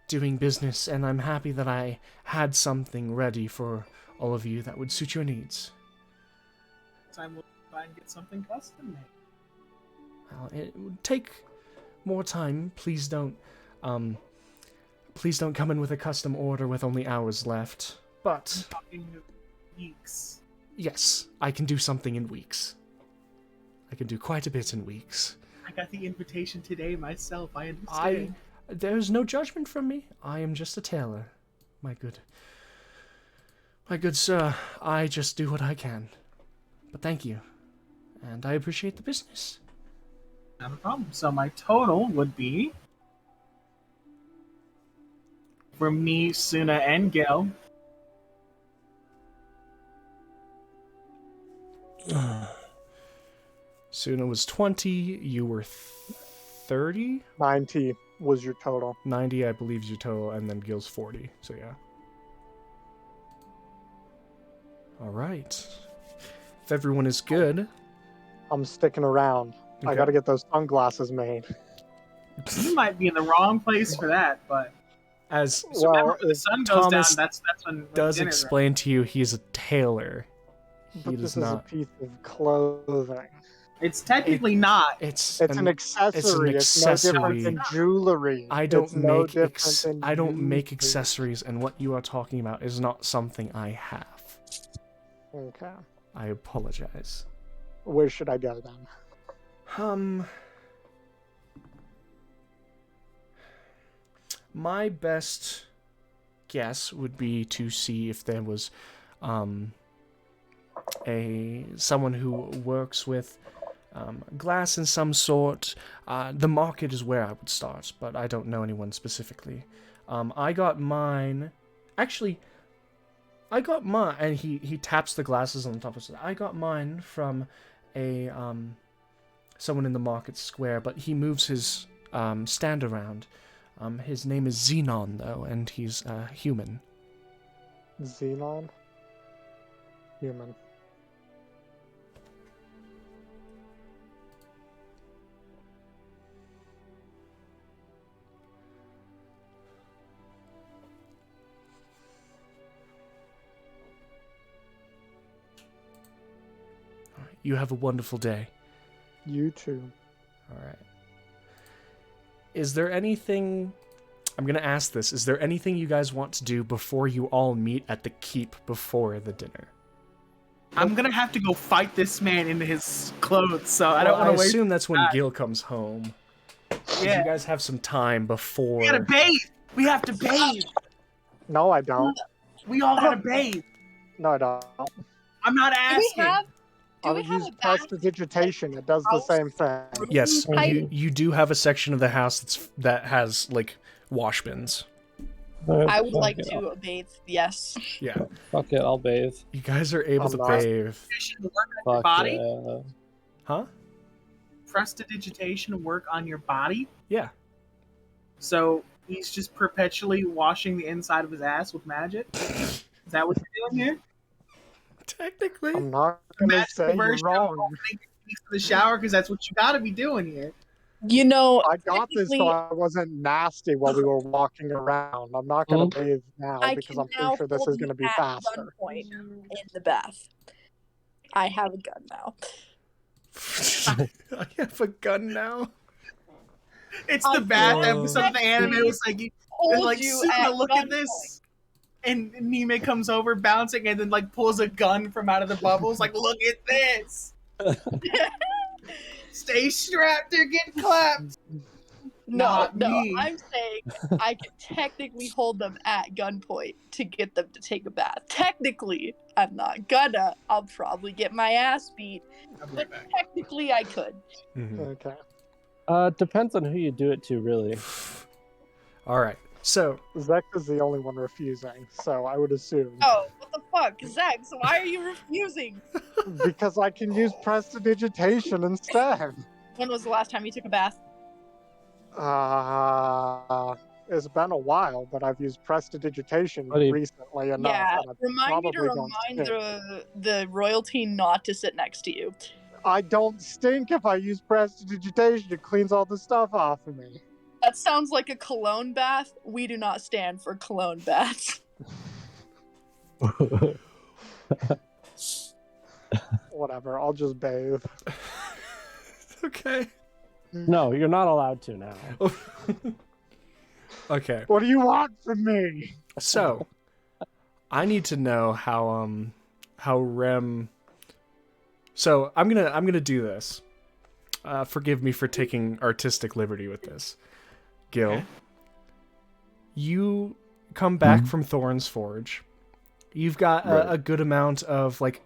doing business, and I'm happy that I had something ready for all of you that would suit your needs. Time we'll try and get something custom made. Well, it would take more time. Please don't come in with a custom order with only hours left. But I'm talking weeks. yes, I can do something in weeks. I can do quite a bit in weeks. I got the invitation today myself. I understand. There's no judgment from me. I am just a tailor, my good sir. I just do what I can. But thank you, and I appreciate the business. Not a problem. So my total would be, for me, Suna, and Gil, Suna was 20, you were 30? 90 was your total. 90, I believe, is your total, and then Gil's 40, so yeah. Alright. If everyone is good... I'm sticking around. Okay. I gotta get those sunglasses made. you might be in the wrong place for that, but As Well, remember, when the sun goes Thomas down, that's when does dinner's explain to you he's a tailor. He But does this not... is a piece of clothing. ready. It's technically not. It's It's an accessory. It's no different than jewelry. I don't It's no make different than I don't make jewelry. accessories, and what you are talking about is not something I have. Okay. I apologize. Where should I go then? My best guess would be to see if there was someone who works with glass in some sort. The market is where I would start, but I don't know anyone specifically. I got mine. Actually, I got mine, and he taps the glasses on the top of it. I got mine from a someone in the market square, but he moves his stand around. His name is Xenon, though, and he's human. Xenon? Human. You have a wonderful day. You too. All right. Is there anything... I'm going to ask this. Is there anything you guys want to do before you all meet at the keep before the dinner? I'm gonna have to go fight this man into his clothes, so I don't want I to wait. assume that's when Gil comes home. Yeah. You guys have some time before... We gotta bathe! We have to bathe! No, I don't. We all gotta bathe! No, I don't. I'm not asking! I Do we would have use a bath? prestidigitation. It does the same thing. Yes, I- you do have a section of the house that has, like, wash bins. I would Fuck like it, to bathe, yes. Yeah. Fuck it, I'll bathe. You guys are able I'm to not. bathe. Prestidigitation work on your Fuck body? yeah. Huh? Prestidigitation work on your body? Yeah. So he's just perpetually washing the inside of his ass with magic? Is that what you're doing here? Technically. I'm not gonna Magic say you're version of wrong. opening your keys to the shower, because that's what you gotta be doing here. You know, I got this so technically, I wasn't nasty while we were walking around. I'm not gonna bathe now I because can I'm now pretty sure this hold is you gonna be at faster. gunpoint in the bath. I have a gun now. I have a gun now. It's the bad Oh. episode of the anime. It's like, it's Hold like you Suna, at look at gunpoint. this. And Nime comes over bouncing and then like pulls a gun from out of the bubbles. Like, look at this. Stay strapped or get clapped. Not No, me. I'm saying I can technically hold them at gunpoint to get them to take a bath. Technically, I'm not gonna. I'll probably get my ass beat, I'll be but right back. technically I could. Mhm. Okay. Depends on who you do it to, really. All right. So, Zek is the only one refusing, so I would assume. Oh, what the fuck, Zach? So why are you refusing? Because I can use prestidigitation instead. When was the last time you took a bath? It's been a while, but I've used prestidigitation Buddy. recently enough. Yeah, and I remind me to probably don't remind stink. the royalty not to sit next to you. I don't stink if I use prestidigitation. It cleans all the stuff off of me. That sounds like a cologne bath. We do not stand for cologne baths. Whatever, I'll just bathe. okay. No, you're not allowed to now. Okay. What do you want from me? So, I need to know how Rem. So I'm gonna do this. Forgive me for taking artistic liberty with this, Gil. Okay. You come back from Thorn's Forge. You've got Right. a good amount of like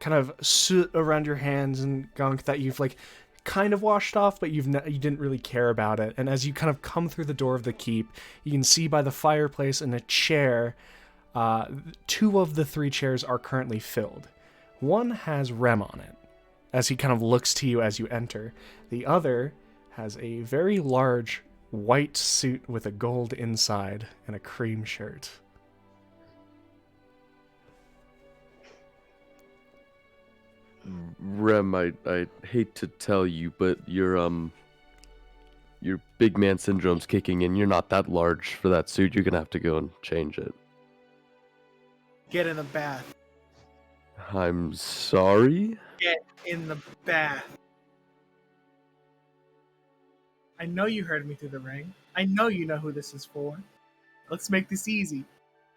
kind of soot around your hands and gunk that you've like kind of washed off, but you didn't really care about it. And as you kind of come through the door of the keep, you can see by the fireplace and a chair, 2 of the 3 chairs are currently filled. One has Rem on it, as he kind of looks to you as you enter. The other has a very large white suit with a gold inside and a cream shirt. Rem, I hate to tell you, but your big man syndrome's kicking in. You're not that large for that suit. You're gonna have to go and change it. Get in the bath. I'm sorry. Get in the bath. I know you heard me through the ring. I know you know who this is for. Let's make this easy.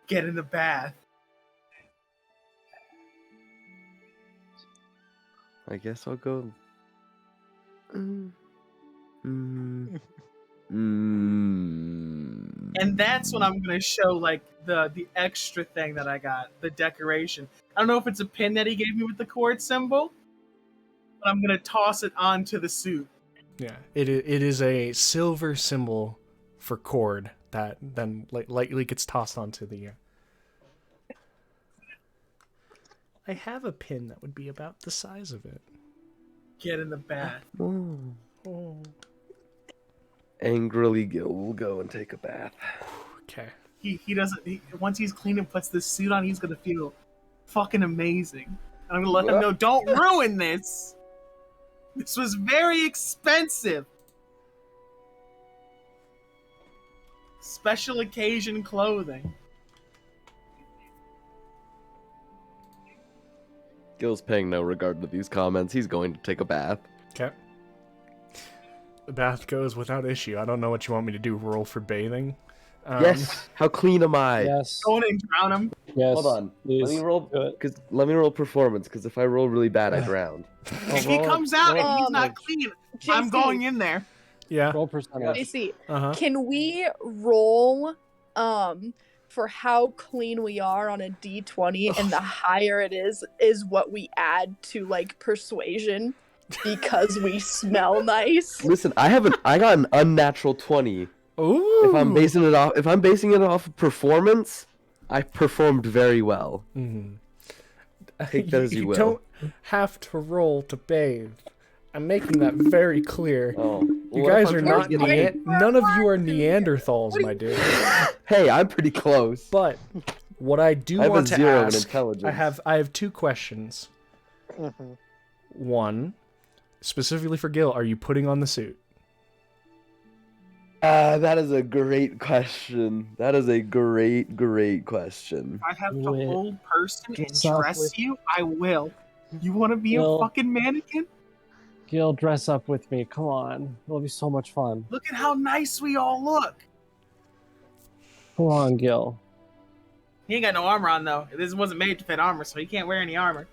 Get in the bath. I guess I'll go. And that's when I'm gonna show like the extra thing that I got, the decoration. I don't know if it's a pin that he gave me with the cord symbol, but I'm gonna toss it onto the suit. Yeah, it is a silver symbol for cord that then lightly gets tossed onto the. I have a pin that would be about the size of it. Get in the bath. Oh. Angrily, Gil will go and take a bath. Okay. He doesn't. Once he's clean and puts this suit on, he's gonna feel fucking amazing. And I'm gonna let him know, don't ruin this. This was very expensive. Special occasion clothing. Gil's paying no regard to these comments. He's going to take a bath. Okay. The bath goes without issue. I don't know what you want me to do. Roll for bathing. Yes. How clean am I? Yes. Go in and drown him. Yes. Hold on. Let me roll. Do it. Let me roll performance. Because if I roll really bad, I drown. If he comes out and he's not clean, I'm JC. going in there. Yeah. Roll percentage. JC, Uh-huh. can we roll for how clean we are on a d20, and the higher it is what we add to like persuasion because we smell nice? Listen, I got an unnatural 20. Ooh. If I'm basing it off of performance, I performed very well. Take that as you will. don't have to roll to bathe. I'm making that very clear. Oh, You what guys if are I'm not trying to get- none of you are Neanderthals, my dude. Hey, I'm pretty close. But what I do I have a want to 0 in ask, intelligence. I have two questions. One, specifically for Gil, are you putting on the suit? That is a great question. That is a great question. If I have to Do it. hold person and Dress up dress with- you, I will. You want to be a Gil. fucking mannequin? Gil, dress up with me. Come on. It'll be so much fun. Look at how nice we all look. Come on, Gil. He ain't got no armor on though. This wasn't made to fit armor, so he can't wear any armor.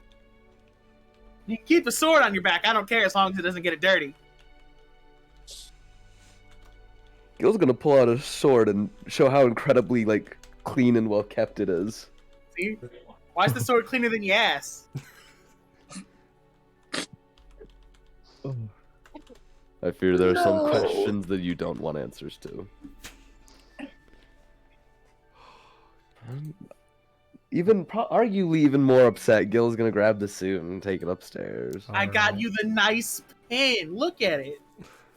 You can keep a sword on your back. I don't care as long as it doesn't get it dirty. Gil's gonna pull out a sword and show how incredibly clean and well kept it is. See? Why is the sword cleaner than your ass? I fear there are some questions that you don't want answers to. Arguably even more upset, Gil's gonna grab the suit and take it upstairs. I got Alright. you the nice pin. Look at it.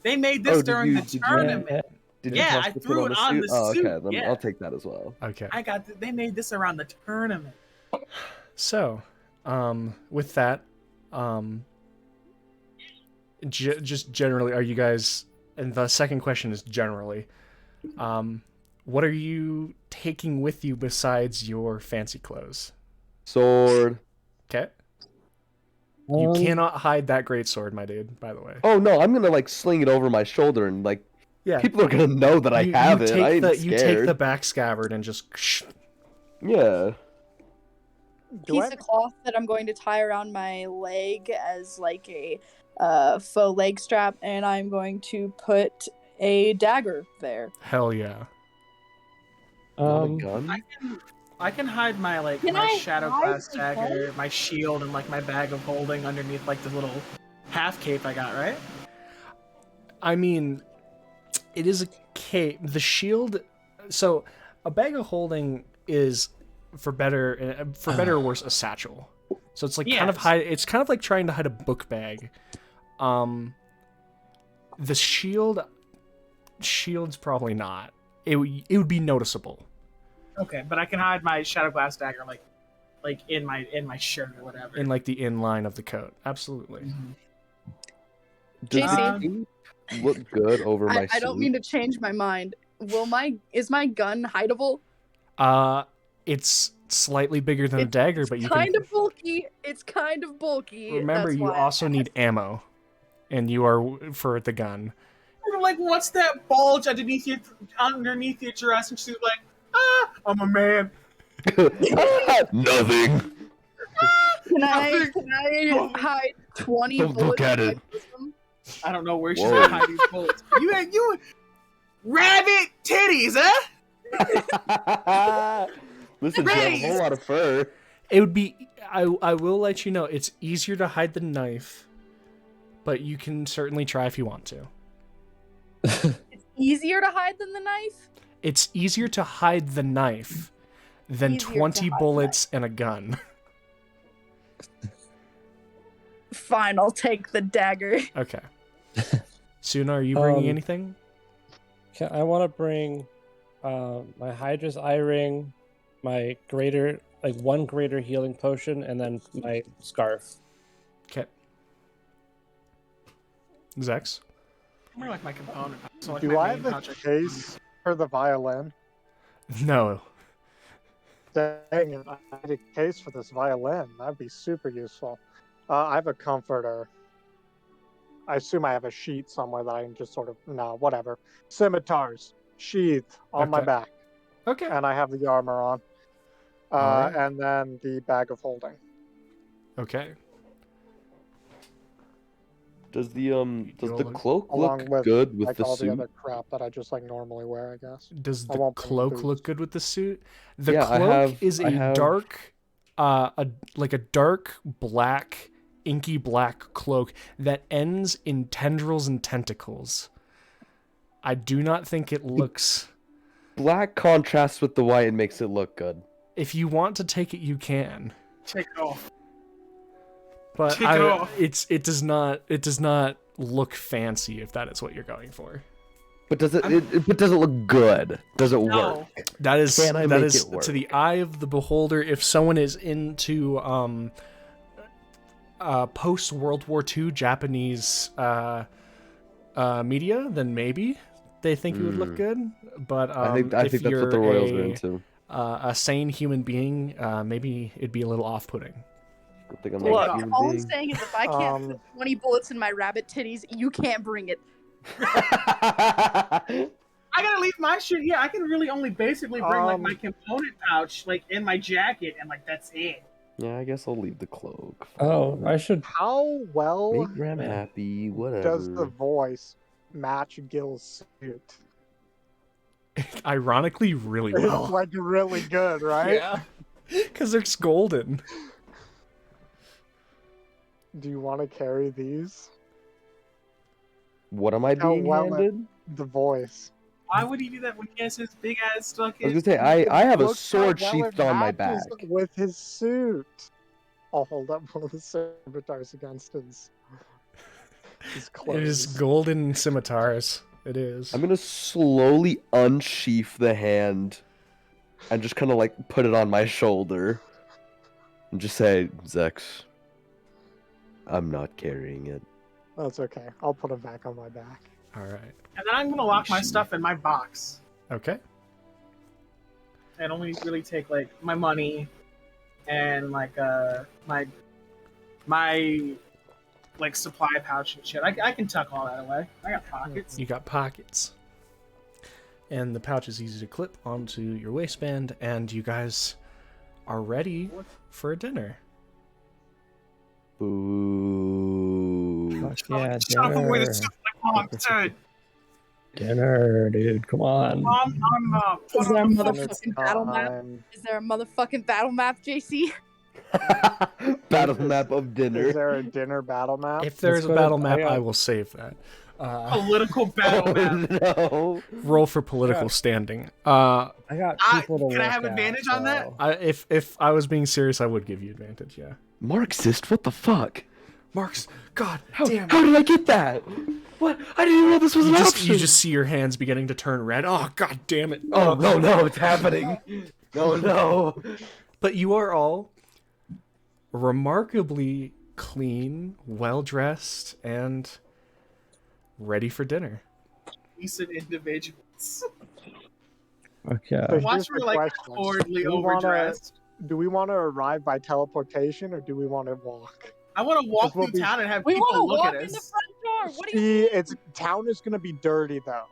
They made this Oh, did during you- the did you- tournament. Did Yeah, toss I the threw pin it on the Oh, suit, okay, then yeah. I'll take that as well. Okay. They made this around the tournament. So, with that, just generally, are you guys? And the second question is generally, what are you taking with you besides your fancy clothes? Sword. Okay. You cannot hide that great sword, my dude. By the way. Oh no, I'm gonna sling it over my shoulder and Yeah. people are gonna know that I have it. I ain't You take scared. the back scabbard and just. Yeah. Piece of cloth that I'm going to tie around my leg as like a faux leg strap, and I'm going to put a dagger there. Hell yeah. Not a gun? I can hide my Can my I shadow hide glass my dagger, my shield, and my bag of holding underneath the little half cape I got, right? I mean, it is a cape. The shield. So, a bag of holding is, for better or worse, a satchel. So it's kind of Yes. hide. It's kind of like trying to hide a book bag. The shield's probably not. It would be noticeable. Okay, but I can hide my shadow glass dagger like in my shirt or whatever. In the inline of the coat. Absolutely. Does JC. the cape look good over my suit? I don't mean to change my mind. Is my gun hideable? It's slightly bigger than a dagger, but you kind can of bulky. It's kind of bulky. remember That's you why I also need asked. ammo, and you are for the gun. What's that bulge underneath your dress? And she's like, I'm a man. Nothing. Can I hide 20 Don't bullets look at in my it. bosom? I don't know where she's Whoa. gonna hide these bullets. You rabbit titties, huh? Listen, she has a whole lot of fur. It would be. I will let you know. It's easier to hide the knife, but you can certainly try if you want to. It's easier to hide than the knife? It's easier to hide the knife than Easier to 20 hide bullets and a gun. Fine, I'll take the dagger. Okay. Suna, are you bringing Um, anything? I want to bring my Hydra's eye ring, my one greater healing potion, and then my scarf. Okay. Zex? More like my component. So like Do my I main have a project. case for the violin? No. dang it, I need a case for this violin. That'd be super useful. I have a comforter. I assume I have a sheet somewhere that I can just sort of... No, whatever. Scimitars. Sheath on my Okay. back. Okay. And I have the armor on. Alright. And then the bag of holding. Okay. Does the You'll- cloak Along look with, good with like the all suit? the other crap that I just like normally wear, I guess. Does I the won't bring cloak boots. look good with the suit? The Yeah, I cloak have- is I a have- dark, like a dark black, inky black cloak that ends in tendrils and tentacles. I do not think it looks. Black contrasts with the white and makes it look good. If you want to take it, you can. Take it off. But Take it off. it does not look fancy if that is what you're going for. But does it does it look good? Does it No. work? That is Can I that make is it work? to the eye of the beholder. If someone is into post World War II Japanese media, then maybe they think it would look good. But I think if that's what you're the Royals are into. a sane human being, maybe it'd be a little off-putting. Good thing I'm Look, not a human all I'm being. saying is if I can't fit 20 bullets in my rabbit titties, you can't bring it. I gotta leave my shit here. I can really only basically bring like my component pouch like in my jacket and like that's it. Yeah, I guess I'll leave the cloak. Oh, I should. How well Make Ram happy, whatever. does the voice match Gil's suit? Ironically, really well. It's like really good, right? Yeah, because it's golden. Do you want to carry these? What am I How being well it- handed? The voice. Why would he do that when he has his big ass stuck I was in? gonna say I have a Look how sword well sheathed it on my back. matches with his suit. I'll hold up one of the scimitars against his clothes. It is golden scimitars. It is. I'm gonna slowly unsheath the hand and just kind of like put it on my shoulder and just say, Zex, I'm not carrying it. That's okay. I'll put it back on my back. All right. And then I'm gonna lock my stuff in my box Okay. and only really take like my money and like my like supply pouch and shit. I can tuck all that away. I got pockets. You got pockets. And the pouch is easy to clip onto your waistband, and you guys are ready for a dinner. Boo. Fuck yeah, Shove away the dinner. stuff like Mom said. Dinner, dude. Come on. Mom, Is there a Dinner motherfucking battle map? time. Is there a motherfucking battle map, JC? Battle map of dinner. Is there a dinner battle map? If there's a what battle I map, got. I will save that. political battle map. Oh, no. Roll for political standing. I got people to Can I look have at, advantage on that? so- If I was being serious, I would give you advantage. Yeah. Marxist? What the fuck? Marks, God How damn. did I get that? What? I didn't even know this was an option. You just see your hands beginning to turn red. Oh, God damn it. Oh, no, it's happening. No. But you are all remarkably clean, well dressed, and ready for dinner. Decent individuals. Okay. So Watch here's me the like question. horribly Do we wanna- overdressed. Do we want to arrive by teleportation or do we want to walk? I want to walk This will through be- town and have We want to people look walk at in the us. front door. What do you See, it's town is gonna be dirty though.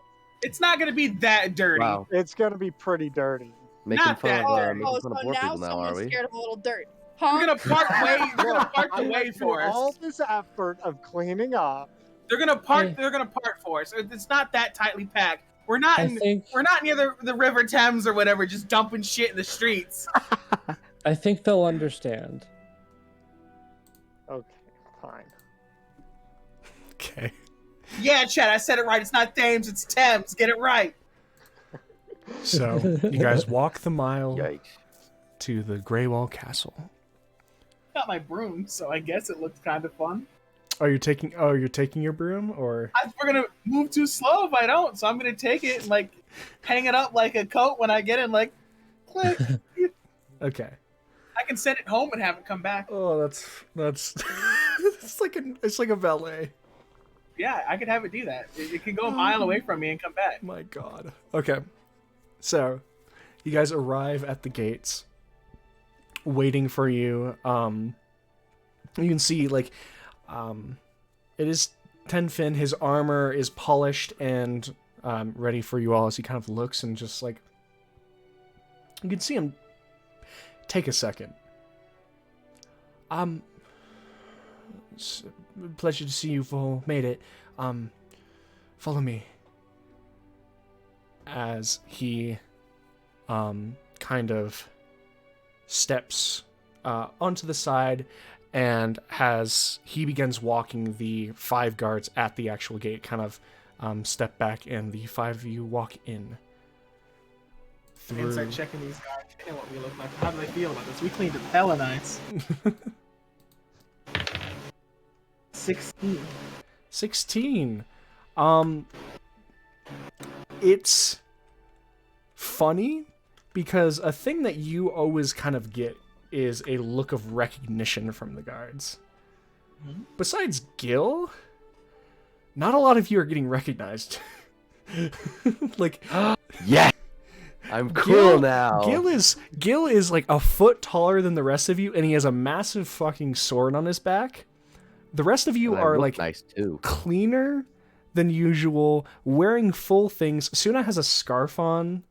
It's not gonna be that dirty. Wow. It's gonna be pretty dirty. Making Not fun that of, dirty. making Oh, fun so of poor now people now, are someone's we? scared of a little dirt. We're Huh? gonna park way. They're gonna park the I way went through for all us. this effort of cleaning up. They're gonna park. Hey. They're gonna park for us. It's not that tightly packed. We're not. I In, think we're not near the River Thames or whatever, just dumping shit in the streets. I think they'll understand. Okay, fine. Okay. Yeah, Chad, I said it right. It's not Thames, it's Thames. Get it right. So, you guys walk the mile Yikes. to the Greywall Castle. Got my broom, so I guess it looks kind of fun. You're taking your broom, or We're gonna move too slow if I don't, so I'm gonna take it and like hang it up like a coat when I get in. Like, click. okay. I can send it home and have it come back. Oh, that's it's like a valet. Yeah, I could have it do that. It can go a mile away from me and come back. My God. Okay. So, you guys arrive at the gates, waiting for you. You can see, like, it is Tenfin. His armor is polished and ready for you all as he kind of looks and just, like, you can see him take a second. It's a pleasure to see you've all made it. Follow me. As he kind of steps onto the side and he begins walking the 5 guards at the actual gate, kind of step back, and the 5 of you walk in. And start checking these guys. They know what we look like. How do they feel about this? We cleaned it hella nice. 16. 16. It's funny because a thing that you always kind of get is a look of recognition from the guards. Mm-hmm. Besides Gil, not a lot of you are getting recognized. Like, yeah, I'm cool now. Gil is like a foot taller than the rest of you, and he has a massive fucking sword on his back. The rest of you are like nice too. Cleaner than usual, wearing full things. Suna has a scarf on.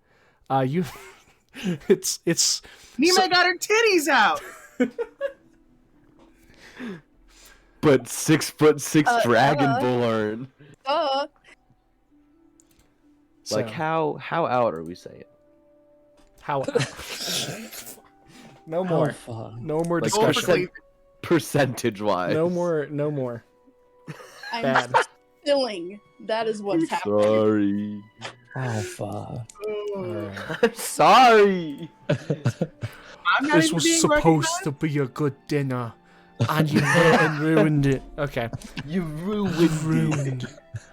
It's Nima got her titties out. But 6'6" Dragonborn. Like how out are we saying? How? No more. No more like discussion. Percentage wise. No more. I'm spilling. That is what's happening. Sorry. Alpha. Right. I'm sorry. This was supposed to be a good dinner, and you went and ruined it. Okay. You ruined it.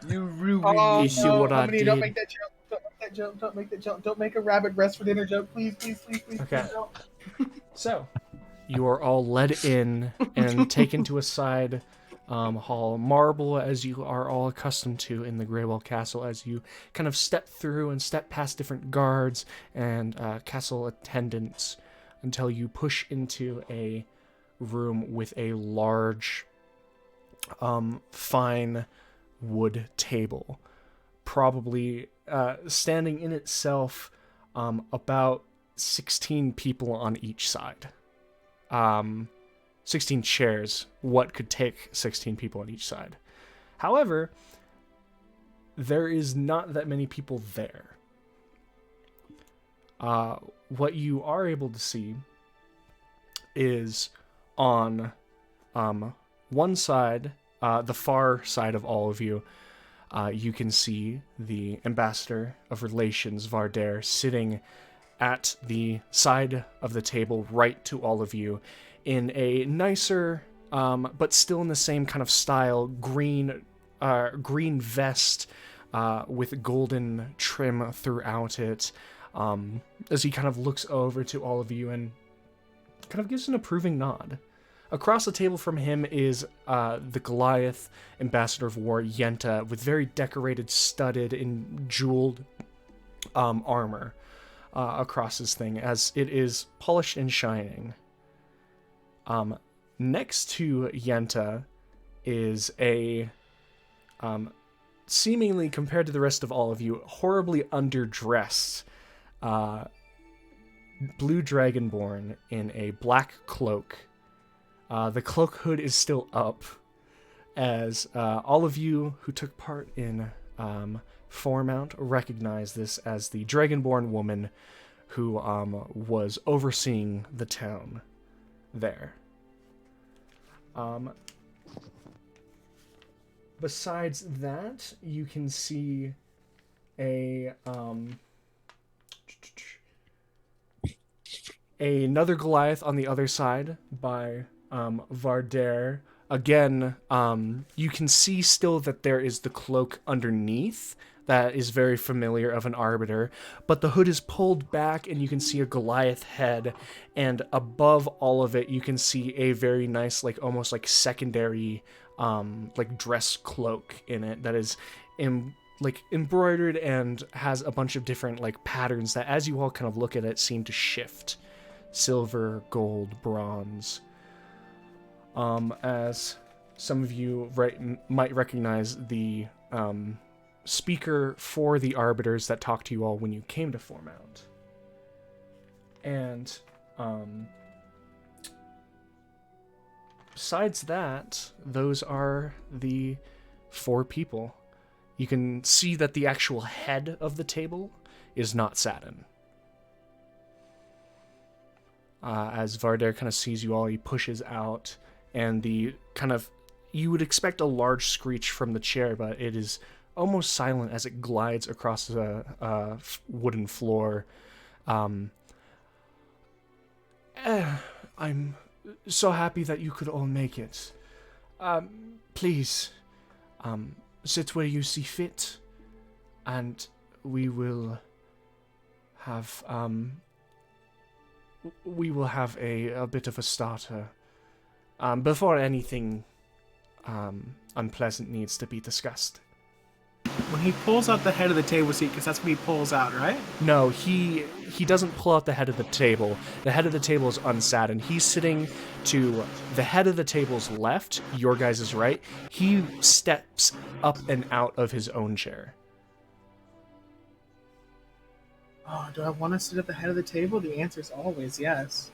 You ruined You see what I did? Don't make that joke. Don't make that joke. Don't make a rabbit breast for dinner joke. Please. Okay. Please don't. So, you are all led in and taken to a side hall, marble as you are all accustomed to in the Greywall Castle, as you kind of step through and step past different guards and castle attendants until you push into a room with a large, fine wood table, probably standing in itself about 16 people on each side. 16 chairs, what could take 16 people on each side. However, there is not that many people there. What you are able to see is on one side, the far side of all of you, you can see the Ambassador of Relations, Varder, sitting at the side of the table right to all of you in a nicer, but still in the same kind of style, green vest with golden trim throughout it, as he kind of looks over to all of you and kind of gives an approving nod. Across the table from him is the Goliath Ambassador of War, Yenta, with very decorated, studded, and jeweled armor across his thing, as it is polished and shining. Next to Yenta is a, seemingly, compared to the rest of all of you, horribly underdressed blue Dragonborn in a black cloak. The cloak hood is still up, as all of you who took part in Foremount recognize this as the Dragonborn woman who was overseeing the town there. Besides that, you can see another Goliath on the other side by Varder. Again, you can see still that there is the cloak underneath that is very familiar of an Arbiter, but the hood is pulled back and you can see a Goliath head, and above all of it you can see a very nice, like almost like secondary like dress cloak in it that is embroidered and has a bunch of different like patterns that, as you all kind of look at it, seem to shift silver, gold, bronze. As some of you might recognize the speaker for the arbiters that talked to you all when you came to Fourmount. And besides that, those are the 4 people. You can see that the actual head of the table is not satin. As Varder kind of sees you all, he pushes out, and the kind of, you would expect a large screech from the chair, but it is almost silent as it glides across the wooden floor. I'm so happy that you could all make it. Please, sit where you see fit, and we will have a bit of a starter. Before anything unpleasant needs to be discussed. When he pulls out the head of the table seat, because that's what he pulls out, right? No, he doesn't pull out the head of the table. The head of the table is unsatin. He's sitting to the head of the table's left, your guys' right. He steps up and out of his own chair. Oh, do I want to sit at the head of the table? The answer is always yes.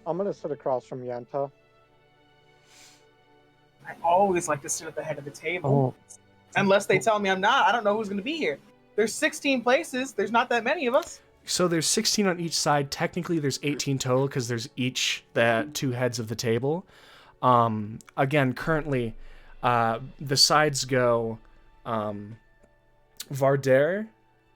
I'm gonna sit across from Yenta. I always like to sit at the head of the table. Unless they tell me I'm not. I don't know who's going to be here. There's 16 places. There's not that many of us. So there's 16 on each side. Technically, there's 18 total because there's each the 2 heads of the table. Again, currently, the sides go Varder,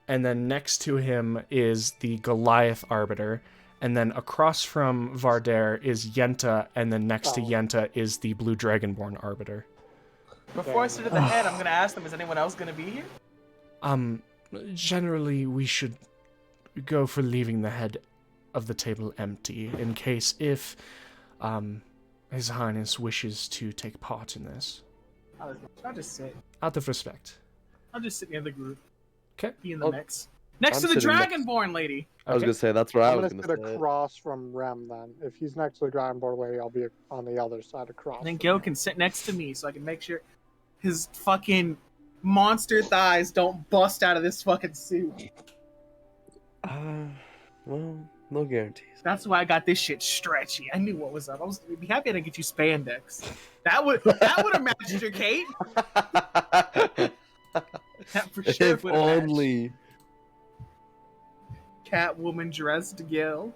and then next to him is the Goliath Arbiter, and then across from Varder is Yenta, and then next to Yenta is the Blue Dragonborn Arbiter. Before I sit at the head, I'm going to ask them, is anyone else going to be here? Generally, we should go for leaving the head of the table empty, in case if His Highness wishes to take part in this. I'll just sit. Out of respect. I'll just sit near the group. Okay. Be in the mix. Next to the Dragonborn lady. I was going to say, that's where I was going to sit say. across from Rem then. If he's next to the Dragonborn lady, I'll be on the other side across. And then Gil can sit next to me so I can make sure his fucking monster thighs don't bust out of this fucking suit. Well, no guarantees. That's why I got this shit stretchy. I knew what was up. I'd be happy to get you spandex. That would have matched your Kate. That for sure If would have only. matched. Catwoman dressed Gil.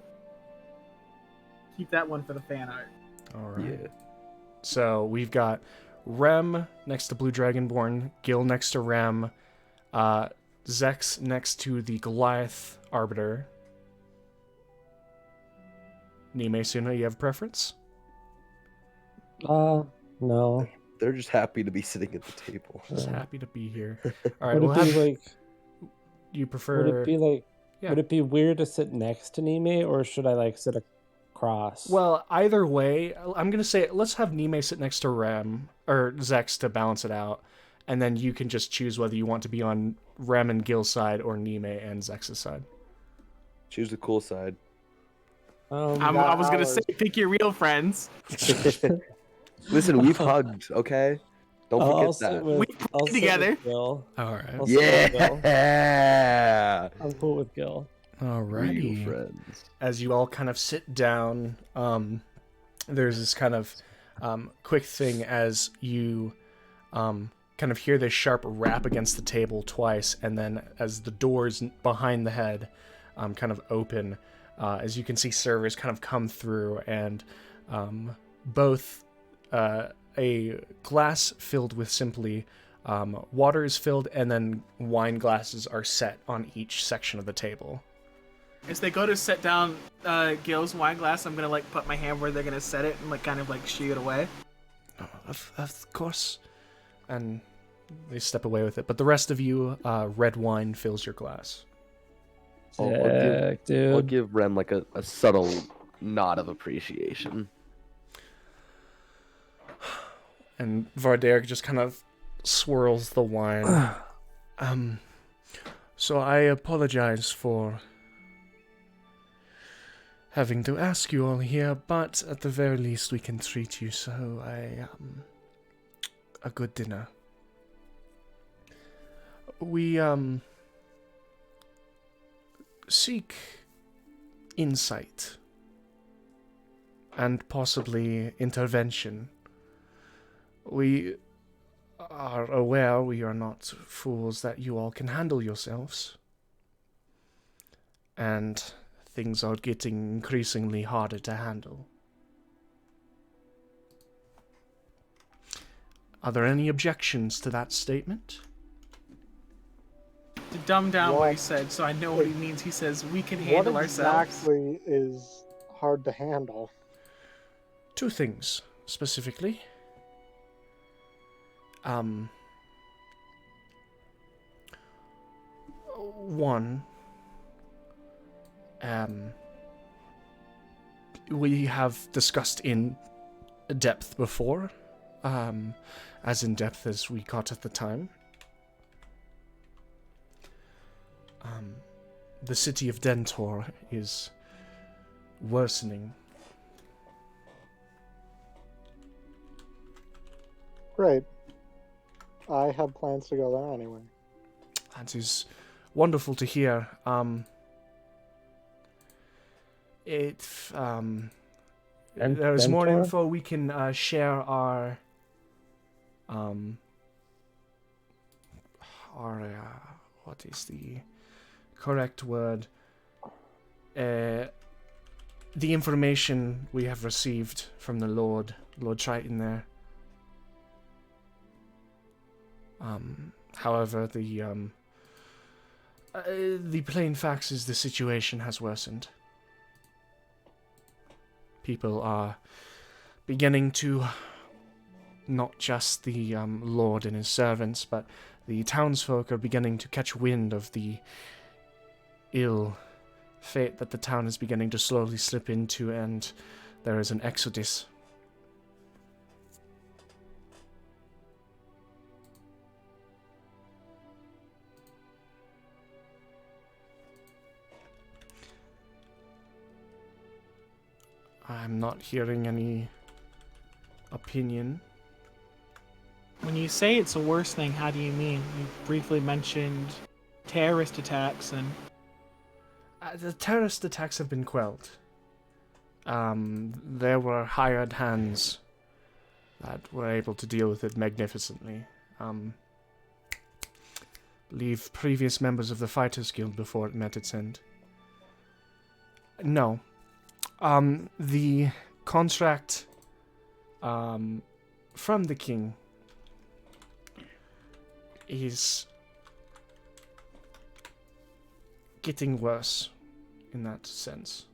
Keep that one for the fan art. All right. Yeah. So we've got Rem next to Blue Dragonborn, Gil next to Rem, Zex next to the Goliath Arbiter. Nime Suna, you have a preference? No. They're just happy to be sitting at the table. Just happy to be here. All right, Would we'll it be have. like? You prefer? Would it be like? Yeah. Would it be weird to sit next to Nime, or should I like sit across? Well, either way, I'm gonna say let's have Nime sit next to Rem or Zex to balance it out, and then you can just choose whether you want to be on Rem and Gil's side or Nime and Zex's side. Choose the cool side. I was going to say, pick your real friends. Listen, we've hugged, okay? Don't I'll forget that. We played together. With Gil. All right. I'll sit with Gil. Yeah! I'm cool with Gil. Alrighty. Real friends. As you all kind of sit down, there's this kind of quick thing as you kind of hear this sharp rap against the table twice, and then as the doors behind the head kind of open, as you can see servers kind of come through, and both a glass filled with simply water is filled, and then wine glasses are set on each section of the table. As they go to set down Gil's wine glass, I'm going to like put my hand where they're going to set it and like kind of like shoo it away. Oh, of course. And they step away with it. But the rest of you, red wine fills your glass. Sick, dude. I'll give Rem like a subtle nod of appreciation. And Varder just kind of swirls the wine. So I apologize for having to ask you all here, but at the very least we can treat you so a good dinner. We seek insight and possibly intervention. We are aware, we are not fools, that you all can handle yourselves. And things are getting increasingly harder to handle. Are there any objections to that statement? To dumb down what he What- said, so I know what he means. He says we can handle What ourselves. exactly is hard to handle? Two things, specifically. One, we have discussed in depth before, as in depth as we got at the time. The city of Dentor is worsening. Great. I have plans to go there anyway. That is wonderful to hear. There is more Dentor? info. We can share our what is the correct word? The information we have received from the Lord Triton there. However, the plain facts is the situation has worsened. People are beginning to, not just the Lord and his servants, but the townsfolk are beginning to catch wind of the ill fate that the town is beginning to slowly slip into, and there is an exodus. I'm not hearing any opinion. When you say it's a worse thing, how do you mean? You briefly mentioned terrorist attacks and... The terrorist attacks have been quelled. There were hired hands that were able to deal with it magnificently. Believe previous members of the Fighters Guild before it met its end. No. The contract from the king is getting worse in that sense.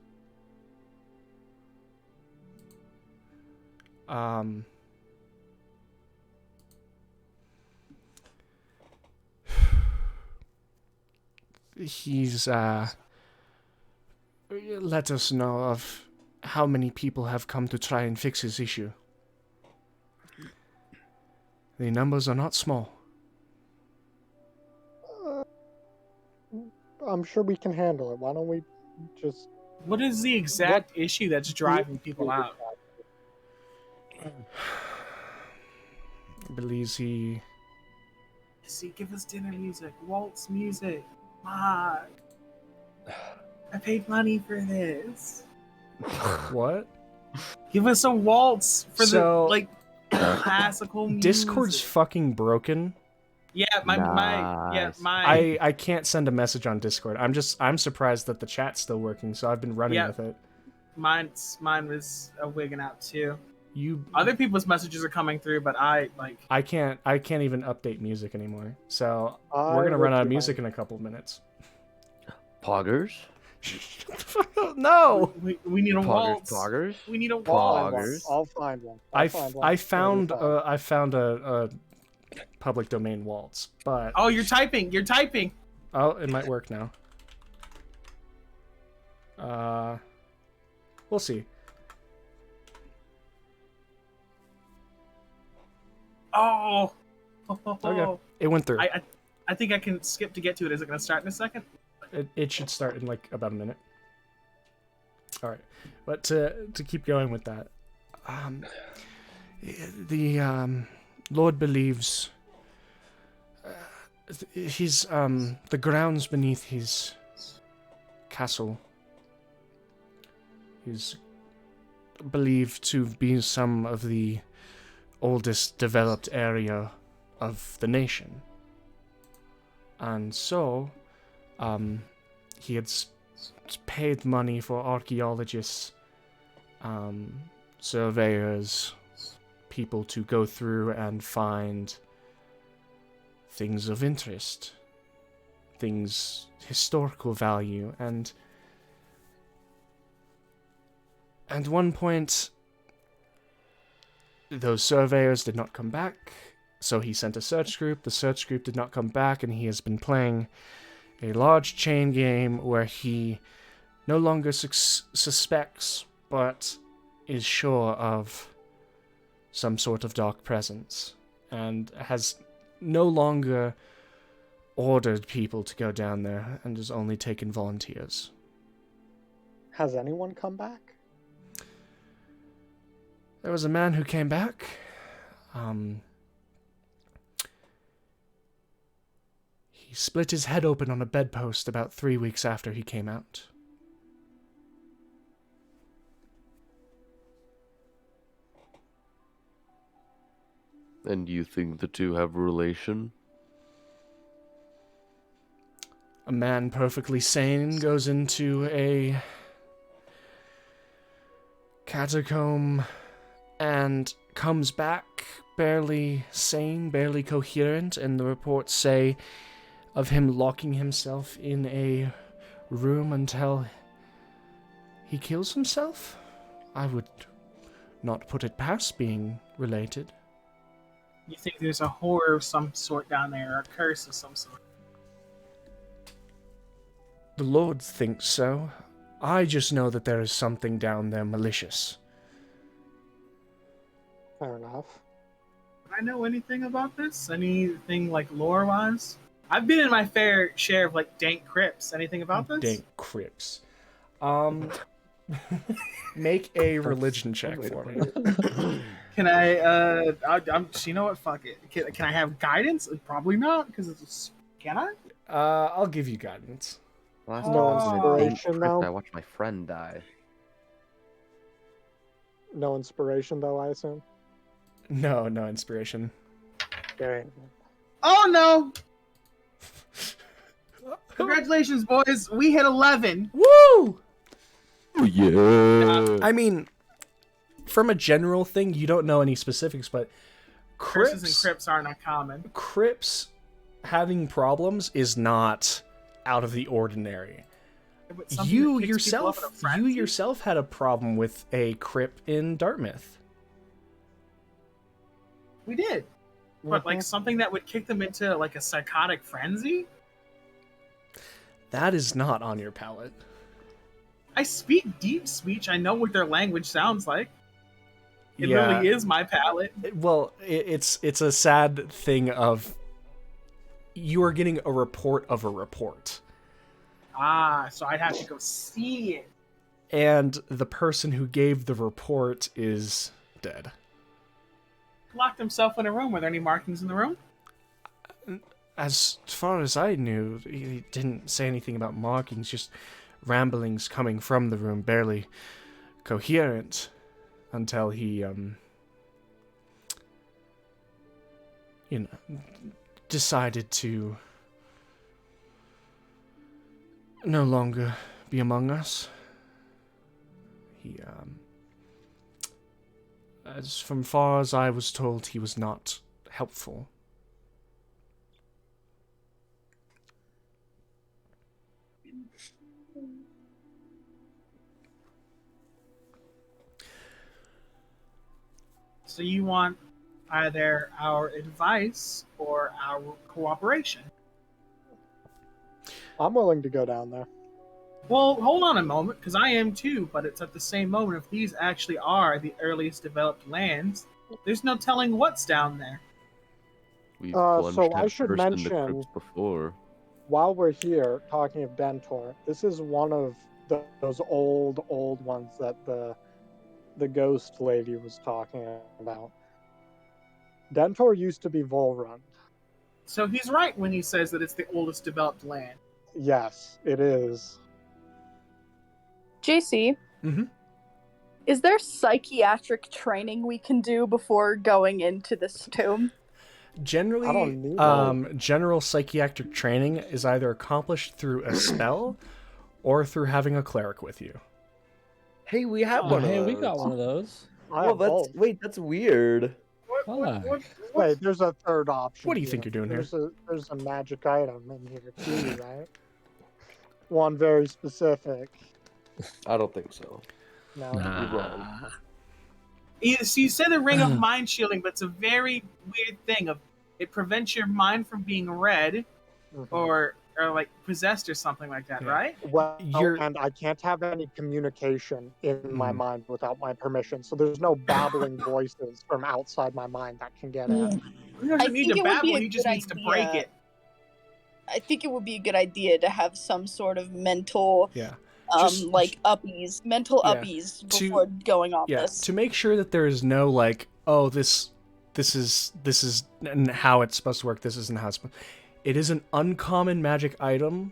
He's let us know of how many people have come to try and fix his issue. The numbers are not small. I'm sure we can handle it. Why don't we just... What is the exact issue that's driving people out? Believes he... See, give us dinner music, waltz music. Fuck. I paid money for this. What? Give us a waltz for So- the, like, classical music. Discord's fucking broken. Yeah, my I can't send a message on Discord. I'm surprised that the chat's still working, so I've been running Yeah. with it. mine was wigging out too. You Other people's messages are coming through, but I can't even update music anymore. So I we're gonna run will out of do music mine. in a couple of minutes. Poggers? No! we need a Poggers? waltz. Poggers? We need a I'll find one. Poggers. I'll find one. I It's gonna be found fine. a public domain waltz, but Oh, you're typing. You're typing. oh, it might work now. We'll see. Oh. Okay, it went through. I think I can skip to get to it. Is it going to start in a second? It should start in like about a minute. All right, but to keep going with that, the Lord believes he's the grounds beneath his castle is believed to be some of the oldest developed area of the nation. And so, he had paid money for archaeologists, surveyors, people to go through and find things of interest, things historical value, and at one point, those surveyors did not come back, so he sent a search group. The search group did not come back, and he has been playing a large chain game where he no longer suspects, but is sure of some sort of dark presence, and has no longer ordered people to go down there, and has only taken volunteers. Has anyone come back? There was a man who came back. He split his head open on a bedpost about 3 weeks after he came out. And you think the two have relation? A man perfectly sane goes into a catacomb and comes back barely sane, barely coherent, and the reports say of him locking himself in a room until he kills himself. I would not put it past being related. You think there's a horror of some sort down there, or a curse of some sort? The Lord thinks so. I just know that there is something down there malicious. Fair enough. Do I know anything about this? Anything like lore-wise? I've been in my fair share of like dank crypts. Anything about this? Dank crypts. Make a religion check for me. Can I? You know what? Fuck it. Can I have guidance? Probably not, because it's. Can I? I'll give you guidance. Last No time I was in a dank inspiration, crypt, though? I watched my friend die. No inspiration, though, I assume? No inspiration. Dang. Oh no! Congratulations, boys. We hit 11. Woo! Oh, yeah. I mean, from a general thing, you don't know any specifics, but Curses and crypts aren't uncommon. Crypts having problems is not out of the ordinary. But something You that kicks people up in a frenzy? yourself had a problem with a crypt in Dartmouth. We did. But like something that would kick them into like a psychotic frenzy? That is not on your palette. I speak deep speech. I know what their language sounds like. It Yeah. really is my palate. Well, it's a sad thing of you are getting a report of a report. Ah, so I'd have to go see it. And the person who gave the report is dead. Locked himself in a room. Were there any markings in the room? As far as I knew, he didn't say anything about markings, just ramblings coming from the room, barely coherent, until he, decided to no longer be among us. He, as from far as I was told, he was not helpful. So you want either our advice or our cooperation? I'm willing to go down there. Well, hold on a moment, because I am too, but it's at the same moment, if these actually are the earliest developed lands, there's no telling what's down there. We've So plunged I head should first into mention- crypts before. While we're here talking of Dentor, this is one of those old ones that the ghost lady was talking about. Dentor used to be Volrund. So he's right when he says that it's the oldest developed land. Yes, it is. JC, Mm-hmm. is there psychiatric training we can do before going into this tomb? Generally, I don't need general psychiatric training is either accomplished through a spell or through having a cleric with you. Hey, we have Oh, one. hey, of we those. got one of those. I Well, have both. that's weird. Wait, there's a third option. What do you think you're doing here? There's a magic item in here too, right? One very specific. I don't think so. No. You're wrong. So you said the ring of mind shielding, but it's a very weird thing. It prevents your mind from being read Mhm. or like possessed or something like that, Yeah. right? Well, You're- and I can't have any communication in my Mhm. mind without my permission. So there's no babbling voices from outside my mind that can get in. He doesn't I need think to it would be babble, a he just good needs to break idea. it. I think it would be a good idea to have some sort of mental, Yeah. mental Yeah. uppies To- before going on Yeah. this. To make sure that there is no like, oh, this is how it's supposed to work. This isn't how it's. It is an uncommon magic item.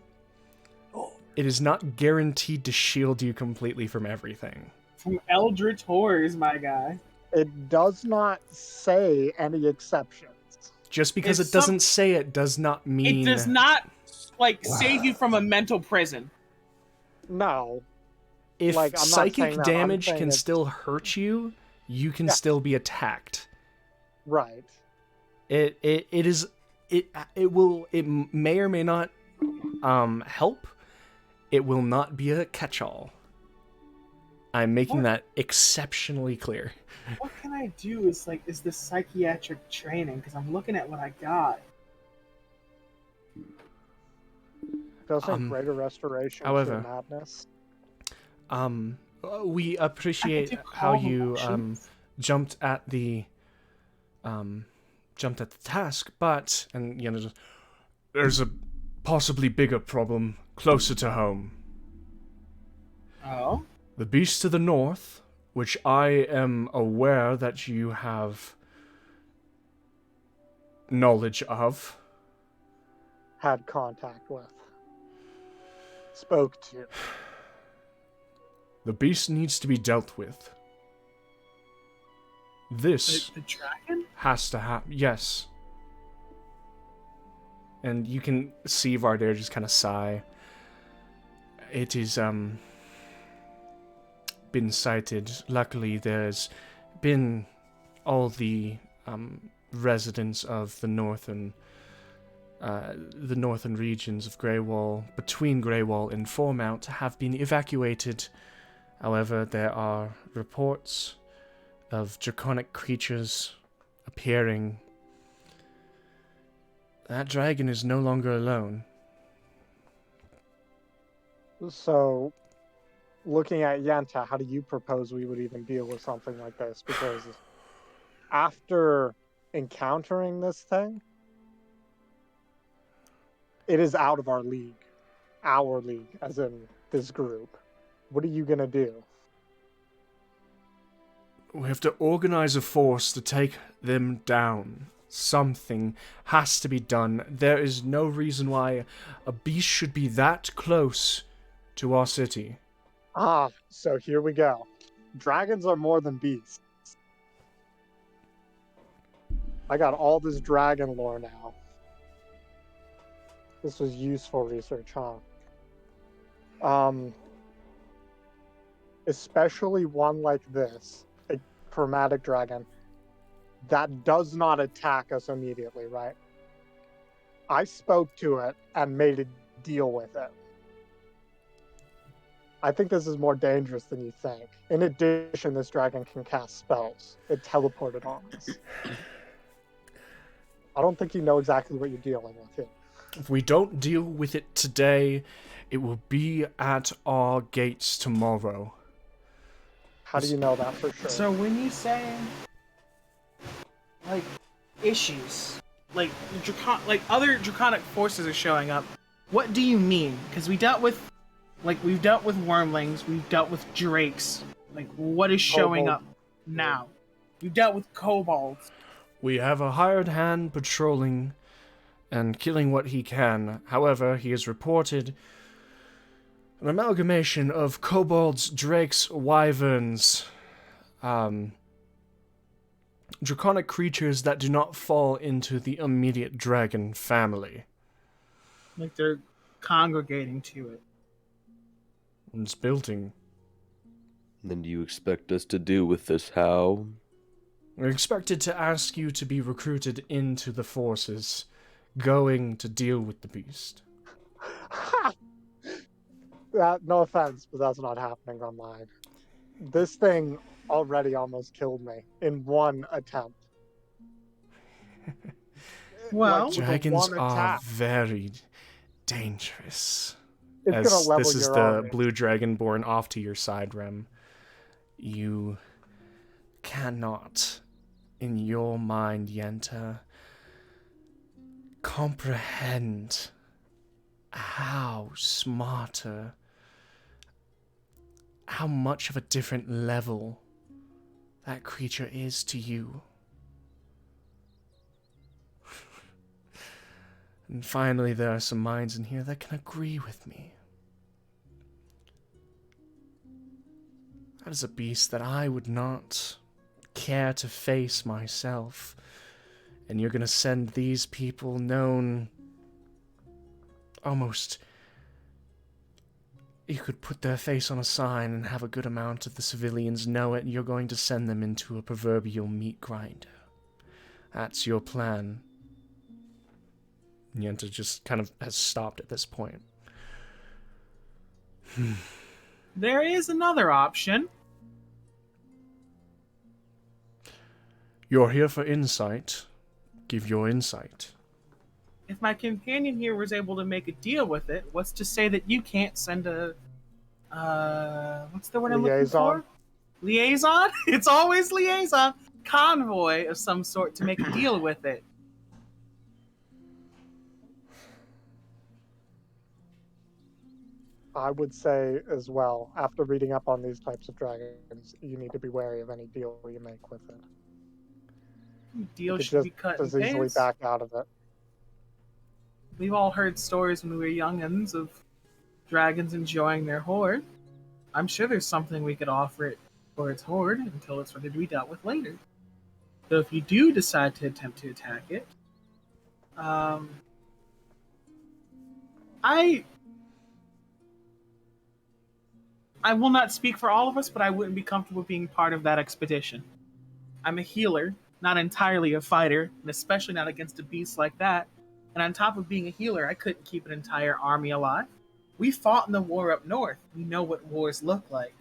It is not guaranteed to shield you completely from everything. From Eldritch Horrors, my guy. It does not say any exceptions. Just because It's it doesn't say it does not mean It does not save you from a mental prison. No. if like, I'm not psychic saying that, I'm damage saying can it's- still hurt you, you can Yeah. still be attacked. Right. It may or may not help. It will not be a catch-all. I'm making What? that exceptionally clear. What can I do is the psychiatric training, because I'm looking at what I got. Doesn't greater restoration however- cure madness? We appreciate do how calm you emotions. jumped at the task, but there's a possibly bigger problem closer to home. Oh? The beast to the north, which I am aware that you have knowledge of. Had contact with. Spoke to. The beast needs to be dealt with. This The dragon? has to happen. Yes. And you can see Vardair just kind of sigh. It is, been sighted. Luckily, there's been all the, residents of the northern regions of Greywall, between Greywall and Fourmount, have been evacuated. However, there are reports of draconic creatures appearing. That dragon is no longer alone. So, looking at Yenta, how do you propose we would even deal with something like this? Because after encountering this thing, it is out of our league. Our league, as in this group. What are you going to do? We have to organize a force to take them down. Something has to be done. There is no reason why a beast should be that close to our city. Ah, so here we go. Dragons are more than beasts. I got all this dragon lore now. This was useful research, huh? Especially one like this, a chromatic dragon, that does not attack us immediately, right? I spoke to it and made a deal with it. I think this is more dangerous than you think. In addition, this dragon can cast spells. It teleported on us. I don't think you know exactly what you're dealing with here. If we don't deal with it today, it will be at our gates tomorrow. How do you know that for sure? So when you say issues, other draconic forces are showing up, what do you mean? Because we dealt with Like, we've dealt with wormlings, we've dealt with drakes. Like, what is showing Kobold. up now? We've dealt with kobolds. We have a hired hand patrolling and killing what he can. However, he has reported an amalgamation of kobolds, drakes, wyverns, draconic creatures that do not fall into the immediate dragon family. Like, they're congregating to it. It's building. Then do you expect us to deal with this how? We're expected to ask you to be recruited into the forces, going to deal with the beast. No offense, but that's not happening on mine. This thing already almost killed me in one attempt. Well, with Dragons one are attack. very dangerous. It's As gonna level this is your the army. blue dragonborn off to your side, Rem. You cannot, in your mind, Yenta, comprehend how smarter, how much of a different level that creature is to you. And finally, there are some minds in here that can agree with me. That is a beast that I would not care to face myself. And you're gonna send these people known almost... You could put their face on a sign and have a good amount of the civilians know it, and you're going to send them into a proverbial meat grinder. That's your plan. Yenta just kind of has stopped at this point. there is another option. You're here for insight. Give your insight. If my companion here was able to make a deal with it, what's to say that you can't send a... what's the word I'm looking Liaison? for? Liaison? It's always liaison. Convoy of some sort to make a deal with it. I would say as well, after reading up on these types of dragons, you need to be wary of any deal you make with it. Deal You could should be cut in just as easily pairs. back out of it. We've all heard stories when we were youngins of dragons enjoying their hoard. I'm sure there's something we could offer it for its hoard until it's ready to be dealt with later. So if you do decide to attempt to attack it, I will not speak for all of us, but I wouldn't be comfortable being part of that expedition. I'm a healer, not entirely a fighter, and especially not against a beast like that. And on top of being a healer, I couldn't keep an entire army alive. We fought in the war up north. We know what wars look like.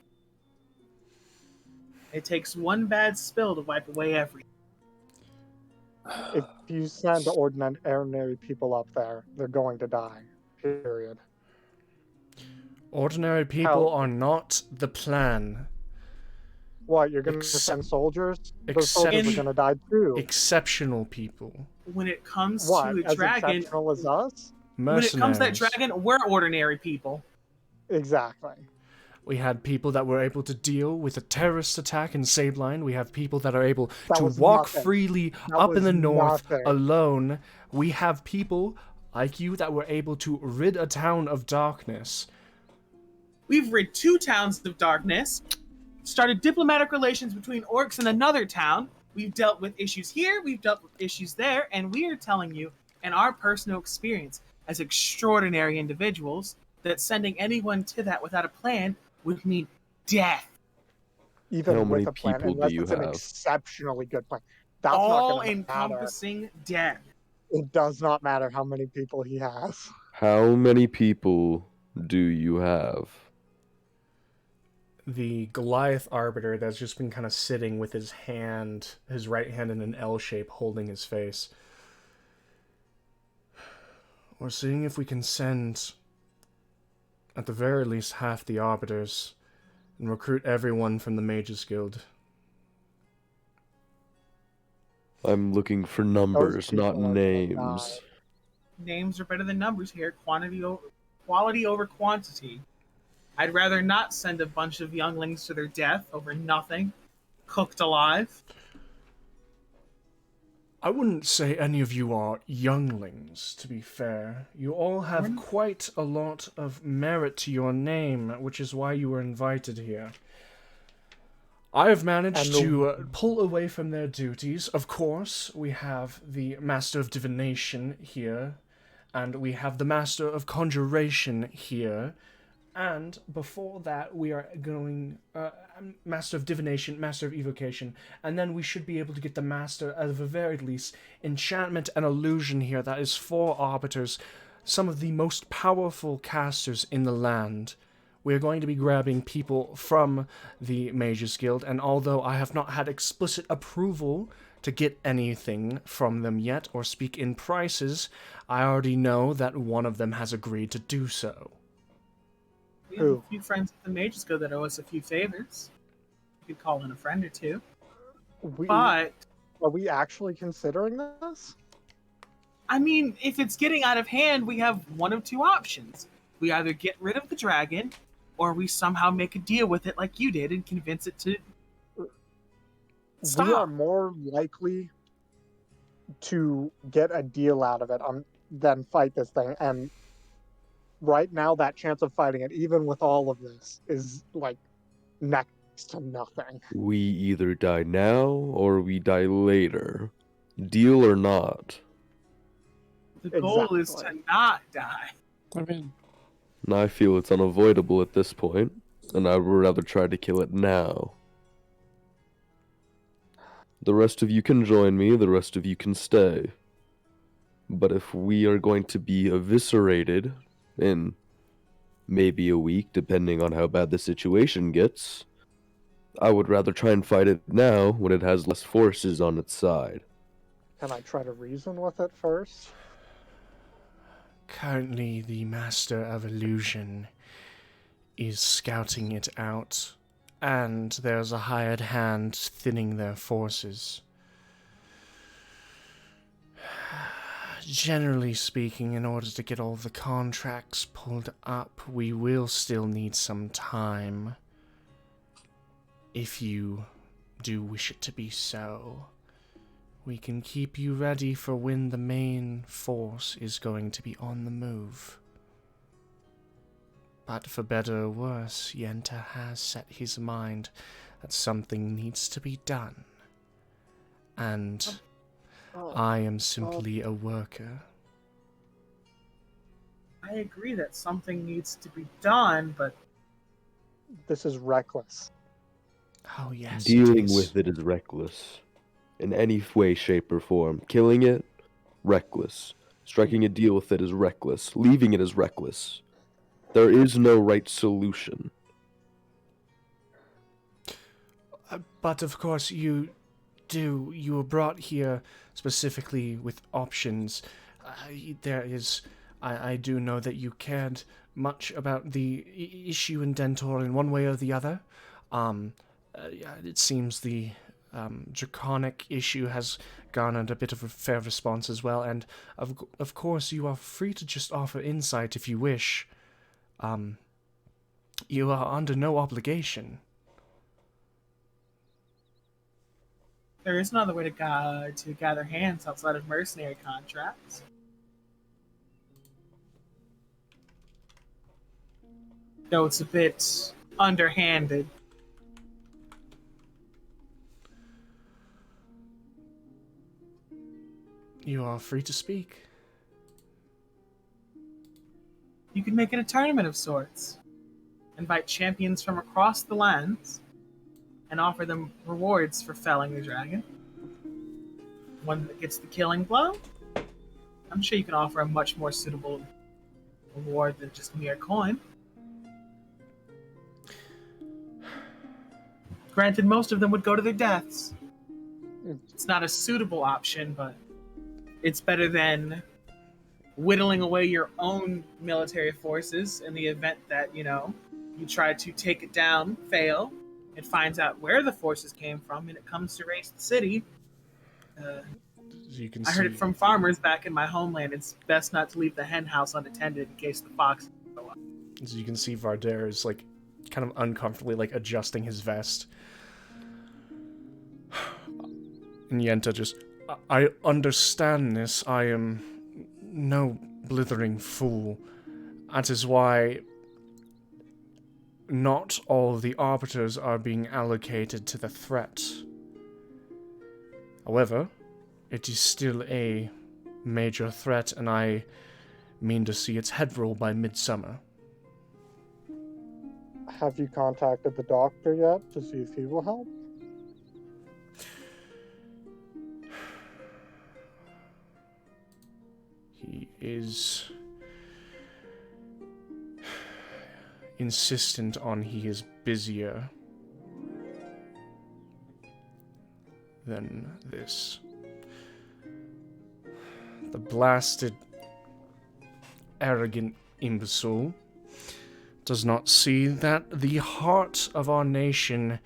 It takes one bad spill to wipe away everything. If you send ordinary people up there, they're going to die. Period. Ordinary people are not the plan. What, you're going to send soldiers? Those soldiers are Excep- going to die too. Exceptional people. When it comes What, to a as dragon, exceptional as us? when it comes to that Mercenaries. dragon, we're ordinary people. Exactly. We had people that were able to deal with a terrorist attack in Sabeline. We have people that are able That to was walk nothing. freely That up in was the north nothing. alone. We have people like you that were able to rid a town of darkness. We've rid 2 towns of darkness, started diplomatic relations between orcs and another town. We've dealt with issues here, we've dealt with issues there, and we are telling you, in our personal experience as extraordinary individuals, that sending anyone to that without a plan would mean death. Even How with many a plan, people do unless you it's an have? exceptionally good plan. That's not going to matter. All-encompassing death. It does not matter how many people he has. How many people do you have? The Goliath Arbiter that's just been kind of sitting with his right hand in an L shape, holding his face. We're seeing if we can send, at the very least, half the Arbiters and recruit everyone from the Mages Guild. I'm looking for numbers, not people are gonna names. Names are better than numbers here. Quality over quantity. I'd rather not send a bunch of younglings to their death over nothing, cooked alive. I wouldn't say any of you are younglings, to be fair. You all have quite a lot of merit to your name, which is why you were invited here. I have managed to pull away from their duties. Of course, we have the Master of Divination here, and we have the Master of Conjuration here, and before that we are going Master of Divination, Master of Evocation, and then we should be able to get the Master, at the very least, Enchantment and Illusion here. That is 4 Arbiters, some of the most powerful casters in the land. We are going to be grabbing people from the Mages Guild, and although I have not had explicit approval to get anything from them yet, or speak in prices, I already know that one of them has agreed to do so. We have a few friends at the Mages Guild that owe us a few favors. You could call in a friend or two. But are we actually considering this? I mean, if it's getting out of hand, we have one of 2 options. We either get rid of the dragon, or we somehow make a deal with it like you did and convince it to stop. We are more likely to get a deal out of it than fight this thing. And right now, that chance of fighting it, even with all of this, is like next to nothing. We either die now or we die later. Deal or not. The goal is to not die. I mean, I feel it's unavoidable at this point, and I would rather try to kill it now. The rest of you can join me, the rest of you can stay. But if we are going to be eviscerated in maybe a week, depending on how bad the situation gets, I would rather try and fight it now when it has less forces on its side. Can I try to reason with it first? Currently, the Master of Illusion is scouting it out, and there's a hired hand thinning their forces. Generally speaking, in order to get all the contracts pulled up, we will still need some time. If you do wish it to be so, we can keep you ready for when the main force is going to be on the move. But for better or worse, Yenta has set his mind that something needs to be done. And I am simply a worker. I agree that something needs to be done, but This is reckless. Oh yes, Dealing with it is reckless. In any way, shape, or form. Killing it, reckless. Striking a deal with it is reckless. Leaving it is reckless. There is no right solution. But of course you were brought here specifically with options. I do know that you cared much about the issue in Dentor in one way or the other. It seems the draconic issue has garnered a bit of a fair response as well, and of course you are free to just offer insight if you wish. You are under no obligation. there is another way to gather hands outside of mercenary contracts. Though it's a bit underhanded. You are free to speak. You could make it a tournament of sorts. Invite champions from across the lands and offer them rewards for felling the dragon. One that gets the killing blow. I'm sure you can offer a much more suitable reward than just mere coin. Granted, most of them would go to their deaths. It's not a suitable option, but it's better than whittling away your own military forces in the event that, you try to take it down, fail, and finds out where the forces came from, and it comes to race the city. I heard it from farmers back in my homeland. It's best not to leave the hen house unattended in case the foxes go up. As you can see, Varder is kind of uncomfortably, like, adjusting his vest. And Yenta just, I understand this. I am no blithering fool. That is why not all the arbiters are being allocated to the threat. However, it is still a major threat, and I mean to see its head roll by midsummer. Have you contacted the doctor yet to see if he will help? He is insistent on he is busier than this. The blasted, arrogant imbecile does not see that the heart of our nation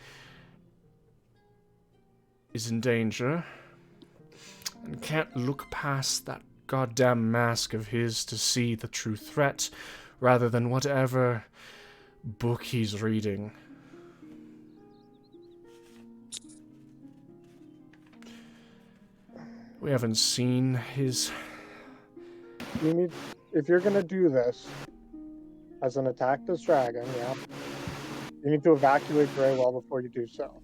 is in danger and can't look past that goddamn mask of his to see the true threat rather than whatever book he's reading. We haven't seen his... If you're gonna do this as an attack this dragon, you need to evacuate Greywell before you do so.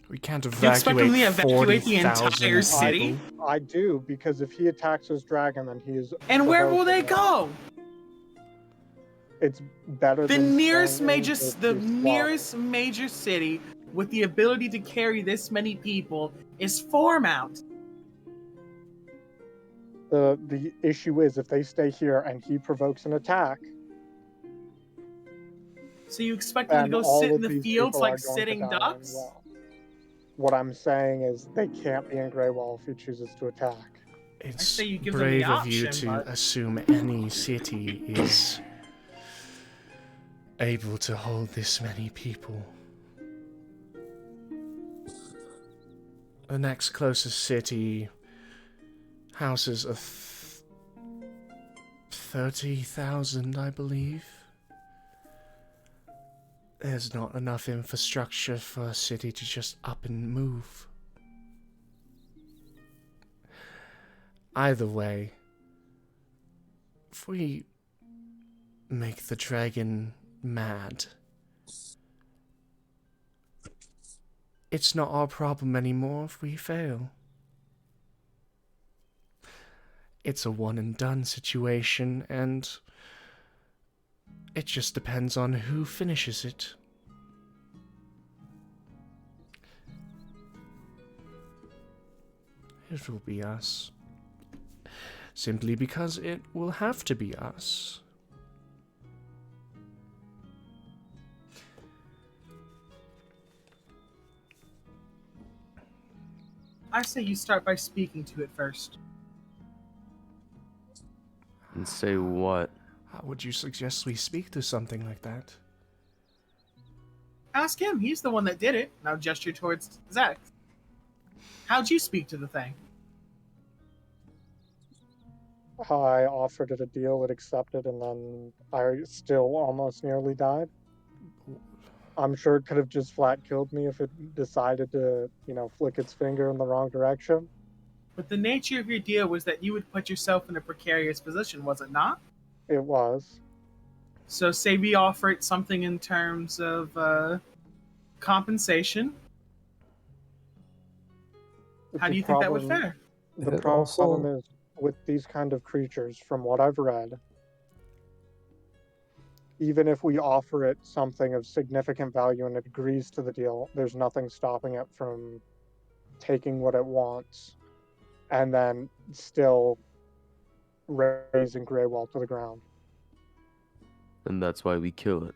We can't You expect him to evacuate evacuate the entire 40,000 city? people. I do, because if he attacks this dragon, then he is... And where will they go? It's better The than nearest staying major, with the his nearest major city with the ability to carry this many people is Formount. The issue is if they stay here and he provokes an attack, So you expect them to then go all sit in of the these fields people like are going to sitting die as ducks? well. What I'm saying is they can't be in Greywell if he chooses to attack. It's say you give them brave the of you option, to but- assume any city is able to hold this many people. The next closest city houses 30,000, I believe. There's not enough infrastructure for a city to just up and move. Either way, if we make the dragon mad, it's not our problem anymore if we fail. It's a one and done situation, and it just depends on who finishes it. It will be us. Simply because it will have to be us. I say you start by speaking to it first. And say what? How would you suggest we speak to something like that? Ask him. He's the one that did it. Now gesture towards Zach. How'd you speak to the thing? I offered it a deal, it accepted, and then I still almost nearly died. I'm sure it could have just flat killed me if it decided to, flick its finger in the wrong direction. But the nature of your deal was that you would put yourself in a precarious position, was it not? It was. So say we offer it something in terms of compensation. How do you think that would fare? The It problem is, with these kind of creatures, from what I've read, even if we offer it something of significant value and it agrees to the deal, there's nothing stopping it from taking what it wants and then still raising Greywell to the ground. And that's why we kill it.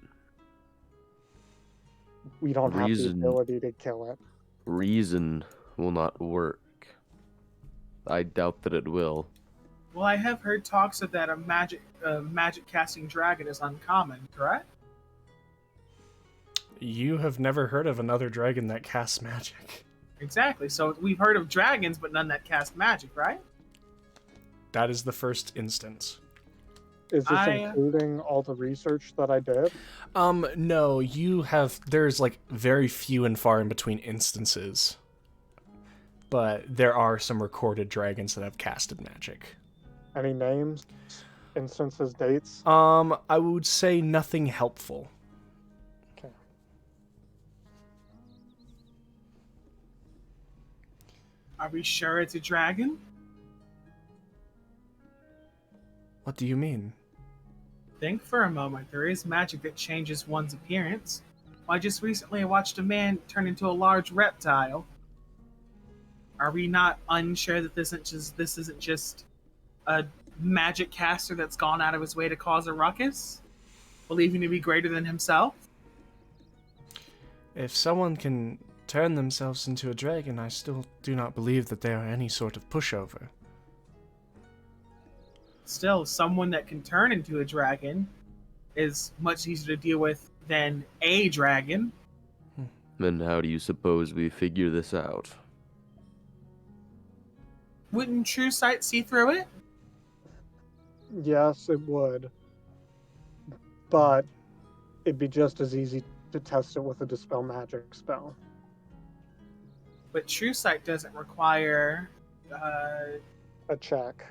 We don't have the Reason. ability to kill it. Reason will not work. I doubt that it will. Well, I have heard talks of that a magic casting dragon is uncommon, correct? You have never heard of another dragon that casts magic. Exactly. So we've heard of dragons, but none that cast magic, right? That is the first instance. Is this including all the research that I did? No, there's like very few and far in between instances. But there are some recorded dragons that have casted magic. Any names, instances, dates? I would say nothing helpful. Okay. Are we sure it's a dragon? What do you mean? Think for a moment. There is magic that changes one's appearance. I just recently watched a man turn into a large reptile. Are we not unsure that this isn't just a magic caster that's gone out of his way to cause a ruckus, believing to be greater than himself? If someone can turn themselves into a dragon, I still do not believe that they are any sort of pushover. Still, someone that can turn into a dragon is much easier to deal with than a dragon. And how do you suppose we figure this out? Wouldn't True Sight see through it? Yes, it would. But it'd be just as easy to test it with a Dispel Magic spell. But True Sight doesn't require, A check.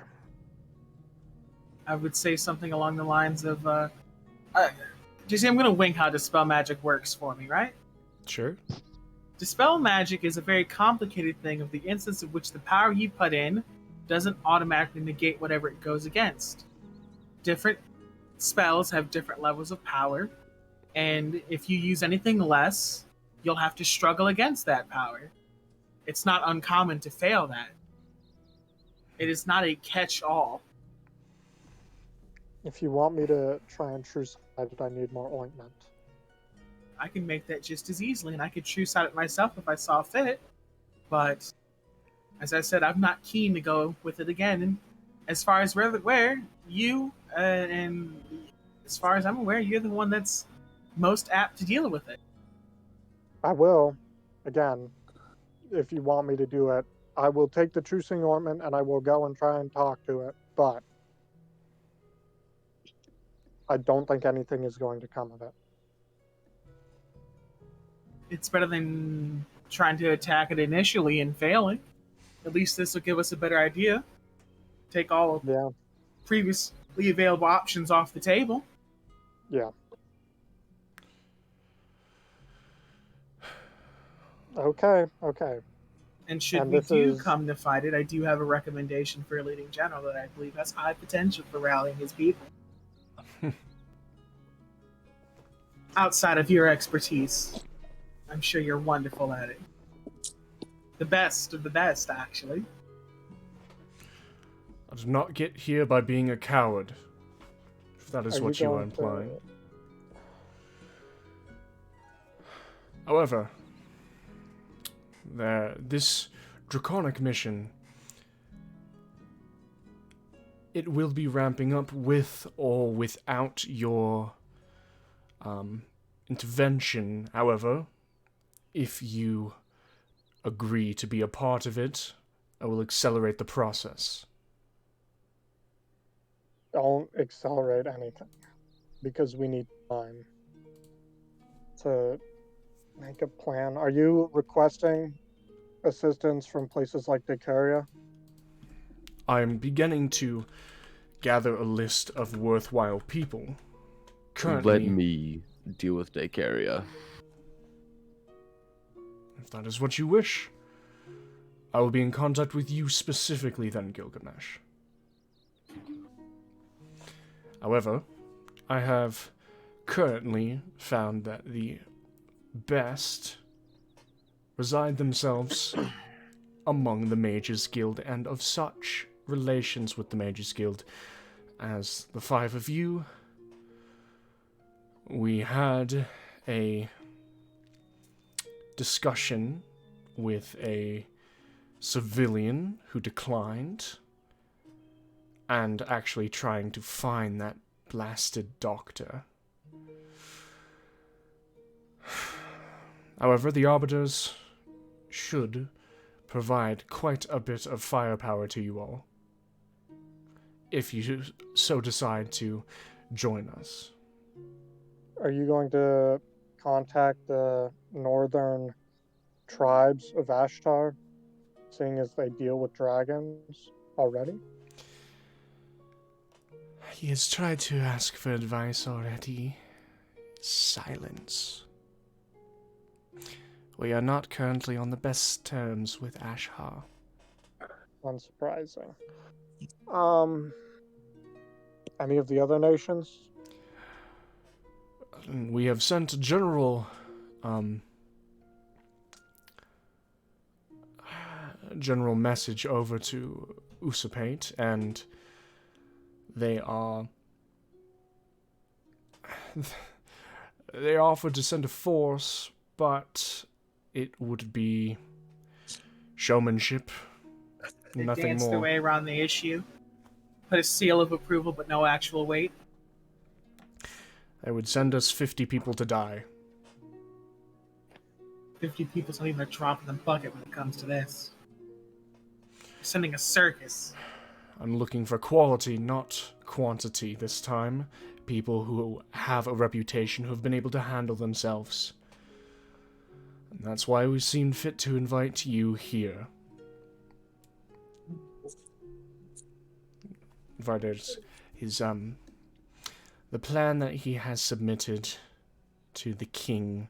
I would say something along the lines of, just I'm going to wing how Dispel Magic works for me, right? Sure. Dispel Magic is a very complicated thing of the instance of which the power you put in doesn't automatically negate whatever it goes against. Different spells have different levels of power, and if you use anything less, you'll have to struggle against that power. It's not uncommon to fail that. It is not a catch-all. If you want me to try and True Sight it, I need more ointment. I can make that just as easily, and I could True Sight it myself if I saw fit. But, as I said, I'm not keen to go with it again. And as far as we're aware, you, and as far as I'm aware, you're the one that's most apt to deal with it. I will. Again, if you want me to do it, I will take the True Sing ointment and I will go and try and talk to it. But I don't think anything is going to come of it. It's better than trying to attack it initially and failing. At least this will give us a better idea. Take all previously available options off the table. Yeah. Okay. And should we come to fight it, I do have a recommendation for a leading general that I believe has high potential for rallying his people. Outside of your expertise, I'm sure you're wonderful at it. The best of the best, actually. I did not get here by being a coward, if that is what you are implying. However, this draconic mission, it will be ramping up with or without your intervention. However, if you agree to be a part of it, I will accelerate the process. Don't accelerate anything, because we need time to make a plan. Are you requesting assistance from places like Decaria? I'm beginning to gather a list of worthwhile people. Currently, let me deal with Decaria. If that is what you wish, I will be in contact with you specifically then, Gilgamesh. However, I have currently found that the best reside themselves among the Mages Guild, and of such relations with the Mages Guild as the five of you. We had a discussion with a civilian who declined, and actually trying to find that blasted doctor. However, the Arbiters should provide quite a bit of firepower to you all. if you so decide to join us. Are you going to contact the northern tribes of Ashtar, seeing as they deal with dragons already? He has tried to ask for advice already. Silence. We are not currently on the best terms with Ashtar. Unsurprising. Any of the other nations? We have sent a general message over to Usapate, and they offered to send a force, but it would be showmanship, They nothing danced more. their way around the issue, put a seal of approval, but no actual weight. They would send us 50 people to die. 50 people's not even a drop in the bucket when it comes to this. You're sending a circus. I'm looking for quality, not quantity this time. People who have a reputation, who have been able to handle themselves. And that's why we seemed fit to invite you here. Varder's the plan that he has submitted to the king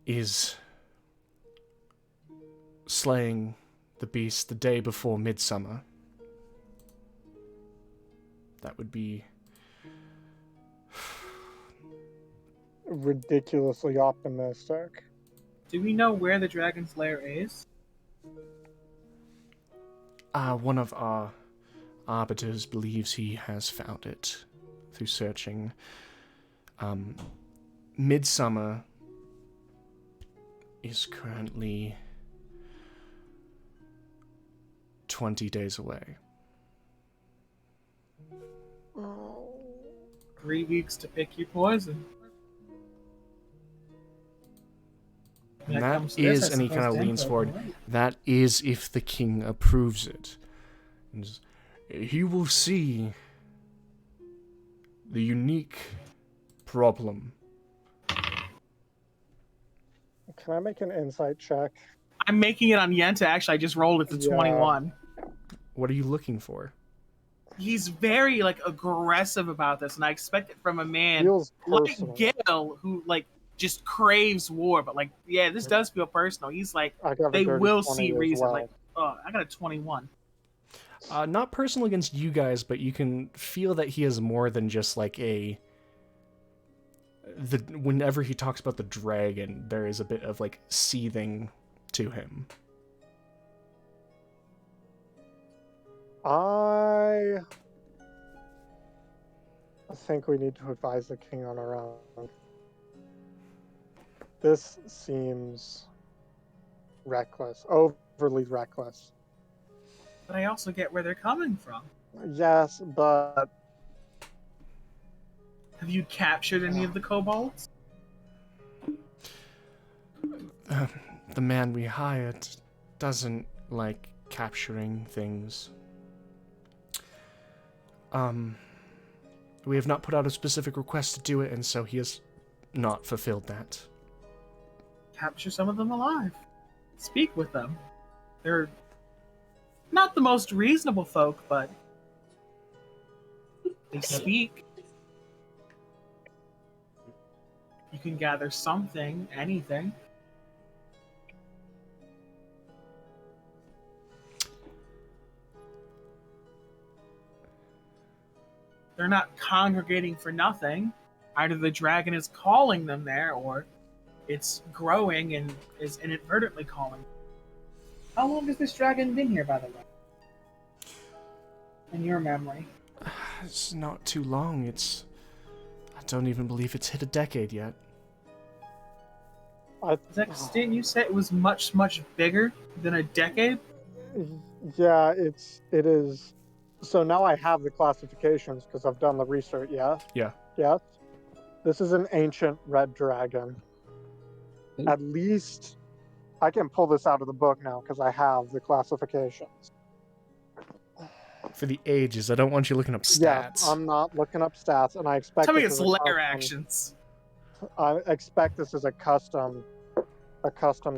is slaying the beast the day before midsummer. That would be Ridiculously optimistic. Do we know where the dragon's lair is? one of our arbiters believes he has found it through searching. Midsummer is currently 20 days away. 3 weeks to pick your poison. And that is, and he kind of leans forward, that is if the king approves it. And he will see the unique problem. Can I make an insight check? I'm making it on Yenta, actually. I just rolled it to Yeah. 21. What are you looking for? He's very, aggressive about this, and I expect it from a man Feels like personal. Gil, who, just craves war. But, this does feel personal. He's like, I got a they dirty will 20 see as reason. well. I got a 21. Not personal against you guys, but you can feel that he is more than just whenever he talks about the dragon, there is a bit of seething to him. I think we need to advise the king on our own. This seems reckless, overly reckless. But I also get where they're coming from. Yes, but Have you captured any of the kobolds? The man we hired doesn't like capturing things. We have not put out a specific request to do it, and so he has not fulfilled that. Capture some of them alive. Speak with them. They're not the most reasonable folk, but they speak. You can gather something, anything. They're not congregating for nothing. Either the dragon is calling them there, or it's growing and is inadvertently calling. How long has this dragon been here, by the way? In your memory? It's not too long. I don't even believe it's hit a decade yet. Zex, didn't you say it was much, much bigger than a decade? Yeah, it is. So now I have the classifications because I've done the research. Yeah. Yeah. Yes. This is an ancient red dragon. At least I can pull this out of the book now because I have the classifications. for the ages. I don't want you looking up Yeah, stats. I'm not looking up stats, and I expect. Tell me this it's is a lair custom- actions. I expect this is a custom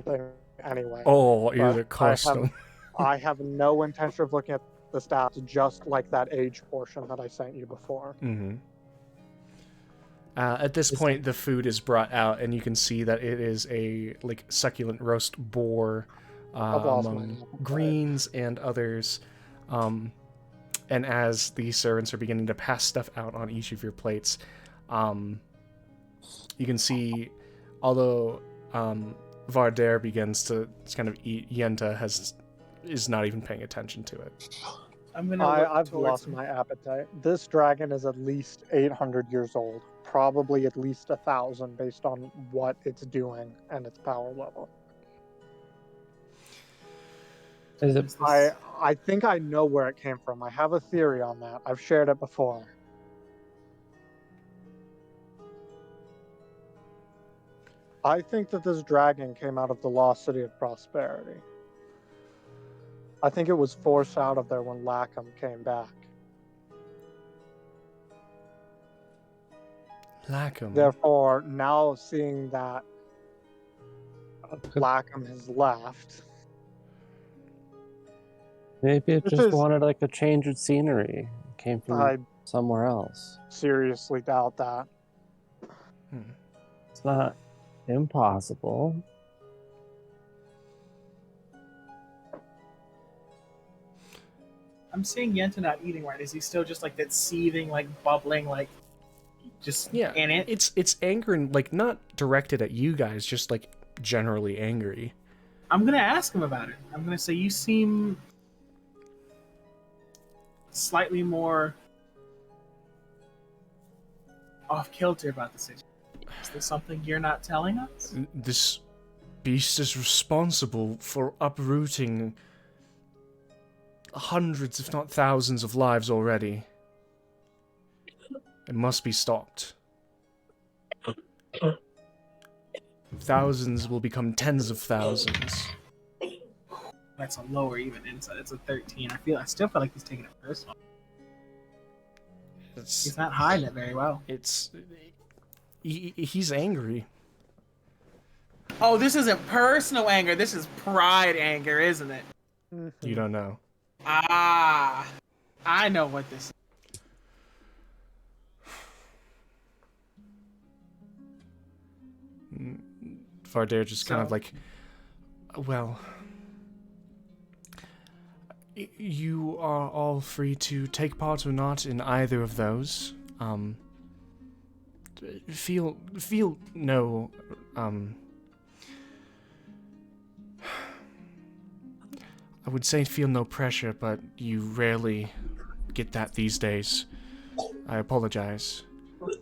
thing anyway. Oh, you're but the custom. I have no intention of looking at the stats, just like that age portion that I sent you before. Mm-hmm. At this point, the food is brought out, and you can see that it is a succulent roast boar among greens and others. And as the servants are beginning to pass stuff out on each of your plates, you can see, although Vardair begins to kind of eat, Yenta is not even paying attention to it. I've lost my appetite. This dragon is at least 800 years old, probably at least 1,000 based on what it's doing and its power level. I think I know where it came from. I have a theory on that. I've shared it before. I think that this dragon came out of the lost city of Prosperity. I think it was forced out of there when Lackham came back. Lackham. Therefore, now seeing that Lackham has left, maybe it just wanted a change of scenery. It came from somewhere else. Seriously doubt that. It's not impossible. I'm seeing Yenta not eating right. Is he still just that seething, bubbling, just in it? It's anger and not directed at you guys, just generally angry. I'm gonna ask him about it. I'm gonna say, you seem slightly more off kilter about the situation. Is there something you're not telling us? This beast is responsible for uprooting hundreds, if not thousands, of lives already. It must be stopped. Thousands will become tens of thousands. That's a lower even insight. It's a 13. I still feel like he's taking it personal. He's not hiding it very well. He's angry. Oh, this isn't personal anger. This is pride anger, isn't it? You don't know. Ah, I know what this is. Vardair just kind of well, you are all free to take part or not in either of those. Feel no, I would say feel no pressure, but you rarely get that these days. I apologize.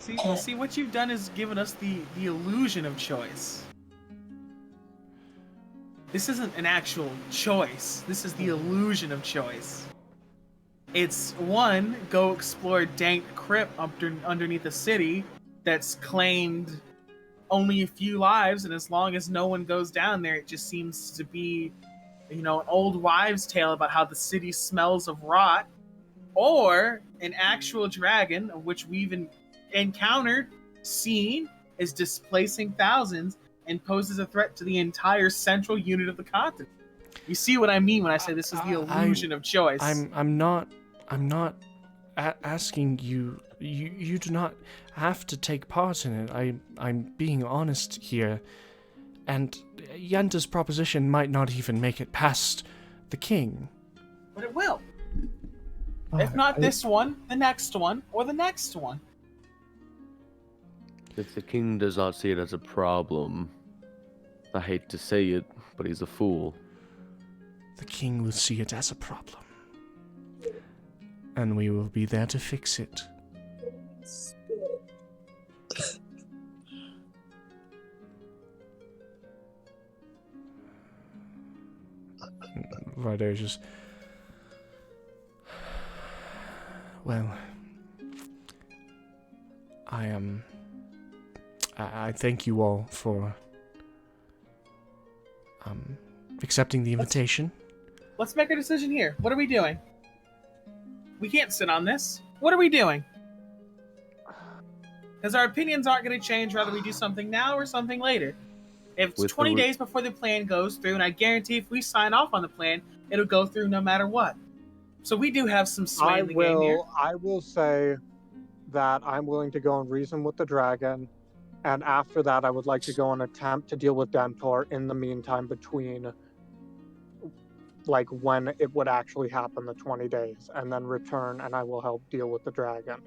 See, what you've done is given us the illusion of choice. This isn't an actual choice. This is the illusion of choice. It's one, go explore a dank crypt underneath a city that's claimed only a few lives, and as long as no one goes down there, it just seems to be, an old wives' tale about how the city smells of rot, or an actual dragon, of which we've encountered, seen, is displacing thousands and poses a threat to the entire central unit of the continent. You see what I mean when I say this is the illusion of choice. I'm not asking you. You do not have to take part in it. I'm being honest here, and Yenta's proposition might not even make it past the king. But it will. If not this one, the next one, or the next one. If the king does not see it as a problem, I hate to say it, but he's a fool. The king will see it as a problem, and we will be there to fix it. Vardair just... Well... I thank you all for accepting the invitation. Let's make a decision here. What are we doing? We can't sit on this. What are we doing? Because our opinions aren't going to change whether we do something now or something later. If it's With 20 the- days before the plan goes through, and I guarantee if we sign off on the plan, it'll go through no matter what. So we do have some sway in the game here. I will say that I'm willing to go and reason with the dragon, and after that, I would like to go and attempt to deal with Dentor in the meantime between, like, when it would actually happen, the 20 days, and then return, and I will help deal with the dragon.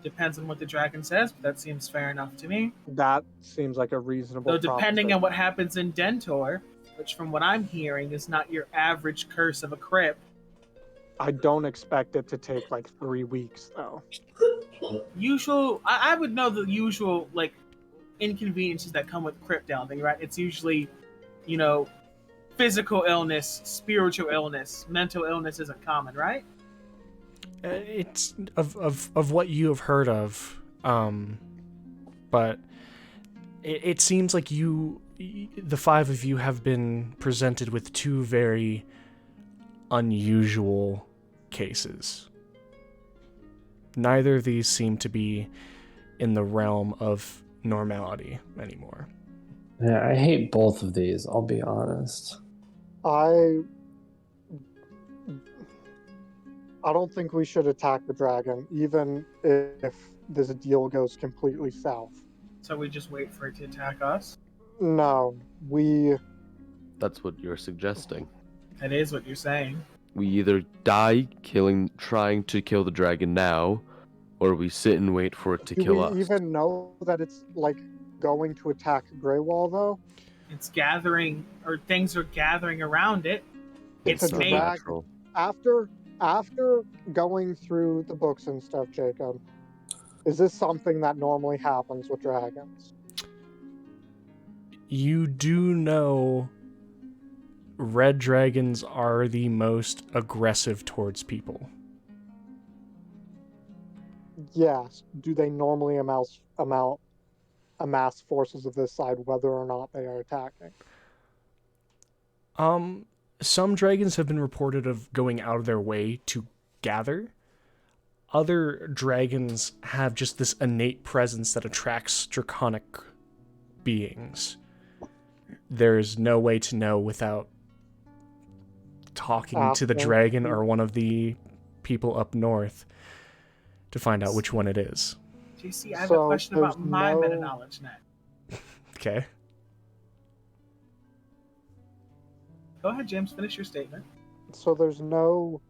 Depends on what the dragon says, but that seems fair enough to me. That seems like a reasonable. Though depending on proposition. what happens in Dentor, which from what I'm hearing is not your average curse of a crypt. I don't expect it to take like 3 weeks though. I would know the usual like inconveniences that come with crypt delving, right? It's usually, physical illness, spiritual illness, mental illness isn't common, right? It's of what you have heard of, but it seems like the five of you have been presented with two very unusual cases. Neither of these seem to be in the realm of normality anymore. Yeah, I hate both of these, I'll be honest. I don't think we should attack the dragon, even if this deal goes completely south. So we just wait for it to attack us? No, That's what you're suggesting. That is what you're saying. We either die trying to kill the dragon now, or we sit and wait for it to do kill we us. even know that it's like going to attack Greywall though? It's gathering, or things are gathering around it. It's It's a made. drag- Natural. After going through the books and stuff, Jacob, is this something that normally happens with dragons? You do know red dragons are the most aggressive towards people. Yes. Do they normally amass forces of this side, whether or not they are attacking? Some dragons have been reported of going out of their way to gather. Other dragons have just this innate presence that attracts draconic beings. There's no way to know without talking to the dragon or one of the people up north to find out which one it is. JC, I have So a question there's about my no- meta-knowledge net. Okay. Go ahead, James. Finish your statement. So there's no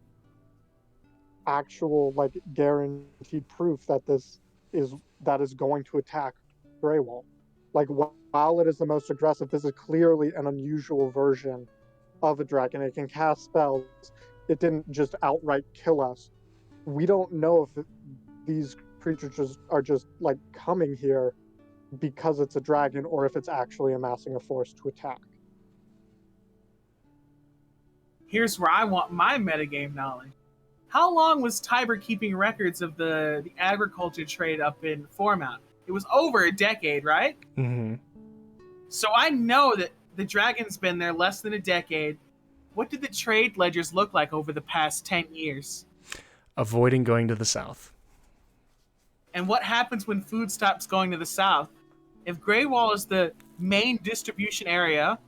actual like guaranteed proof that this is going to attack Greywall. Like while it is the most aggressive, this is clearly an unusual version of a dragon. It can cast spells. It didn't just outright kill us. We don't know if these creatures are just like coming here because it's a dragon or if it's actually amassing a force to attack. Here's where I want my metagame knowledge. How long was Tiber keeping records of the agriculture trade up in Formount? It was over a decade, right? Mm-hmm. So I know that the dragon's been there less than a decade. What did the trade ledgers look like over the past 10 years? Avoiding going to the south. And what happens when food stops going to the south? If Greywall is the main distribution area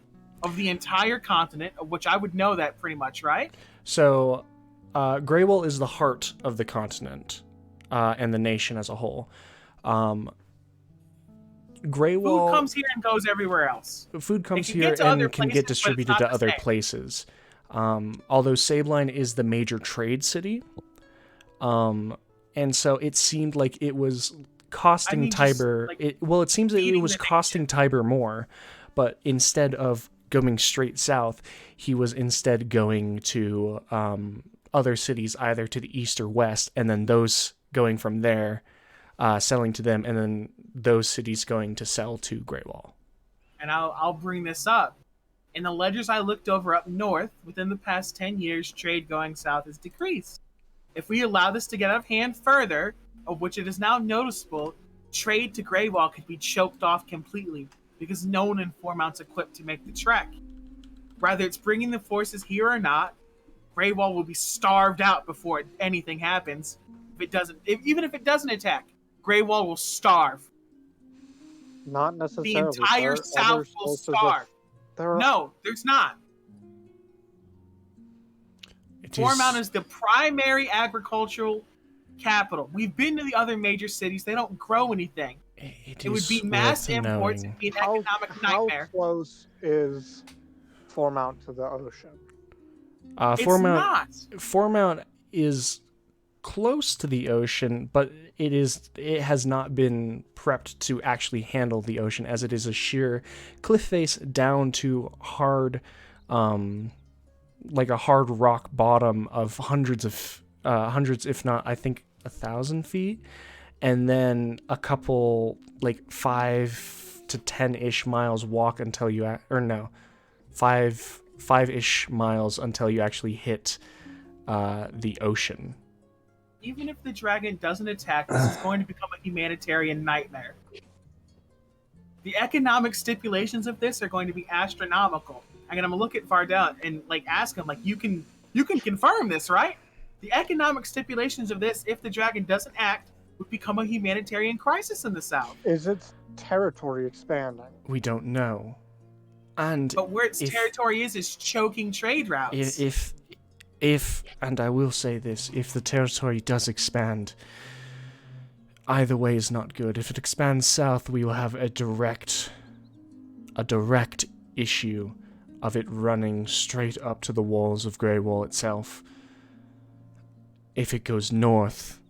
of the entire continent, of which I would know that pretty much, right? So, Greywall is the heart of the continent and the nation as a whole. Greywall Food comes here and goes everywhere else. Food comes It can here get to other and can places, get but it's distributed not to the other same. places. Although Sabline is the major trade city, and so it seemed like it was costing just, Tiber. like, It seems that it feeding was the costing Tiber more, but instead of going straight south, he was instead going to other cities, either to the east or west, and then those going from there, selling to them, and then those cities going to sell to Greywall. And I'll bring this up. In the ledgers I looked over up north, within the past 10 years, trade going south has decreased. If we allow this to get out of hand further, of which it is now noticeable, trade to Greywall could be choked off completely because no one in Formount's equipped to make the trek. whether it's bringing the forces here or not, Grey Wall will be starved out before anything happens. Even if it doesn't attack, Grey Wall will starve. Not The necessarily. entire There are South other will sources of- starve. There are No, there's not. Four Mountain is the primary agricultural capital. We've been to the other major cities. They don't grow anything. It would be mass imports. It'd be an economic nightmare. How close is Four-Mount to the ocean? It's not. Four-Mount is close to the ocean, but it has not been prepped to actually handle the ocean, as it is a sheer cliff face down to hard, like a hard rock bottom of hundreds, if not, I think 1,000 feet, and then a couple, like 5 to 10-ish miles walk until you, 5-ish miles until you actually hit the ocean. Even if the dragon doesn't attack, this is going to become a humanitarian nightmare. The economic stipulations of this are going to be astronomical. I'm gonna look at Vardell and ask him, you can confirm this, right? The economic stipulations of this, if the dragon doesn't act, would become a humanitarian crisis in the south. Is its territory expanding? We don't know. But where its territory is choking trade routes. If, and I will say this, if the territory does expand, either way is not good. If it expands south, we will have a direct issue of it running straight up to the walls of Grey Wall itself. If it goes north,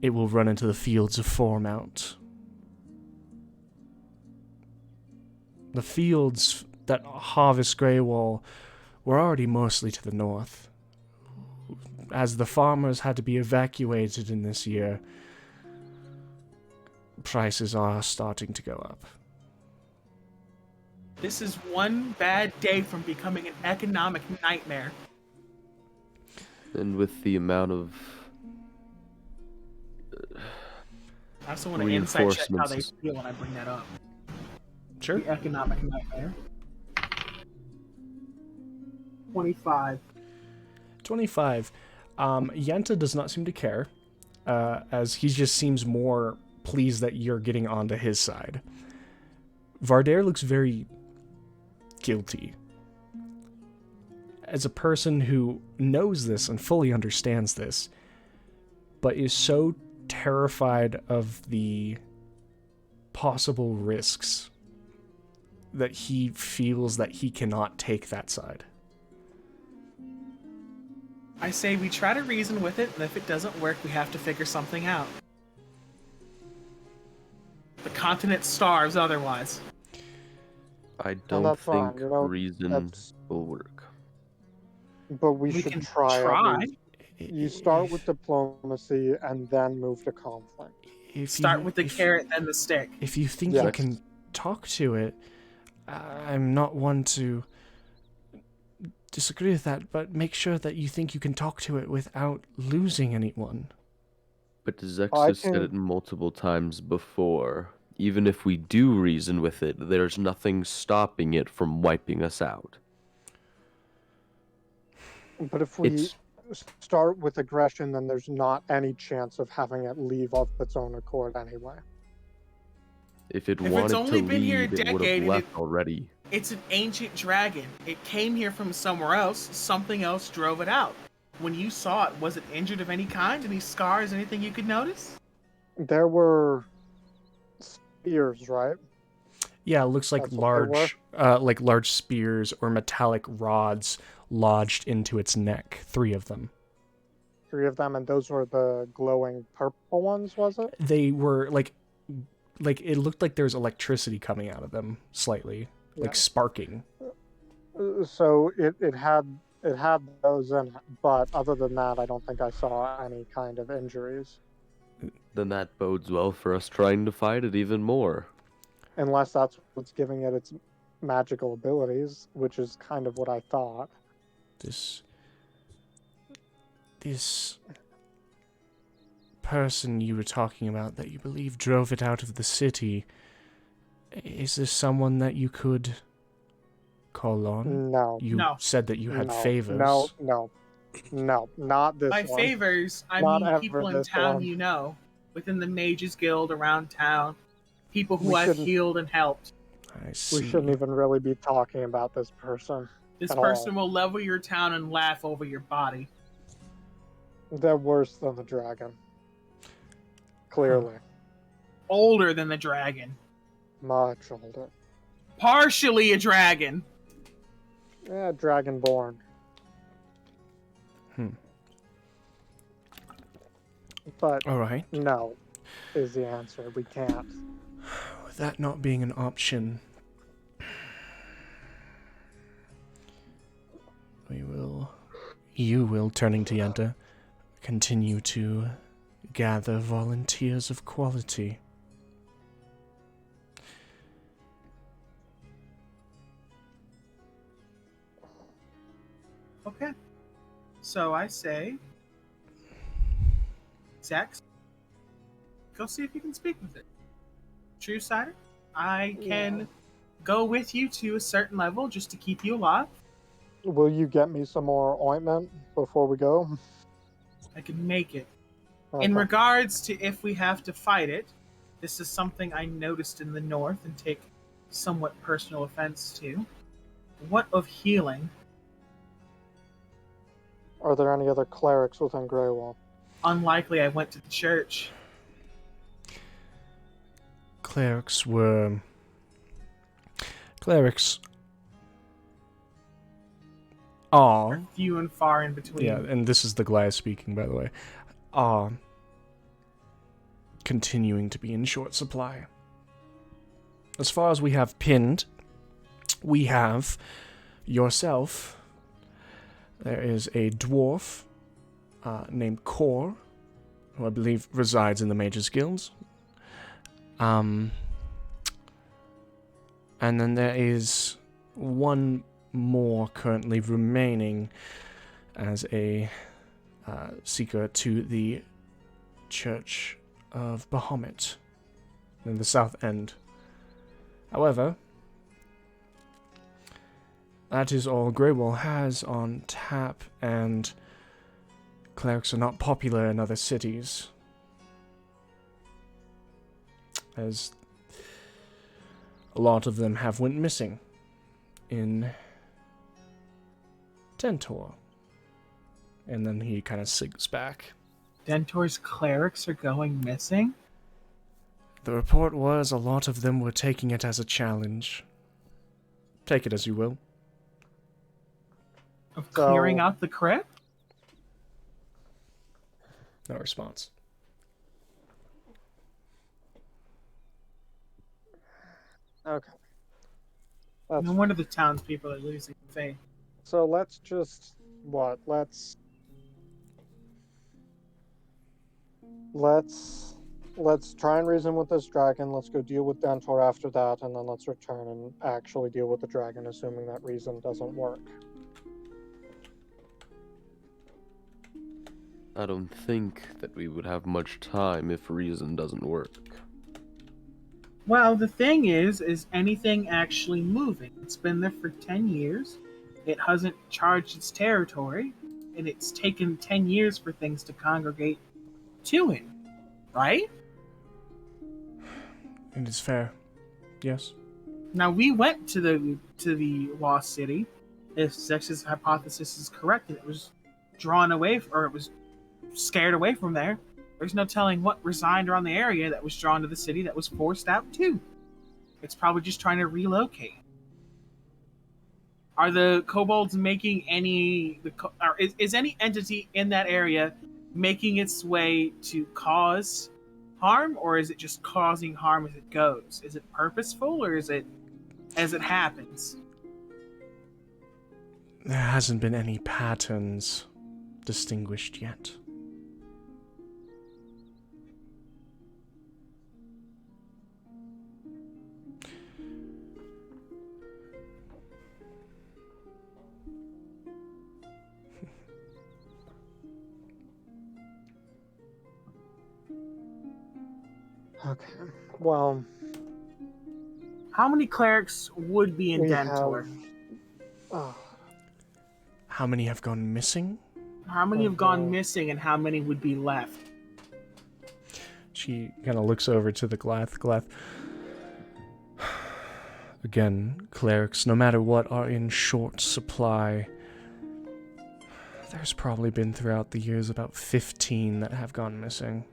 it will run into the fields of Four-Mount. The fields that harvest Grey Wall were already mostly to the north. As the farmers had to be evacuated in this year, prices are starting to go up. This is one bad day from becoming an economic nightmare. And with the amount of I also want to insight check how they feel when I bring that up. Sure. The economic nightmare. 25. 25. Yenta does not seem to care, as he just seems more pleased that you're getting onto his side. Vardair looks very guilty. As a person who knows this and fully understands this, but is so terrified of the possible risks that he feels that he cannot take that side. I say we try to reason with it, and if it doesn't work, we have to figure something out. The continent starves otherwise. I don't think fine, reason will work. But we We should can try. at try. least. You start with diplomacy and then move to conflict. Start with the carrot, then the stick. If you think you Yes. can talk to it, I'm not one to disagree with that, but make sure that you think you can talk to it without losing anyone. But Zex I has said can- it multiple times before. Even if we do reason with it, there's nothing stopping it from wiping us out. But if we It's start with aggression, then there's not any chance of having it leave of its own accord anyway. if it If it's wanted only to been here a leave, it would decade have and left already. It's an ancient dragon. It came here from somewhere else. Something else drove it out. When you saw it, was it injured of any kind? Any scars? Anything you could notice? There were spears, right? Yeah, it looks like That's what they large spears or metallic rods lodged into its neck. 3 of them. 3 of them, and those were the glowing purple ones, was it? They were like it looked like there was electricity coming out of them slightly, Yeah. like sparking. So it had those in, but other than that, I don't think I saw any kind of injuries. Then that bodes well for us trying to fight it even more. Unless that's what's giving it its magical abilities, which is kind of what I thought. This person you were talking about that you believe drove it out of the city, is this someone that you could Colon? No. You No. said that you had no, favors. No, not this By one. favors, I Not mean ever people in this town one. you know, within the Mages Guild around town, people who We I've shouldn't- healed and helped. I see. We shouldn't even really be talking about this person. This At all. person will level your town and laugh over your body. They're worse than the dragon. Clearly. Older than the dragon. Much older. Partially a dragon. Yeah, Dragonborn. But All right. no is the answer. We can't. With that not being an option, you will, turning to Yenta, continue to gather volunteers of quality. Okay. So I say, Zex, go see if you can speak with it. True Sider, I can go with you to a certain level just to keep you alive. Will you get me some more ointment before we go? I can make it. Okay. In regards to if we have to fight it, this is something I noticed in the north and take somewhat personal offense to. What of healing? Are there any other clerics within Greywall? Unlikely. I went to the church. Clerics are, Few and far in between. yeah, and this is the Goliath speaking, by the way, are continuing to be in short supply. As far as we have pinned, we have yourself. There is a dwarf named Kor, who I believe resides in the Mages Guilds. And then there is one more currently remaining as a seeker to the Church of Bahamut in the south end. However, that is all Greywall has on tap, and clerics are not popular in other cities, as a lot of them have went missing in Dentor. And then he kind of sinks back. Dentor's clerics are going missing? The report was a lot of them were taking it as a challenge. Take it as you will. Of clearing out the crypt? No response. Okay. That's No wonder the townspeople are losing faith. So let's just let's try and reason with this dragon. Let's go deal with Dentor after that, and then let's return and actually deal with the dragon, assuming that reason doesn't work. I don't think that we would have much time if reason doesn't work. Well, the thing is anything actually moving? It's been there for 10 years. It hasn't charged its territory, and it's taken 10 years for things to congregate to it, right? It is fair. Yes. Now, we went to the Lost City. If Zex's hypothesis is correct, and it was drawn away, or it was scared away from there, there's no telling what resigned around the area that was drawn to the city that was forced out too. It's probably just trying to relocate. Are the kobolds making any... or is any entity in that area making its way to cause harm, or is it just causing harm as it goes? Is it purposeful, or is it as it happens? There hasn't been any patterns distinguished yet. Okay. Well, How many clerics would be in we Dentor? have How many have gone missing? How many have gone missing, and how many would be left? She kind of looks over to the Glath. Glath. Again, clerics, no matter what, are in short supply. There's probably been throughout the years about 15 that have gone missing.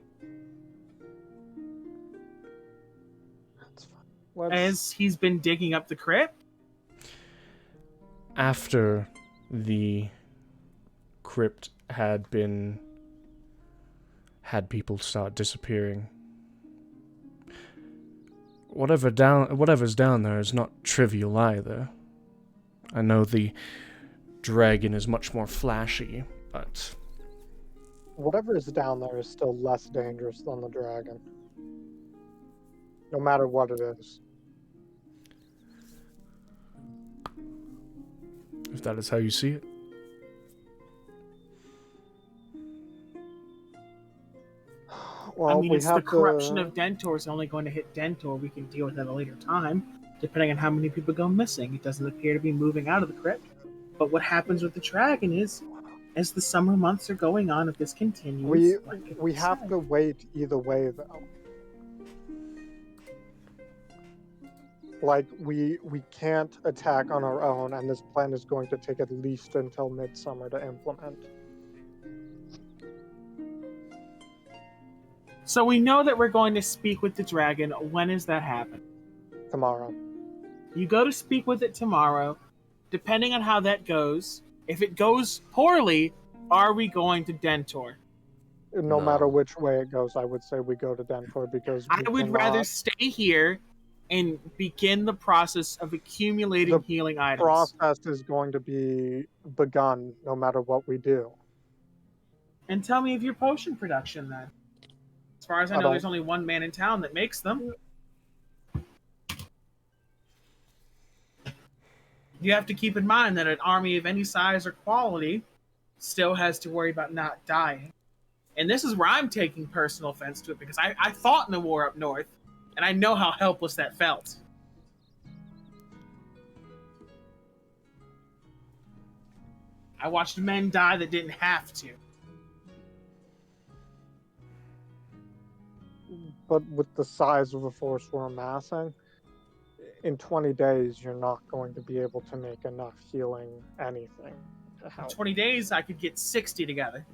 That's fine. As he's been digging up the crypt? After the crypt had people start disappearing. Whatever's down there is not trivial either. I know the dragon is much more flashy, but Whatever is down there is still less dangerous than the dragon. No matter what it is. if that is how you see it. Well, I mean, we it's have the corruption to... of Dentor is only going to hit Dentor. We can deal with that at a later time, depending on how many people go missing. It doesn't appear to be moving out of the crypt. But what happens with the dragon is, as the summer months are going on, if this continues... We have to wait either way, though. Like, we can't attack on our own, and this plan is going to take at least until midsummer to implement. So we know that we're going to speak with the dragon. When is that happen? Tomorrow. You go to speak with it tomorrow. Depending on how that goes, if it goes poorly, are we going to Dentor? No matter which way it goes, I would say we go to Dentor because I would rather stay here and begin the process of accumulating healing items. The process is going to be begun no matter what we do. And tell me of your potion production then. As far as I know, there's only one man in town that makes them. You have to keep in mind that an army of any size or quality still has to worry about not dying. And this is where I'm taking personal offense to it, because I fought in the war up north, and I know how helpless that felt. I watched men die that didn't have to. But with the size of the force we're amassing, in 20 days, you're not going to be able to make enough healing anything to help. In 20 days, I could get 60 together.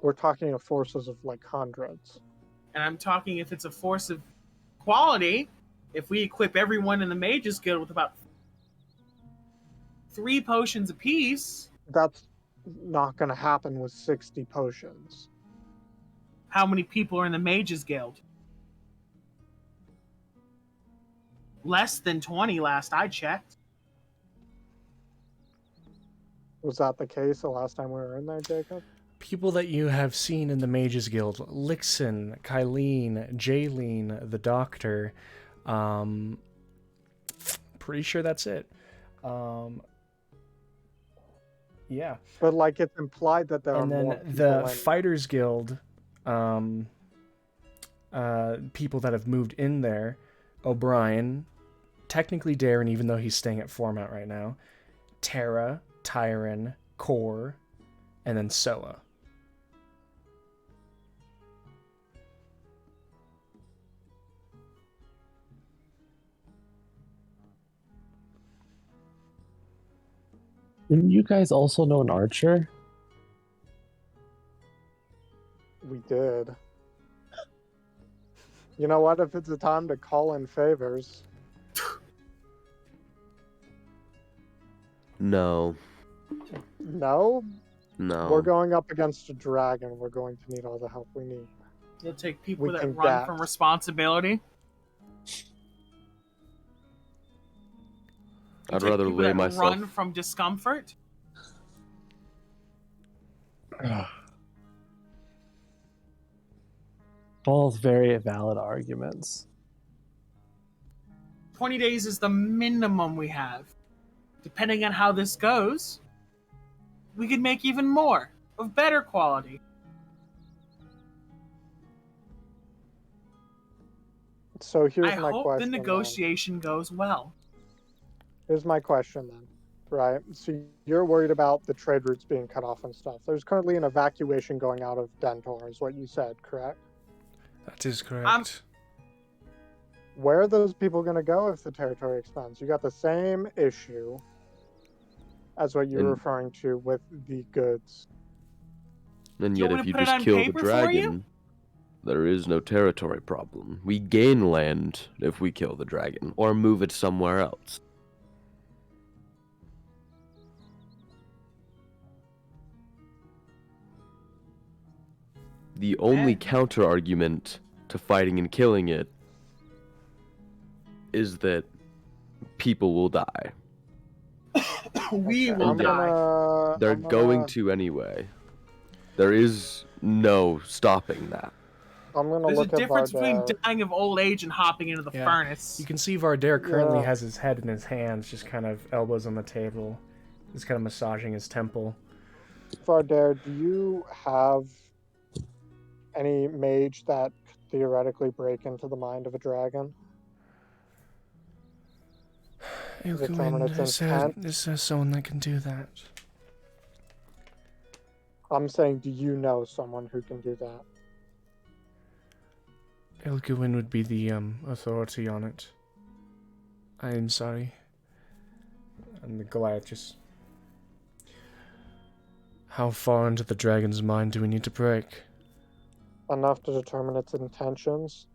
We're talking of forces of like hundreds. And I'm talking if it's a force of quality, if we equip everyone in the Mages Guild with about 3 potions apiece. That's not going to happen with 60 potions. How many people are in the Mages Guild? Less than 20 last I checked. Was that the case the last time we were in there, Jacob? People that you have seen in the Mages Guild: Lixin, Kylene, Jaylene, the Doctor. Pretty sure that's it. Yeah. But like it's implied that there are more And people then the in... Fighters Guild, people that have moved in there: O'Brien, technically Darren, even though he's staying at Format right now, Terra, Tyron, Core, and then Soa. Didn't you guys also know an archer? We did. You know what? If it's a time to call in favors... No. No? No. We're going up against a dragon. We're going to need all the help we need. You'll take people We that can run get. from responsibility. I'd rather people lay that myself. run from discomfort. Both very valid arguments. 20 days is the minimum we have. Depending on how this goes, we could make even more, of better quality. So here's I my hope question. the negotiation goes well. Here's my question then, right? So you're worried about the trade routes being cut off and stuff. There's currently an evacuation going out of Dentor, is what you said, correct? That is correct. Where are those people going to go if the territory expands? You got the same issue as what you're referring to with the goods. And Do you yet, want if me you to put it just on kill the paper for you? dragon, there is no territory problem. We gain land if we kill the dragon, or move it somewhere else. The only counter argument to fighting and killing it is that people will die. We will die. They're going to anyway. There is no stopping that. I'm gonna There's a look at difference between Varda. dying of old age and hopping into the Yeah. furnace. You can see Varder currently Yeah. has his head in his hands, just kind of elbows on the table. He's kind of massaging his temple. Varda, do you have any mage that could theoretically break into the mind of a dragon? Determine its intent? Is there someone that can do that? I'm saying, do you know someone who can do that? Ilguin would be the authority on it. I am sorry. And the Goliath just... How far into the dragon's mind do we need to break? Enough to determine its intentions?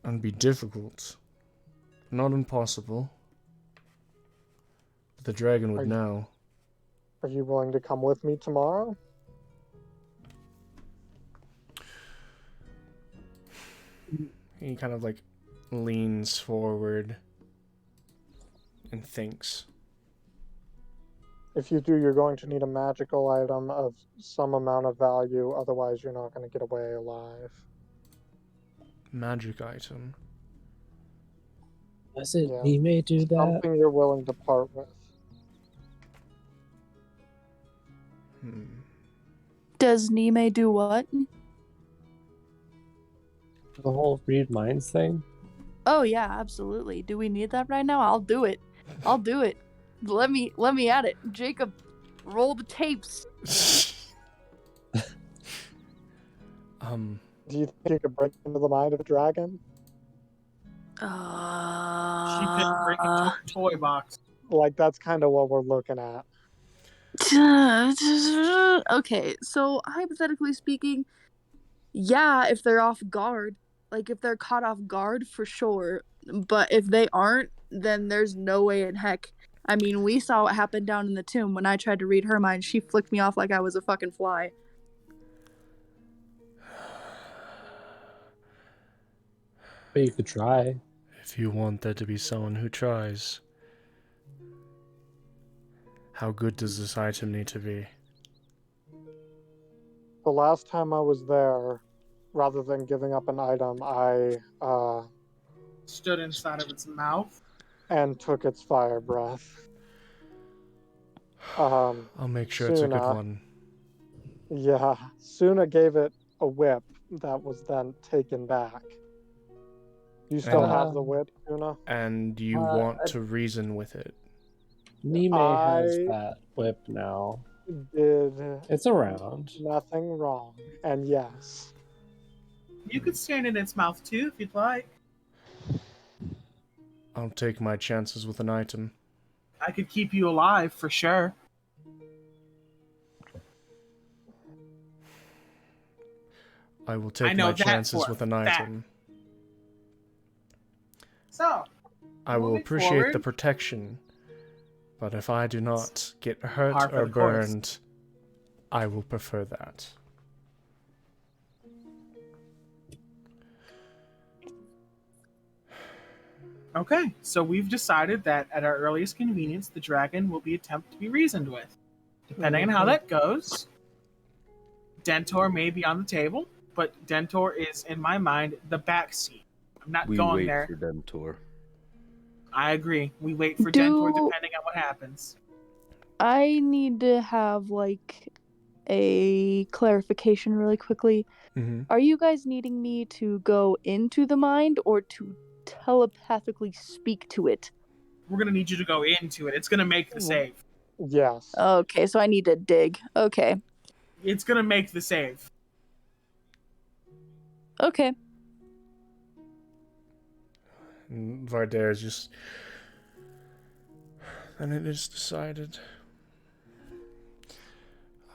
And be difficult. Not impossible. But the dragon would know. Are you willing to come with me tomorrow? He kind of like leans forward and thinks. If you do, you're going to need a magical item of some amount of value, otherwise you're not going to get away alive. Magic item. I said Yeah. he may do that. Something you're willing to part with. Does Nime do what? The whole read minds thing. Oh yeah, absolutely. Do we need that right now? I'll do it. I'll do it. Let me at it. Jacob, roll the tapes. Do you think you could break into the mind of a dragon? She couldn't break into a toy box. Like, that's kind of what we're looking at. Okay, so hypothetically speaking, yeah, if they're off guard, like if they're caught off guard, for sure. But if they aren't, then there's no way in heck. I mean, we saw what happened down in the tomb when I tried to read her mind. She flicked me off like I was a fucking fly. But you could try. If you want there to be someone who tries, how good does this item need to be? The last time I was there, rather than giving up an item, I Stood inside of its mouth. and took its fire breath. I'll make sure it's a good Suna. one. Yeah, Suna gave it a whip that was then taken back. You still have the whip, Suna? And you want to reason with it. Nime has I- that whip now. Did It's around. nothing wrong, and yes. You could stand in its mouth too if you'd like. I'll take my chances with an item. I could keep you alive for sure. I will take know my that chances for with an a fact. item. So, I will moving appreciate forward- the protection, but if I do not get hurt Par for or the course. burned, I will prefer that. okay, so we've decided that at our earliest convenience, the dragon will be attempted to be reasoned with. Depending on how that goes, Dentor may be on the table, but Dentor is, in my mind, the backseat. I'm not We going wait there. for Dentor. I agree. We wait for Do- Dentor depending on what happens. I need to have like a clarification really quickly. Mm-hmm. Are you guys needing me to go into the mind or to telepathically speak to it? We're gonna need you to go into it. It's gonna make the save. Yes. Okay, so I need to dig. Okay. It's gonna make the save. Okay. And Varder is just... And it is decided.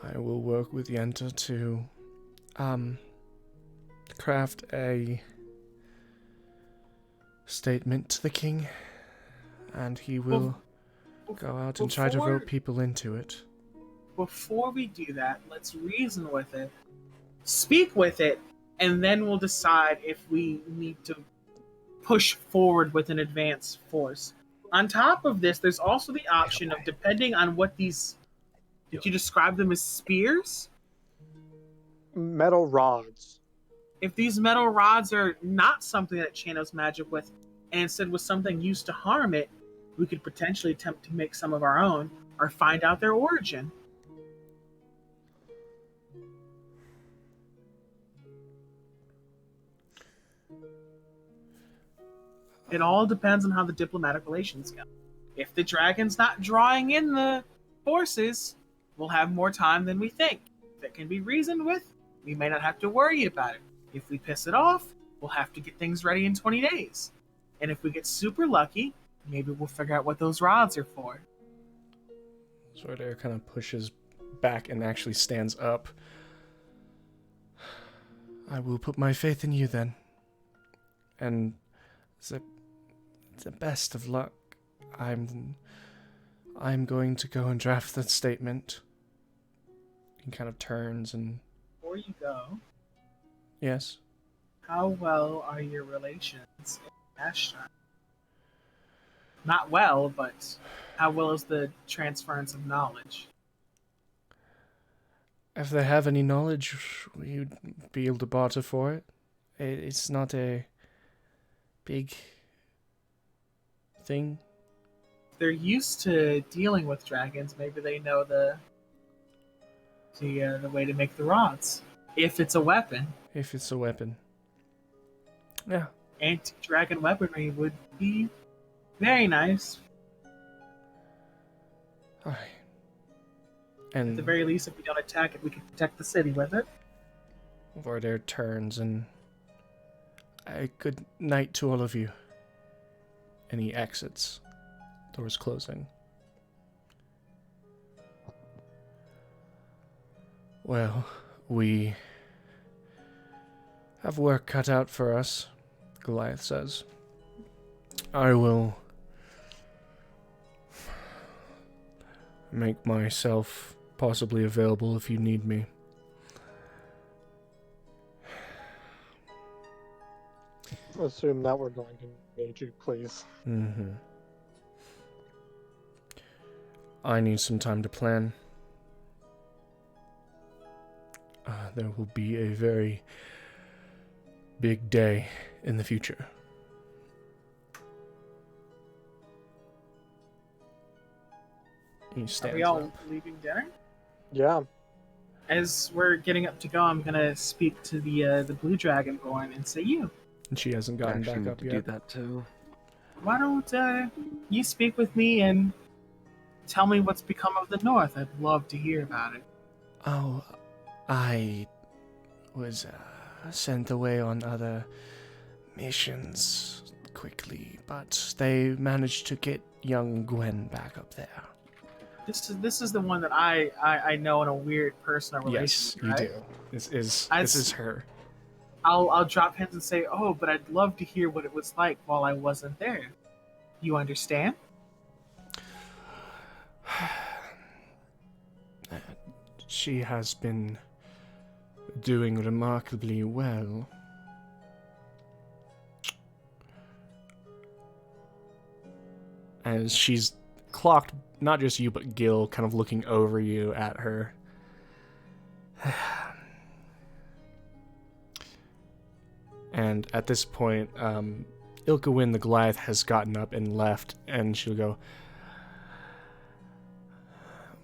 I will work with Yenta to craft a statement to the king, and he will go out and try to rope people into it. Before we do that, let's reason with it, speak with it, and then we'll decide if we need to push forward with an advanced force. On top of this, there's also the option of, depending on what these... Did you describe them as spears? Metal rods. If these metal rods are not something that channels magic with, and instead was something used to harm it, we could potentially attempt to make some of our own, or find out their origin. It all depends on how the diplomatic relations go. If the dragon's not drawing in the forces, we'll have more time than we think. If it can be reasoned with, we may not have to worry about it. If we piss it off, we'll have to get things ready in 20 days. And if we get super lucky, maybe we'll figure out what those rods are for. Varder kind of pushes back and actually stands up. I will put my faith in you then. And the best of luck. I'm going to go and draft that statement. He kind of turns and... Before you go, Yes? how well are your relations in Ashton? Not well, but how well is the transference of knowledge? If they have any knowledge, you'd be able to barter for it. It's not a big thing. They're used to dealing with dragons. Maybe they know the way to make the rods. If it's a weapon. If it's a weapon. Yeah. Anti-dragon weaponry would be very nice. Alright. At And the very least, if we don't attack it, we can protect the city with it. Varder turns and... good night to all of you. And he exits. Doors closing. Well, we have work cut out for us, Goliath says. I will make myself possibly available if you need me. Assume that we're going to need you, please. Mm-hmm. I need some time to plan. There will be a very big day in the future. He stands Are we all up. leaving dinner? Yeah. As we're getting up to go, I'm gonna speak to the blue dragonborn and say, you. And she hasn't gotten Actually back need up to yet. do that too. Why don't you speak with me and tell me what's become of the North? I'd love to hear about it. Oh, I was sent away on other missions quickly, but they managed to get young Gwen back up there. This is the one that I know in a weird personal Yes, relationship, you right? do. This I is s- her. I'll drop hints and say, oh, but I'd love to hear what it was like while I wasn't there. You understand? She has been doing remarkably well. As she's clocked, not just you, but Gil kind of looking over you at her. And at this point, Ilkewin the Goliath has gotten up and left, and she'll go,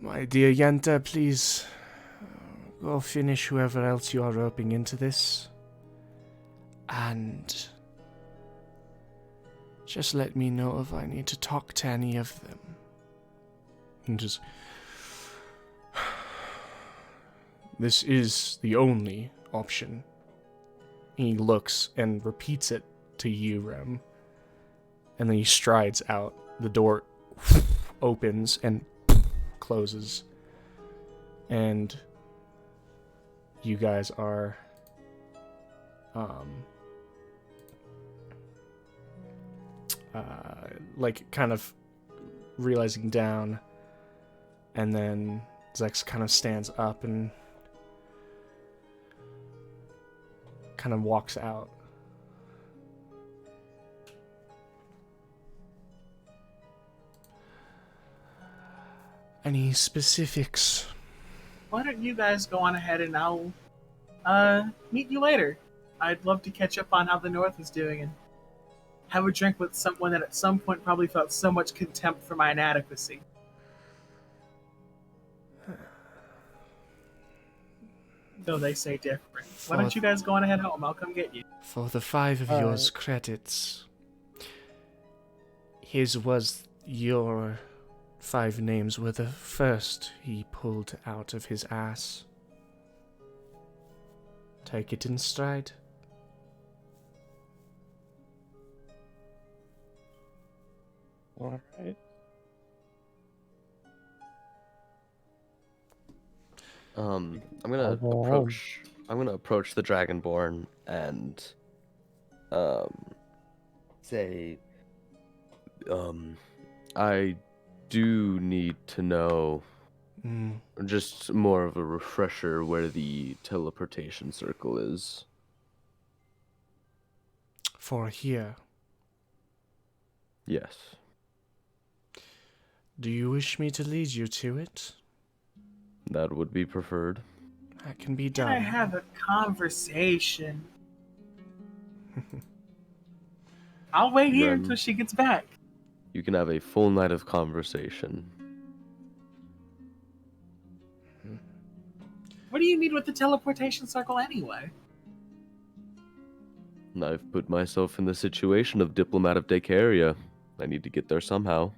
My dear Yenta, please go finish whoever else you are roping into this. And Just let me know if I need to talk to any of them. And just... This is the only option. He looks and repeats it to you, Rem. And then he strides out. The door opens and closes. And you guys are... like, kind of realizing down. And then Zex kind of stands up and kind of walks out. Any specifics? Why don't you guys go on ahead and I'll meet you later. I'd love to catch up on how the North is doing and have a drink with someone that at some point probably felt so much contempt for my inadequacy. Though they say different. Why don't you guys go on ahead home? I'll come get you. For the 5 of yours credits, his was your 5 names were the first he pulled out of his ass. Take it in stride. All right. I'm gonna approach the Dragonborn and say, I do need to know just more of a refresher where the Teleportation Circle is. For here. Yes. Do you wish me to lead you to it? That would be preferred. That can be Can done. I have a conversation? I'll wait here Then- until she gets back. You can have a full night of conversation. What do you need with the teleportation circle anyway? I've put myself in the situation of Diplomat of Dacaria. I need to get there somehow.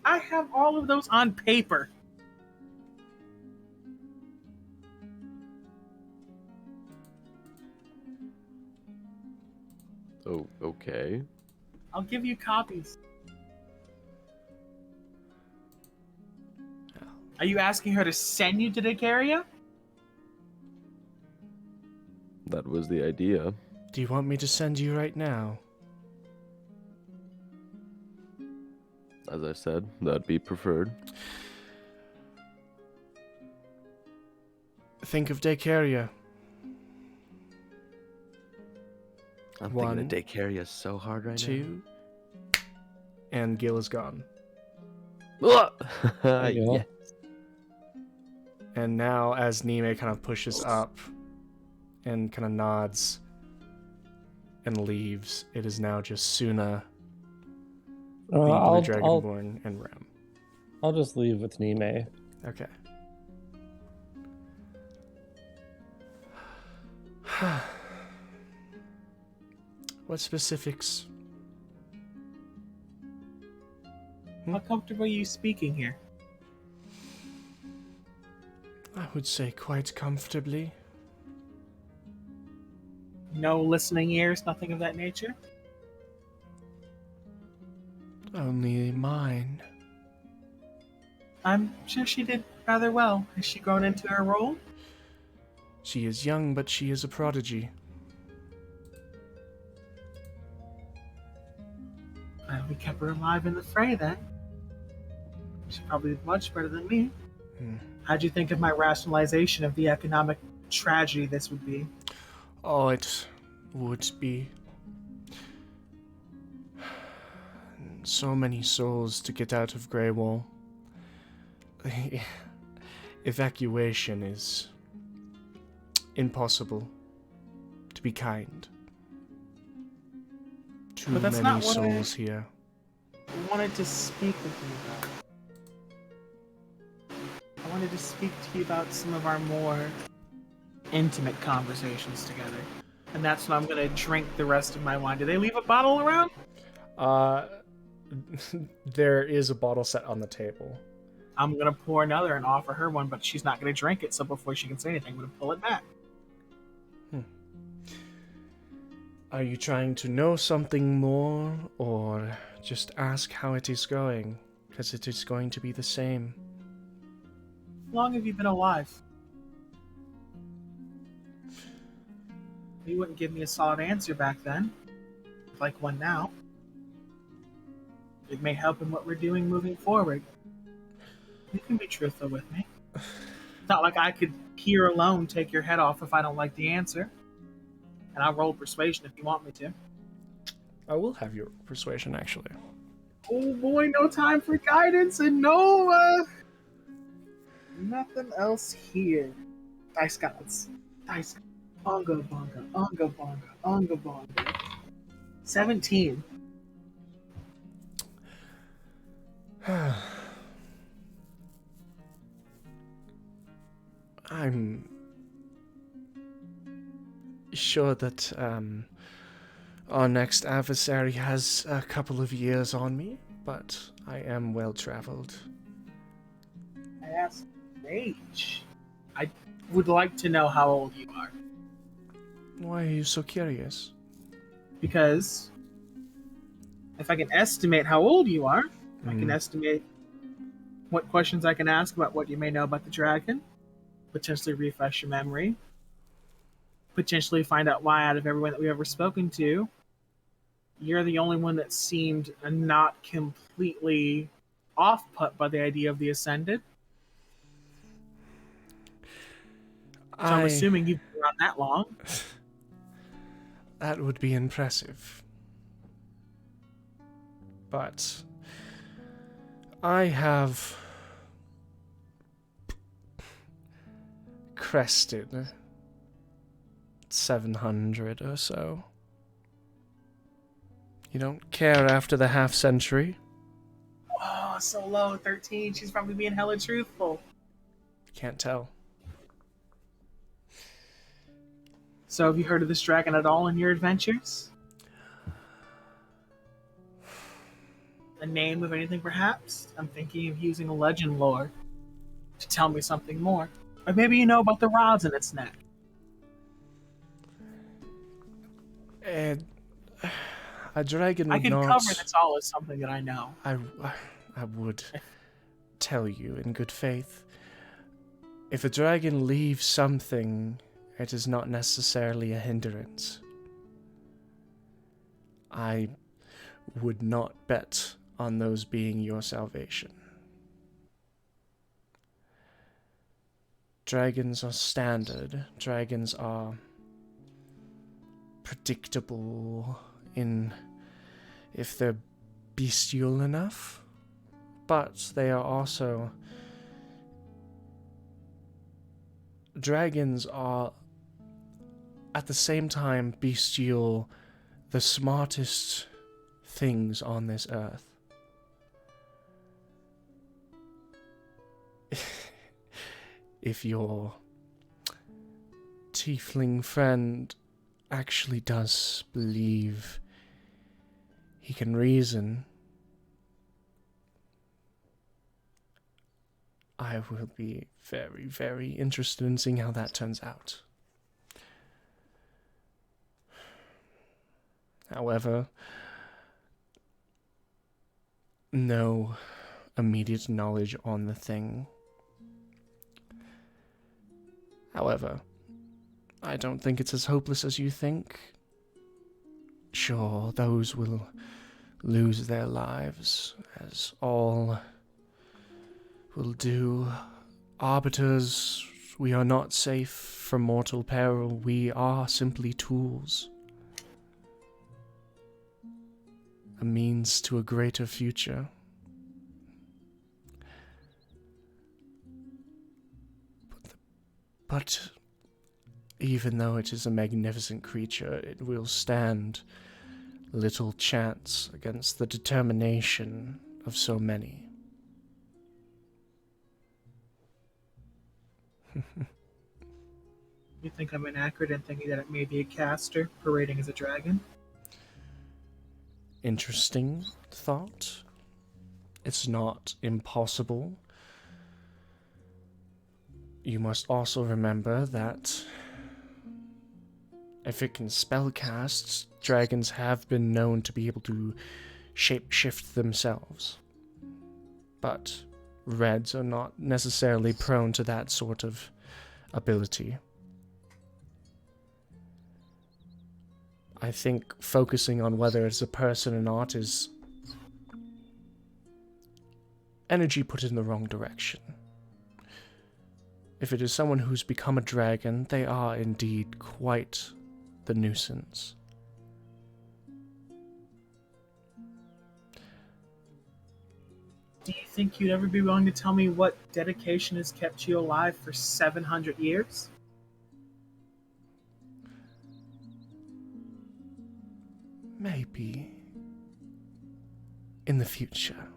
I have all of those on paper. Oh, okay. I'll give you copies. Are you asking her to send you to Dacaria? That was the idea. Do you want me to send you right now? As I said, that'd be preferred. Think of Dacaria. I'm One, thinking of Dacaria so hard right 2, and Gil is gone. now. There you go. Yeah. And now, as Nime kind of pushes up and kind of nods and leaves, it is now just Suna, the Blue Dragonborn, and Rem. I'll just leave with Nime. Okay. What specifics? How comfortable are you speaking here? I would say quite comfortably. No listening ears, nothing of that nature? Only mine. I'm sure she did rather well. Has she grown into her role? She is young, but she is a prodigy. We kept her alive in the fray then. She probably did much better than me. How'd you think of my rationalization of the economic tragedy this would be? Oh, it would be. So many souls to get out of Greywall. Evacuation is impossible, to be kind. Too But that's many not what souls here. I wanted to speak with you about. I wanted to speak to you about some of our more intimate conversations together. And that's when I'm gonna drink the rest of my wine. Do they leave a bottle around? There is a bottle set on the table. I'm gonna pour another and offer her one, but she's not gonna drink it. So before she can say anything, I'm gonna pull it back. Are you trying to know something more, or just ask how it is going? Because it is going to be the same. How long have you been alive? You wouldn't give me a solid answer back then. Like one now. It may help in what we're doing moving forward. You can be truthful with me. It's not like I could here alone take your head off if I don't like the answer. And I'll roll persuasion if you want me to. I will have your persuasion, actually. Oh boy, no time for guidance and no, nothing else here. Dice gods. Dice. Unga bonga, unga bonga, unga bonga. 17. I'm sure that our next adversary has a couple of years on me, but I am well traveled. I asked age. I would like to know how old you are. Why are you so curious? Because if I can estimate how old you are, I can estimate what questions I can ask about what you may know about the dragon, potentially refresh your memory, potentially find out why out of everyone that we've ever spoken to, you're the only one that seemed not completely off-put by the idea of the Ascended. So I'm assuming you've been around that long. That would be impressive. But I have crested 700 or so. You don't care after the half century? Oh, so low, 13. She's probably being hella truthful. Can't tell. So have you heard of this dragon at all in your adventures? A name of anything, perhaps? I'm thinking of using a legend lore to tell me something more. Or maybe you know about the rods in its neck. A dragon would I can not... cover this all as something that I know. I would tell you in good faith. If a dragon leaves something, it is not necessarily a hindrance. I would not bet on those being your salvation. Dragons are standard. Dragons are predictable in if they're bestial enough, but they are also... Dragons are at the same time bestial, the smartest things on this earth. If your tiefling friend actually does believe he can reason, I will be very, very interested in seeing how that turns out. However, no immediate knowledge on the thing. However, I don't think it's as hopeless as you think. Sure, those will lose their lives, as all will do. Arbiters, we are not safe from mortal peril. We are simply tools. A means to a greater future. But even though it is a magnificent creature, it will stand little chance against the determination of so many. You think I'm inaccurate in thinking that it may be a caster parading as a dragon? Interesting thought. It's not impossible. You must also remember that if it can spellcast, dragons have been known to be able to shapeshift themselves. But reds are not necessarily prone to that sort of ability. I think focusing on whether it's a person or not is energy put in the wrong direction. If it is someone who's become a dragon, they are indeed quite the nuisance. Do you think you'd ever be willing to tell me what dedication has kept you alive for 700 years? Maybe. In the future.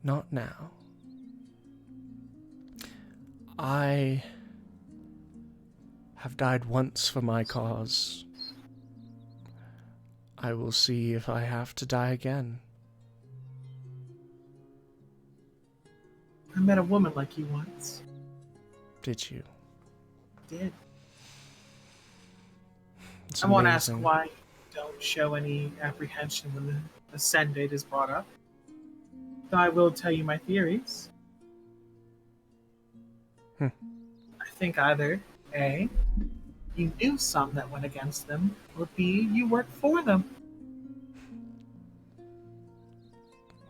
Not now. I have died once for my cause. I will see if I have to die again. I met a woman like you once. Did you? Did. It's I won't ask amazing. why you don't show any apprehension when the ascend date is brought up. Though I will tell you my theories. I think either A, you knew some that went against them, or B, you worked for them.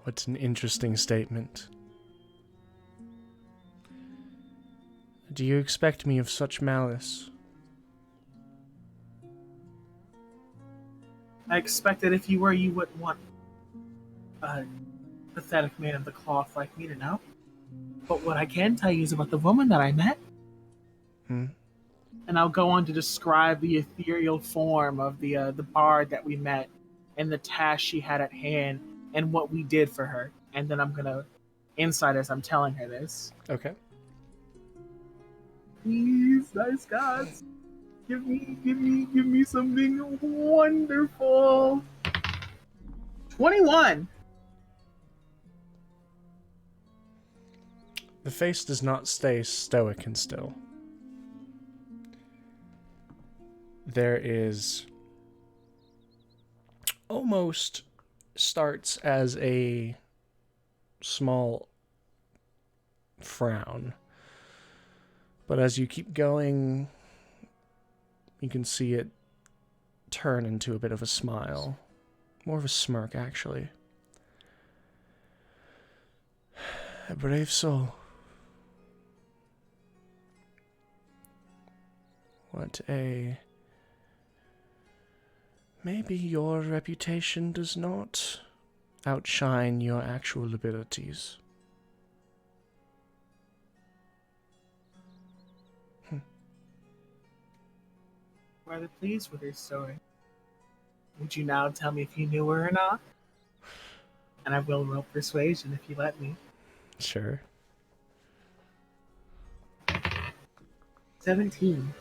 What an interesting statement. Do you expect me of such malice? I expect that if you were, you wouldn't want a pathetic man of the cloth like me to know. But what I can tell you is about the woman that I met. And I'll go on to describe the ethereal form of the bard that we met and the task she had at hand and what we did for her. And then I'm gonna insight as I'm telling her this. Okay. Please, nice gods, give me something wonderful. 21. The face does not stay stoic and still. There is almost starts as a small frown. But as you keep going, you can see it turn into a bit of a smile. More of a smirk, actually. A brave soul. What a... Maybe your reputation does not outshine your actual abilities. Rather pleased with her story. Would you now tell me if you knew her or not? And I will roll persuasion if you let me. Sure. 17.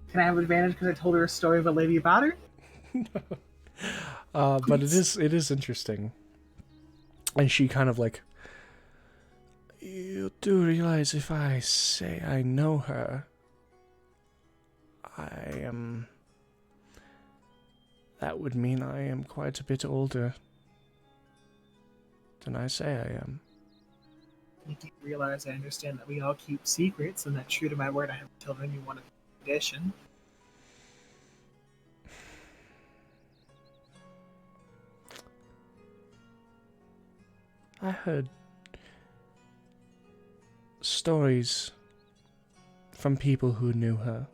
Can I have advantage because I told her a story of a lady about her? But it is interesting. And she kind of like, you do realize if I say I know her, that would mean I am quite a bit older than I say I am. You do realize I understand that we all keep secrets, and that true to my word, I haven't told anyone a condition. I heard stories from people who knew her.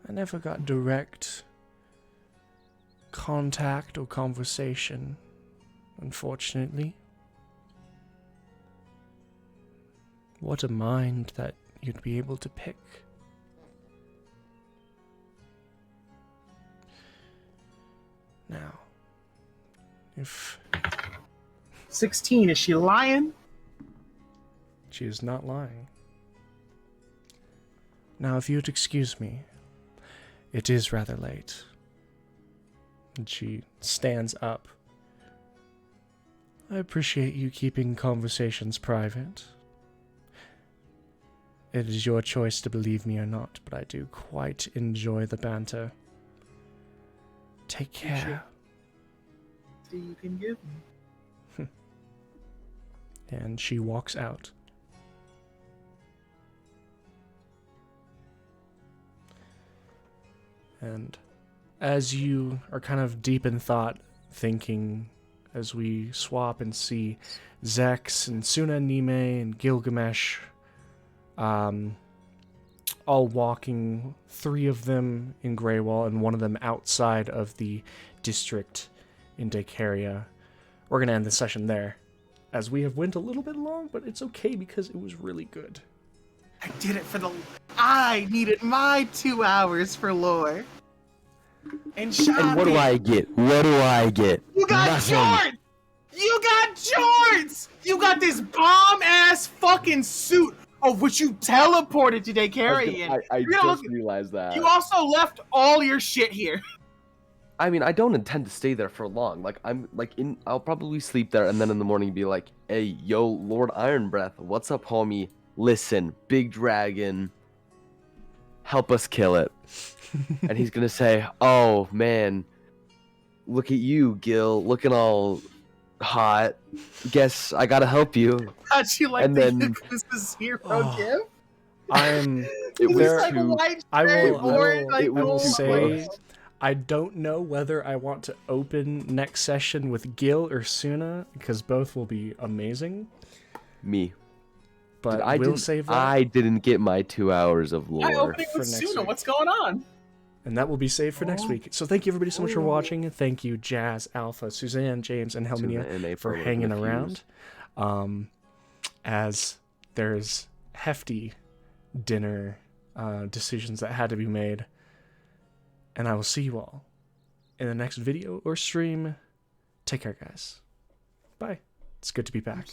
I never got direct contact or conversation, unfortunately. What a mind that you'd be able to pick. Now, if... 16, is she lying? She is not lying. Now, if you'd excuse me, it is rather late. And she stands up. I appreciate you keeping conversations private. It is your choice to believe me or not, but I do quite enjoy the banter. Take care. You can give me. And she walks out. And as you are kind of deep in thought, thinking, as we swap and see Zex and Suna, Nime, and Gilgamesh, all walking, 3 of them in Greywall and 1 of them outside of the district in Dacaria. We're going to end the session there, as we have went a little bit long, but it's okay because it was really good. I did it for the... I needed my 2 hours for lore. And what do I get? What do I get? You got Nothing. Jorts! You got Jorts! You got this bomb-ass fucking suit of which you teleported to Dacaria in. I just realized that. You also left all your shit here. I mean, I don't intend to stay there for long. I'll probably sleep there and then in the morning be like, hey, yo, Lord Ironbreath, what's up, homie? Listen, big dragon, help us kill it. And he's gonna say, oh, man, look at you, Gil, looking all hot. Guess I gotta help you. How'd you like And the then- Christmas hero gift? I'm... It was There- like a too... white I straightforward, will, like, I will too say, close. I don't know whether I want to open next session with Gil or Suna, because both will be amazing. Me. But I we'll didn't, save that, I didn't get my 2 hours of I lore. opening for with next Suna. week. What's going on? and that will be saved for next week. So thank you everybody so much for watching. Thank you, Jazz, Alpha, Suzanne, James, and Helminia for hanging around. As there's hefty dinner decisions that had to be made. And I will see you all in the next video or stream. Take care, guys. Bye. It's good to be back.